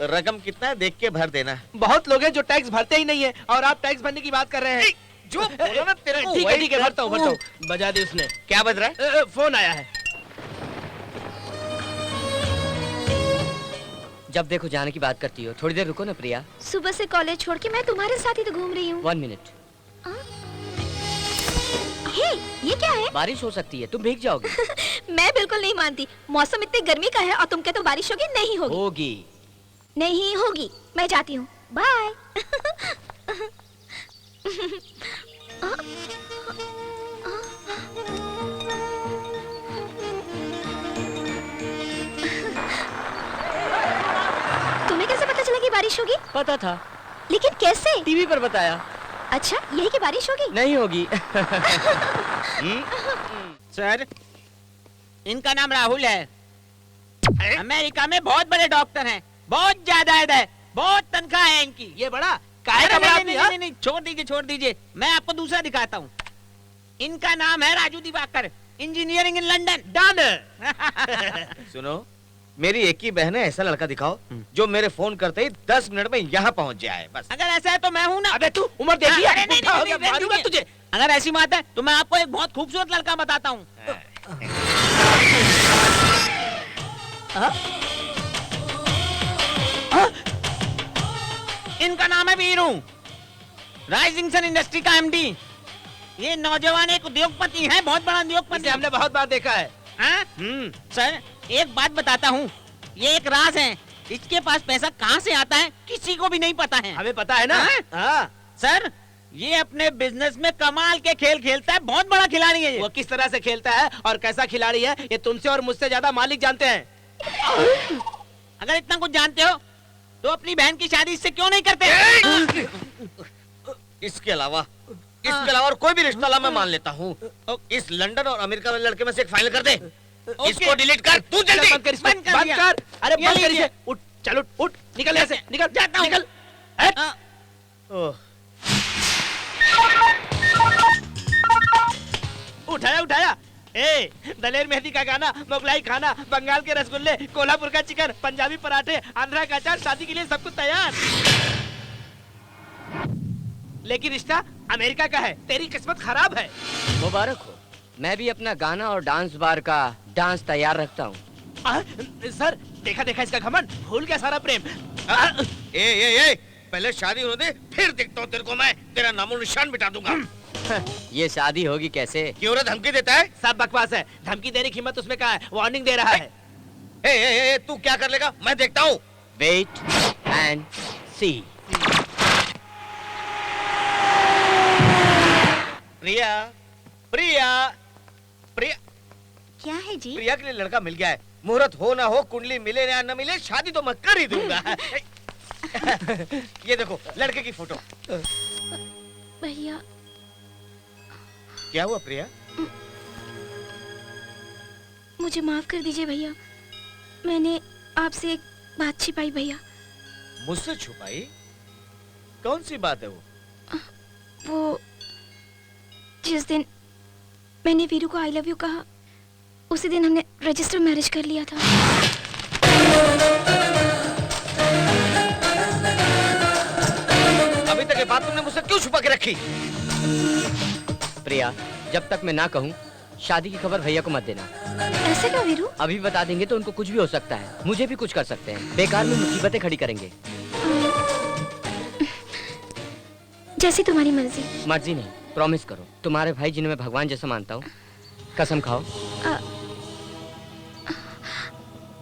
रकम कितना है देख के भर देना। बहुत लोग हैं जो टैक्स भरते ही नहीं है, और आप टैक्स भरने की बात कर रहे हैं। जो बोला ना तेरे को ठीक है वही ठीक है, भरता हूँ भरता हूँ। बजा दी उसने। क्या बज रहा है? फोन आया है। जब देखो जाने की बात करती हो, थोड़ी देर रुको ना प्रिया। सुबह से कॉलेज छोड़ के मैं तुम्हारे साथ ही तो घूम रही हूँ। 1 मिनट। हे, ये क्या है? बारिश हो सकती है, तुम भीग जाओगे। मैं बिल्कुल नहीं मानती। मौसम इतनी गर्मी का है और तुम कहते हो बारिश होगी? नहीं होगी। होगी। नहीं होगी। मैं जाती हूँ। बाय। तुम्हें कैसे पता चला कि बारिश होगी? पता था, लेकिन कैसे? टीवी पर बताया। अच्छा, यही कि बारिश होगी? नहीं होगी। सर, इनका नाम राहुल है। अमेरिका में बहुत बड़े डॉक्टर हैं, बहुत ज्यादा है, बहुत तनख्वाह है इनकी। ये बड़ा काहे का अरे बड़ा नहीं, आदमी, नहीं, नहीं, छोड़ दीजिए, मैं आपको दूसरा दिखाता हूँ। इनका नाम है Raju Diwakar, engineering in London. Done. सुनो, मेरी एक ही बहन है, ऐसा लड़का दिखाओ जो मेरे फोन करते ही 10 मिनट में यहाँ पहुँच जाए बस। अगर ऐसा है तो मैं हूँ ना। अबे तू उम्र देखी है? अरे नहीं, बुढ़ा हो नहीं, गया, नहीं, मारूंगा नहीं, तुझे। अगर ऐसी बात है तो मैं आपको एक बहुत खूबसूरत लड़का बताता हूँ। इनका नाम है वीरू, राइजिंग सन इंडस्ट्री का एमडी। ये नौजवान एक उद्योगपति हैं, बहुत बड़ा उद्योगपति। इसे हमने बहुत बार देखा है। हाँ? सर, एक बात बताता हूँ, ये एक राज है। इसके पास पैसा कहाँ से आता है किसी को भी नहीं पता है। हमें पता है ना। हाँ? हाँ। सर, ये अपने बिजनेस में कमाल के खेल खेलता है, बहुत बड़ा खिलाड़ी है ये। वो किस तरह से खेलता है और कैसा खिलाड़ी है, ये तुमसे और मुझसे ज्यादा मालिक जानते हैं। अगर इतना कुछ जानते हो तो अपनी बहन की शादी इससे क्यों नहीं करते? इसके अलावा और कोई भी रिश्ता ला मैं मान लेता हूँ। इस लंदन और अमेरिका वाले लड़के में से एक फाइल कर दे। इसको डिलीट कर, तू जल्दी। बंद कर इसको, बंद कर बंद दिया। कर। अरे ये बंद कर लीजिए। इसे। उठ, चल उठ, उठ, निकल यहाँ से, निकल, जाता हूँ। निकल। हाँ। ओह, उठाया उठाया। ए, दलेर मेहंदी का गाना, मोगलाई खाना, बंगाल के रसगुल्ले, कोल्हापुर का चिकन, पंजाबी पराठे, आंध्रा का अचार, शादी के लिए सब कुछ तैयार। लेकिन रिश्ता अमेरिका का है। तेरी किस्मत खराब है। मुबारक हो। मैं भी अपना गाना और डांस बार का डांस तैयार रखता हूँ। सर, देखा देखा इसका घमंड, भूल गया सारा प्रेम। ए, पहले शादी होने दे, फिर देखता हूँ तेरे को मैं। तेरा नामो निशान मिटा दूंगा। ये शादी होगी कैसे? क्यों रे धमकी देता है? सब बकवास है। धमकी देने की हिम्मत उसमें कहाँ है? वार्निंग दे रहा है। ए, तू क्या कर लेगा मैं देखता हूँ। वेट एंड सी। प्रिया, प्रिया, प्रिया, क्या है जी? प्रिया के लिए लड़का मिल गया है। मुहूर्त हो ना हो, कुंडली मिले या न मिले, शादी तो मैं कर ही दूंगा। ये देखो लड़के की फोटो। भैया, क्या हुआ प्रिया? मुझे माफ कर दीजिए भैया। मैंने आपसे एक बात छिपाई भैया। मुझसे छुपाई? कौन सी बात है वो? वो जिस दिन मैंने वीरू को आई लव यू कहा, उसी दिन हमने रजिस्टर मैरिज कर लिया था। अभी तक ये बात तुमने मुझसे क्यों छुपा के रखी? प्रिया, जब तक मैं ना कहूँ शादी की खबर भैया को मत देना। ऐसे क्या वीरू? अभी बता देंगे तो उनको कुछ भी हो सकता है, मुझे भी कुछ कर सकते हैं, बेकार में मुसीबतें खड़ी करेंगे। जैसी तुम्हारी मर्जी। मर्जी नहीं, प्रॉमिस करो। तुम्हारे भाई जिन्हें मैं भगवान जैसा मानता हूँ, कसम खाओ।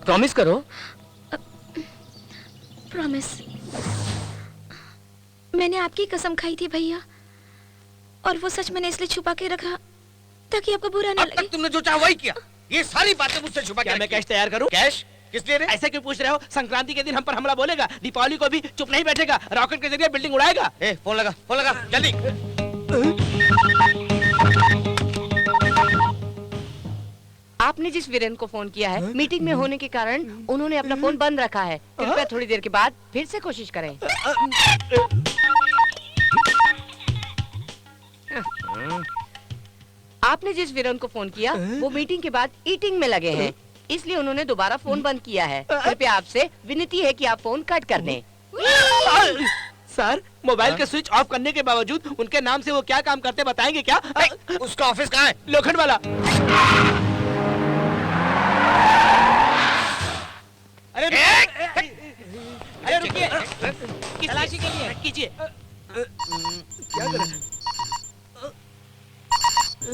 प्रॉमिस करो। प्रॉमिस। मैंने आपकी कसम खाई थी भैया, और वो सच मैंने इसलिए छुपा के रखा ताकि आपको बुरा ना अब लगे। तक तुमने जो चाहा वही किया। ये सारी बातें मुझसे छुपा क्या के मैं रखी। कैश तैयार करूं? कैश किस लिए रे? ऐसे क्यों पूछ रहे हो? संक्रांति के दिन हम पर हमला बोलेगा, दीपावली को भी चुप नहीं बैठेगा, रॉकेट के जरिए बिल्डिंग उड़ाएगा। ए, फोन लगा जल्दी। आपने जिस वीरेन को फोन किया है, मीटिंग में होने के कारण उन्होंने अपना फोन बंद रखा है। कृपया थोड़ी देर के बाद फिर से कोशिश करें। आपने जिस वीरेन को फोन किया वो मीटिंग के बाद ईटिंग में लगे हैं, इसलिए उन्होंने दोबारा फोन बंद किया है। कृपया आपसे विनती है कि आप फोन कट कर दें। सर, मोबाइल के स्विच ऑफ करने के बावजूद उनके नाम से वो क्या काम करते बताएंगे क्या? उसका ऑफिस कहाँ है? लोखंड वाला। अरे रुकिए, तलाशी के लिए कीजिए।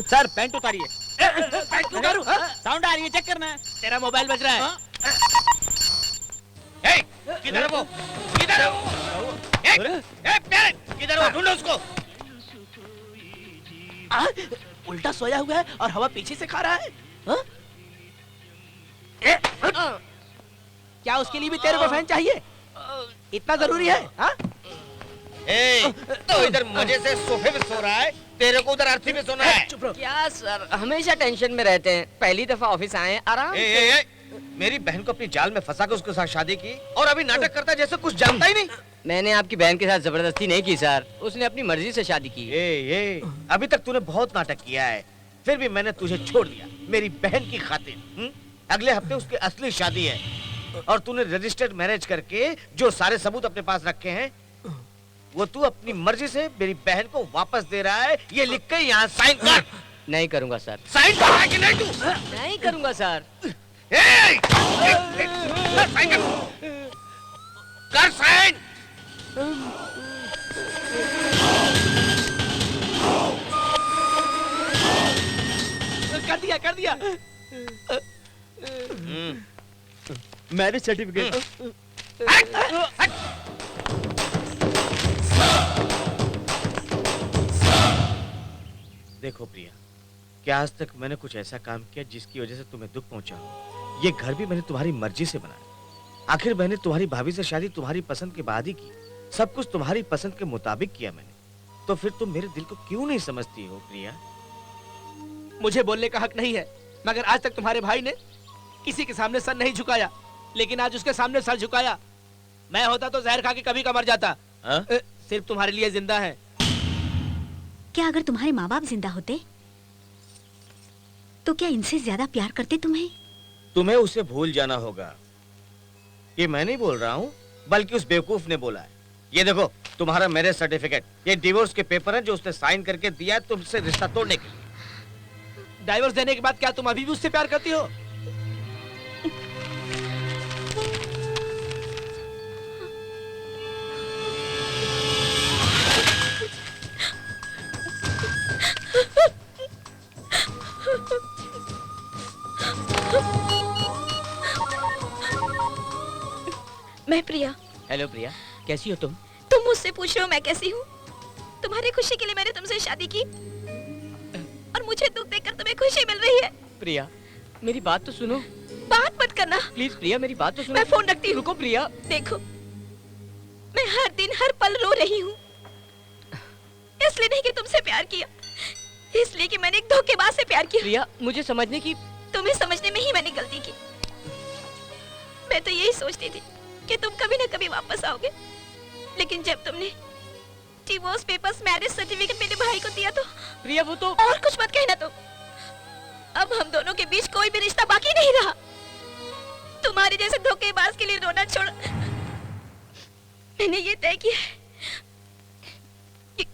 सर पैंट उतारिए। पैंट उतारूं? साउंड आ रही है, चेक करना है। तेरा मोबाइल बज रहा है। ए, किधर है वो? किधर है वो? प्यारे, किधर है वो? ढूंढो उसको। उल्टा सोया हुआ है और हवा पीछे से खा रहा है। हाँ? क्या उसके लिए भी तेरे को फैन चाहिए? इतना जरूरी है? हाँ? ए, तो इधर मजे से सोफे में सो रहा है, तेरे को उधर अर्थी में सोना है। चुप रहो। क्या सर, हमेशा टेंशन में रहते हैं। पहली दफा ऑफिस आए हैं, आराम ए, से। ए, ए, मेरी बहन को अपनी जाल में फंसा के उसके साथ शादी की और अभी नाटक करता है जैसे कुछ जानता ही नहीं। मैंने आपकी बहन के साथ जबरदस्ती नहीं की सर, उसने अपनी मर्जी से शादी की। ए, अभी तक तूने बहुत नाटक किया है, फिर भी मैंने तुझे छोड़ दिया मेरी बहन की खातिर। अगले हफ्ते उसकी असली शादी है और तूने रजिस्टर्ड मैरिज करके जो सारे सबूत अपने पास रखे हैं वो तू अपनी मर्जी से मेरी बहन को वापस दे रहा है। ये लिख के यहाँ साइन कर। नहीं करूंगा सर। साइन कर रहा है कि नहीं तू? नहीं करूंगा सर। साइन कर साइन। कर दिया। Marriage certificate. देखो प्रिया, क्या आज तक मैंने कुछ ऐसा काम किया जिसकी वजह से तुम्हें दुख पहुंचा हो? ये घर भी मैंने तुम्हारी मर्जी से बनाया। आखिर मैंने तुम्हारी भाभी से शादी तुम्हारी पसंद के बाद ही की। सब कुछ तुम्हारी पसंद के मुताबिक किया मैंने। तो फिर तुम मेरे दिल को क्यों नहीं समझती हो प्रिया? मुझे बोलने का हक नहीं है, मगर आज तक तुम्हारे भाई ने किसी के सामने सर नहीं झुकाया, लेकिन आज उसके सामने सर झुकाया। मैं होता तो जहर खा के कभी का मर जाता। सिर्फ तुम्हारे लिए जिंदा है। क्या अगर तुम्हारे माँ बाप जिंदा होते तो क्या इनसे ज्यादा प्यार करते तुम्हें? तुम्हें उसे भूल जाना होगा। ये मैं नहीं बोल रहा हूँ, बल्कि उस बेवकूफ ने बोला है। ये देखो तुम्हारा मैरिज सर्टिफिकेट, ये डिवोर्स के पेपर है जो उसने साइन करके दिया है तुमसे रिश्ता तोड़ने के लिए। डाइवोर्स देने के बाद क्या तुम अभी भी उससे प्यार करती हो? मैं प्रिया। हेलो प्रिया, कैसी हो तुम? तुम मुझसे पूछ रहे हो मैं कैसी हूँ? तुम्हारी खुशी के लिए मैंने तुमसे शादी की और मुझे दुख देखकर तुम्हें खुशी मिल रही है। प्रिया, मेरी बात तो सुनो। बात मत करना प्लीज प्रिया, मेरी बात तो सुनो। मैं फोन रखती हूँ। रुको प्रिया। देखो, मैं हर दिन हर पल रो रही हूँ, इसलिए नहीं कि तुमसे प्यार किया, इसलिए कि मैंने एक धोखेबाज से प्यार किया। प्रिया, मुझे समझने की। तुम्हें समझने में ही मैंने गलती की। मैं तो यही सोचती थी कि तुम कभी न कभी वापस आओगे, लेकिन जब तुमने डिवोर्स पेपर्स, मैरिज सर्टिफिकेट मेरे भाई को दिया तो प्रिया वो तो। और कुछ मत कहना तुम। अब हम दोनों के बीच कोई भी रिश्ता बाकी नहीं रहा। तुम्हारे जैसे धोखेबाज के लिए रोना छोड़ मैंने ये तय किया है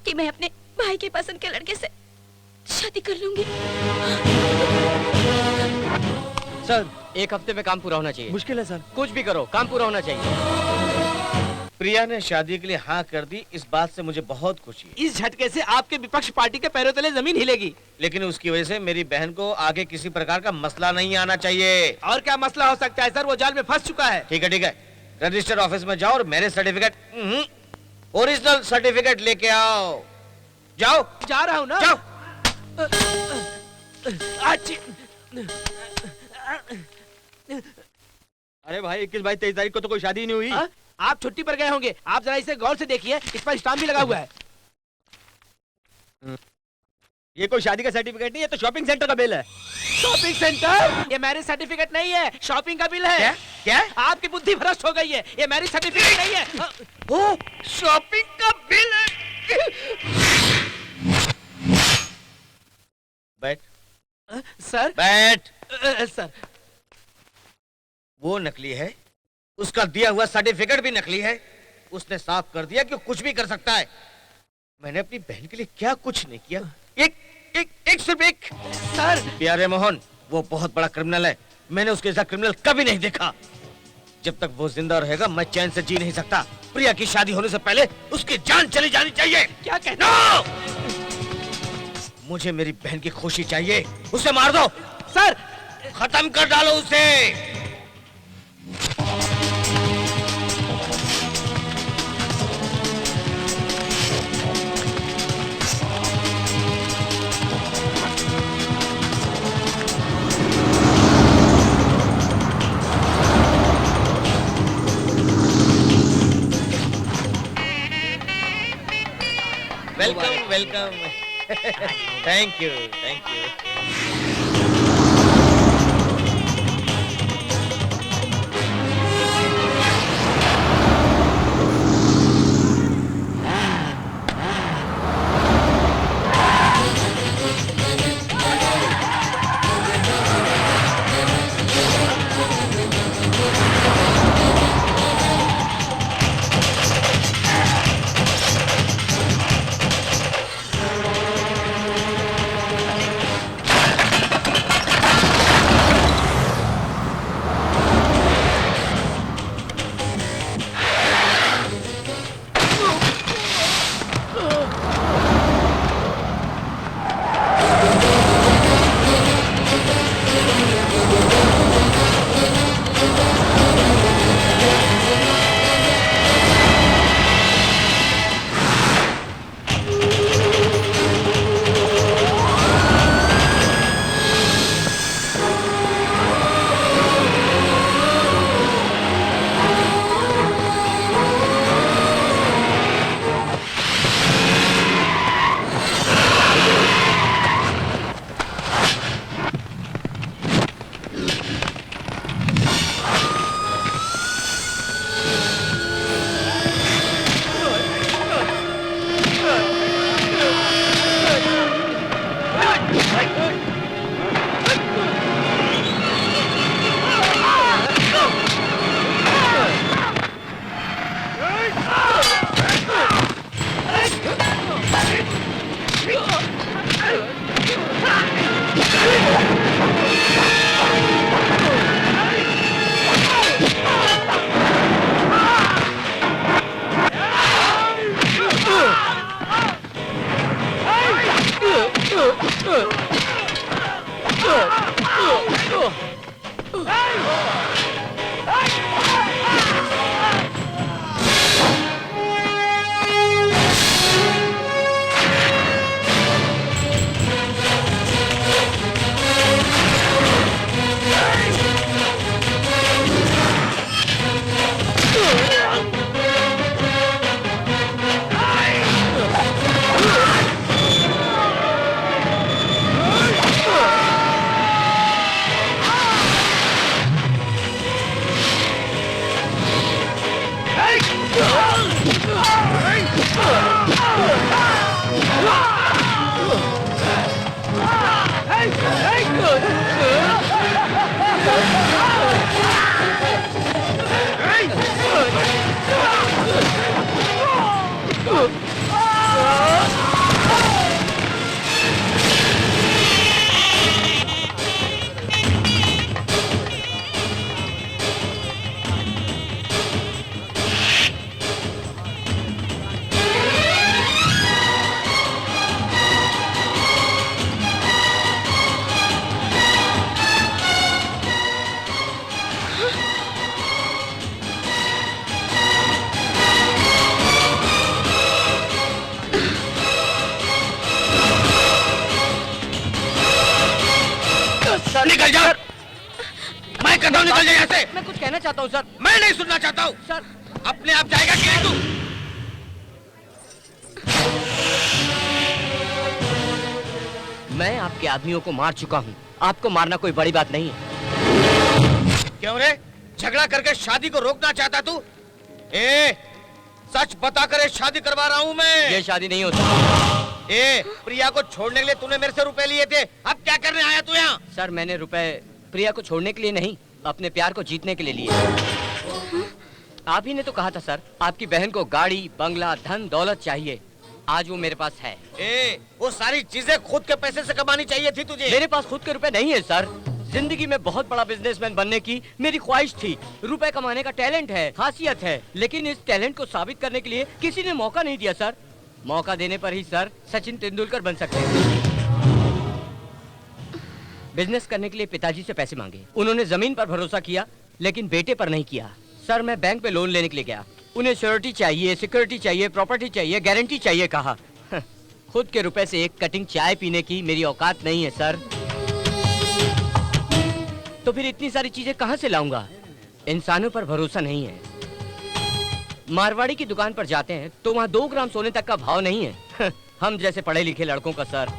कि मैं अपने भाई के पसंद के लड़के से शादी कर लूंगी। सर, एक हफ्ते में काम पूरा होना चाहिए। मुश्किल है सर। कुछ भी करो, काम पूरा होना चाहिए। प्रिया ने शादी के लिए हाँ कर दी, इस बात से मुझे बहुत खुशी है। इस झटके से आपके विपक्ष पार्टी के पैरों तले जमीन हिलेगी। लेकिन उसकी वजह से मेरी बहन को आगे किसी प्रकार का मसला नहीं आना चाहिए। और क्या मसला हो सकता है सर, वो जाल में फंस चुका है। ठीक है, रजिस्टर ऑफिस में जाओ और मैरिज सर्टिफिकेट, ओरिजिनल सर्टिफिकेट लेके आओ। जाओ। जा रहा हूँ ना। जाओ। अरे भाई 21 22 23 तारीख को तो कोई शादी ही नहीं हुई। आ? आप छुट्टी पर गए होंगे, आप जरा इसे गौर से देखिए, इस पर स्टाम्प भी लगा हुआ है। ये कोई शादी का सर्टिफिकेट नहीं, ये तो शॉपिंग सेंटर का बिल है। Shopping centre? ये मैरिज सर्टिफिकेट नहीं है, शॉपिंग का बिल है। क्या? क्या? आपकी बुद्धि भ्रष्ट हो गई है, ये मैरिज सर्टिफिकेट नहीं है। ओ, शॉपिंग का बिल है। बैठ। सर। बैठ। सर। वो नकली है, उसका दिया हुआ सर्टिफिकेट भी नकली है। उसने साफ कर दिया कि कुछ भी कर सकता है। मैंने अपनी बहन के लिए क्या कुछ नहीं किया। एक सिर्फ एक। सर। प्यारे मोहन, वो बहुत बड़ा क्रिमिनल है। मैंने उसके जैसा क्रिमिनल कभी नहीं देखा। जब तक वो जिंदा रहेगा मैं चैन से जी नहीं सकता। प्रिया की शादी होने से पहले उसकी जान चली जानी चाहिए। क्या कहते? नो! मुझे मेरी बहन की खुशी चाहिए। उसे मार दो। सर। खत्म कर डालो उसे। Welcome welcome. Thank you thank you. Sir. निकल जा। मैं कहता हूँ निकल जा यहाँ से। मैं कुछ कहना चाहता हूँ सर। मैं नहीं सुनना चाहता हूँ। सर अपने आप जाएगा कि नहीं तू? मैं आपके आदमियों को मार चुका हूँ, आपको मारना कोई बड़ी बात नहीं है। क्यों रे? झगड़ा करके शादी को रोकना चाहता तू? ए, सच बता कर शादी करवा रहा हूँ मैं। ये शादी नहीं होती। ए, प्रिया को छोड़ने के लिए तूने मेरे से रुपए लिए थे, अब क्या करने आया तू यहाँ? सर मैंने रुपए प्रिया को छोड़ने के लिए नहीं, अपने प्यार को जीतने के लिए लिए। आप ही ने तो कहा था सर, आपकी बहन को गाड़ी, बंगला, धन दौलत चाहिए। आज वो मेरे पास है। ए, वो सारी चीजें खुद के पैसे से कमानी चाहिए थी तुझे। मेरे पास खुद के रुपए नहीं है सर। जिंदगी में बहुत बड़ा बिजनेसमैन बनने की मेरी ख्वाहिश थी। रुपए कमाने का टैलेंट है, खासियत है, लेकिन इस टैलेंट को साबित करने के लिए किसी ने मौका नहीं दिया सर। मौका देने पर ही सर सचिन तेंदुलकर बन सकते हैं। बिजनेस करने के लिए पिताजी से पैसे मांगे, उन्होंने जमीन पर भरोसा किया लेकिन बेटे पर नहीं किया। सर मैं बैंक में लोन लेने के लिए गया, उन्हें श्योरिटी चाहिए, सिक्योरिटी चाहिए, प्रॉपर्टी चाहिए, गारंटी चाहिए कहा। खुद के रुपए से एक कटिंग चाय पीने की मेरी औकात नहीं है सर। तो फिर इतनी सारी चीजें कहां से लाऊंगा? इंसानों पर भरोसा नहीं है। मारवाड़ी की दुकान पर जाते हैं तो वहां 2 ग्राम सोने तक का भाव नहीं है। हम जैसे पढ़े लिखे लड़कों का सर।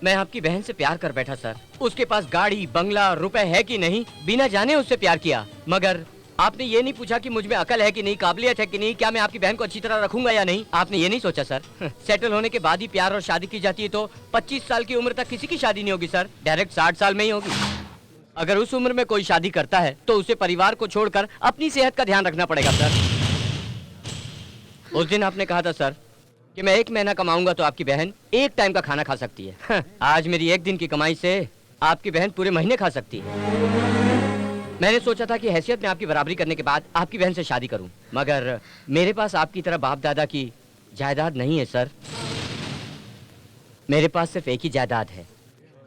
मैं आपकी बहन से प्यार कर बैठा सर। उसके पास गाड़ी, बंगला, रुपए है कि नहीं, बिना जाने उससे प्यार किया। मगर आपने ये नहीं पूछा कि मुझ में अकल है कि नहीं, काबिलियत है कि नहीं, क्या मैं आपकी बहन को अच्छी तरह रखूंगा या नहीं। आपने ये नहीं सोचा सर। सेटल होने के बाद ही प्यार और शादी की जाती है तो 25 साल की उम्र तक किसी की शादी नहीं होगी सर, डायरेक्ट 60 साल में ही होगी। अगर उस उम्र में कोई शादी करता है तो उसे परिवार को छोड़कर अपनी सेहत का ध्यान रखना पड़ेगा सर। उस दिन आपने कहा था सर कि मैं 1 महीना कमाऊंगा तो आपकी बहन 1 टाइम का खाना खा सकती है। आज मेरी 1 दिन की कमाई से आपकी बहन पूरे महीने खा सकती है। मैंने सोचा था कि हैसियत में आपकी बराबरी करने के बाद आपकी बहन से शादी करूं, मगर मेरे पास आपकी तरह बाप दादा की जायदाद नहीं है सर। मेरे पास सिर्फ एक ही जायदाद है,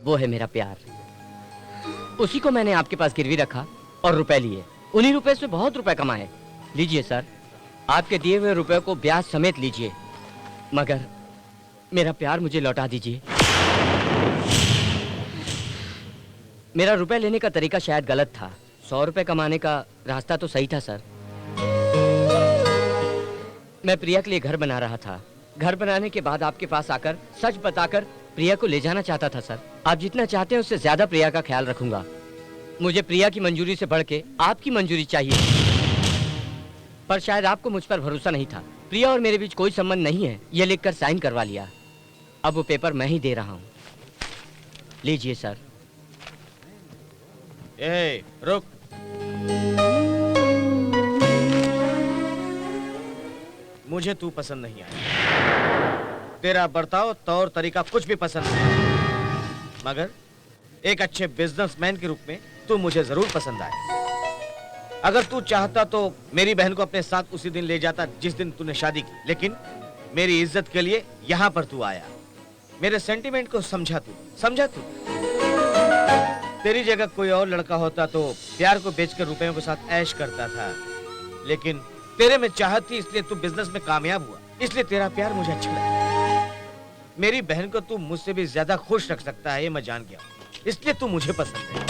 वो है मेरा प्यार। उसी को मैंने आपके पास गिरवी रखा और रुपए लिए। उन्हीं रुपए से बहुत रुपए कमाए। लीजिए सर, आपके दिए हुए रुपए को ब्याज समेत लीजिए, मगर मेरा प्यार मुझे लौटा दीजिए। मेरा रुपए लेने का तरीका शायद गलत था, 100 रुपए कमाने का रास्ता तो सही था सर। मैं प्रिया के लिए घर बना रहा था। घर बनाने के बाद आपके पास आकर सच बताकर प्रिया को ले जाना चाहता था सर। आप जितना चाहते हैं उससे ज्यादा प्रिया का ख्याल रखूंगा। मुझे प्रिया की मंजूरी से बढ़ के आपकी मंजूरी चाहिए। पर शायद आपको मुझ पर भरोसा नहीं था। प्रिया और मेरे बीच कोई संबंध नहीं है, यह लिखकर साइन करवा लिया। अब वो पेपर मैं ही दे रहा हूँ। लीजिए सर। ए, रुक। मुझे तू पसंद नहीं आया। तेरा बर्ताव, तौर तरीका कुछ भी पसंद नहीं, मगर एक अच्छे बिजनेसमैन के रूप में तू मुझे जरूर पसंद आया। अगर तू चाहता तो मेरी बहन को अपने साथ उसी दिन ले जाता जिस दिन तूने शादी की, लेकिन मेरी इज्जत के लिए यहाँ पर तू आया। मेरे सेंटीमेंट को समझा तू। तेरी जगह कोई और लड़का होता तो प्यार को बेचकर रुपयों के साथ ऐश करता था, लेकिन तेरे में चाहत थी इसलिए तू बिजनेस में कामयाब हुआ, इसलिए तेरा प्यार मुझे अच्छा लगा। मेरी बहन को तू मुझसे भी ज्यादा खुश रख सकता है, ये मैं जान गया, इसलिए तू मुझे पसंद है।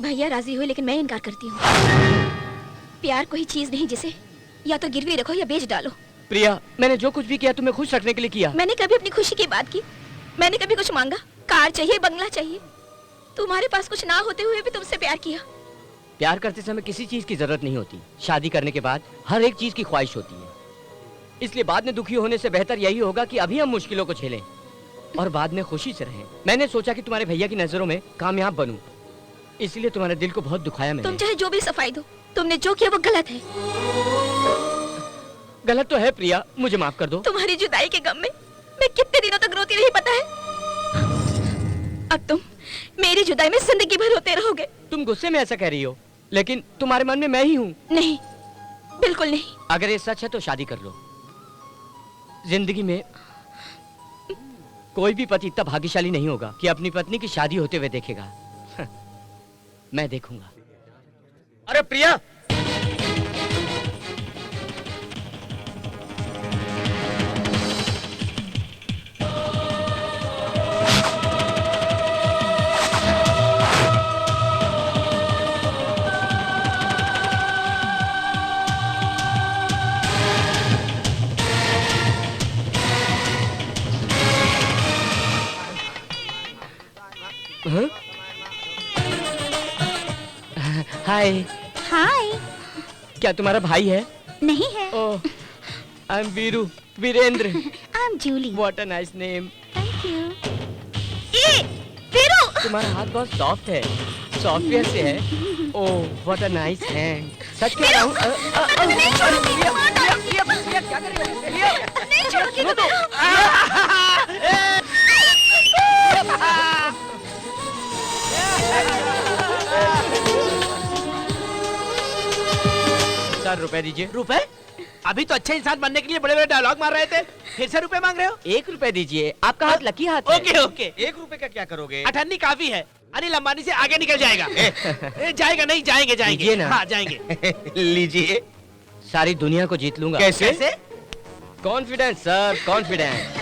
भैया राजी हुए लेकिन मैं इनकार करती हूँ। प्यार कोई चीज नहीं जिसे या तो गिरवी रखो या बेच डालो। प्रिया, मैंने जो कुछ भी किया तुम्हें खुश रखने के लिए किया। मैंने कभी अपनी खुशी की बात की? मैंने कभी कुछ मांगा? कार चाहिए, बंगला चाहिए? तुम्हारे पास कुछ ना होते हुए भी तुमसे प्यार किया। प्यार करते समय किसी चीज की जरूरत नहीं होती, शादी करने के बाद हर एक चीज की ख्वाहिश होती है। इसलिए बाद में दुखी होने से बेहतर यही होगा कि अभी हम मुश्किलों को झेलें और बाद में खुशी से रहें। मैंने सोचा कि तुम्हारे भैया की नजरों में कामयाब बनूं, इसलिए तुम्हारे दिल को बहुत दुखाया मैंने। तुम चाहे जो भी सफाई दो, तुमने जो किया वो गलत है। गलत तो है प्रिया, मुझे माफ कर दो। तुम्हारी जुदाई के गम में मैं कितने दिनों तक रोती रही पता है? अब तुम मेरी जुदाई में जिंदगी भर रोते रहोगे। तुम गुस्से में ऐसा कह रही हो, लेकिन तुम्हारे मन में मैं ही हूँ। नहीं, बिल्कुल नहीं। अगर ये सच है तो शादी कर लो। जिंदगी में कोई भी पति इतना भाग्यशाली नहीं होगा कि अपनी पत्नी की शादी होते हुए देखेगा। मैं देखूंगा। अरे प्रिया, हाय, हाय। क्या तुम्हारा भाई है? नहीं है। Oh, I am Veeru, Virendra. I am Julie. What a nice name. Thank you. ए, वीरू। तुम्हारा हाथ बहुत सॉफ्ट है, सॉफ्टवेयर से है। Oh, what a nice hand. सच कह रहा हूँ। नहीं छोड़ूंगी। क्या करेगा? नहीं छोड़ूंगी तुम्हें। सर, रुपए दीजिए। रुपए? अभी तो अच्छे इंसान बनने के लिए बड़े बड़े डायलॉग मार रहे थे, फिर से रुपए मांग रहे हो? 1 रुपए दीजिए, आपका हाथ लकी हाथ है। Okay okay. 1 रुपए का क्या करोगे? अठन्नी काफी है, अनिल अंबानी से आगे निकल जाएगा। जाएगा नहीं, जाएंगे लीजिए जाएंगे। ना। हाँ जाएंगे। लीजिए। सारी दुनिया को जीत लूंगा। कैसे? कैसे? Confidence sir, confidence.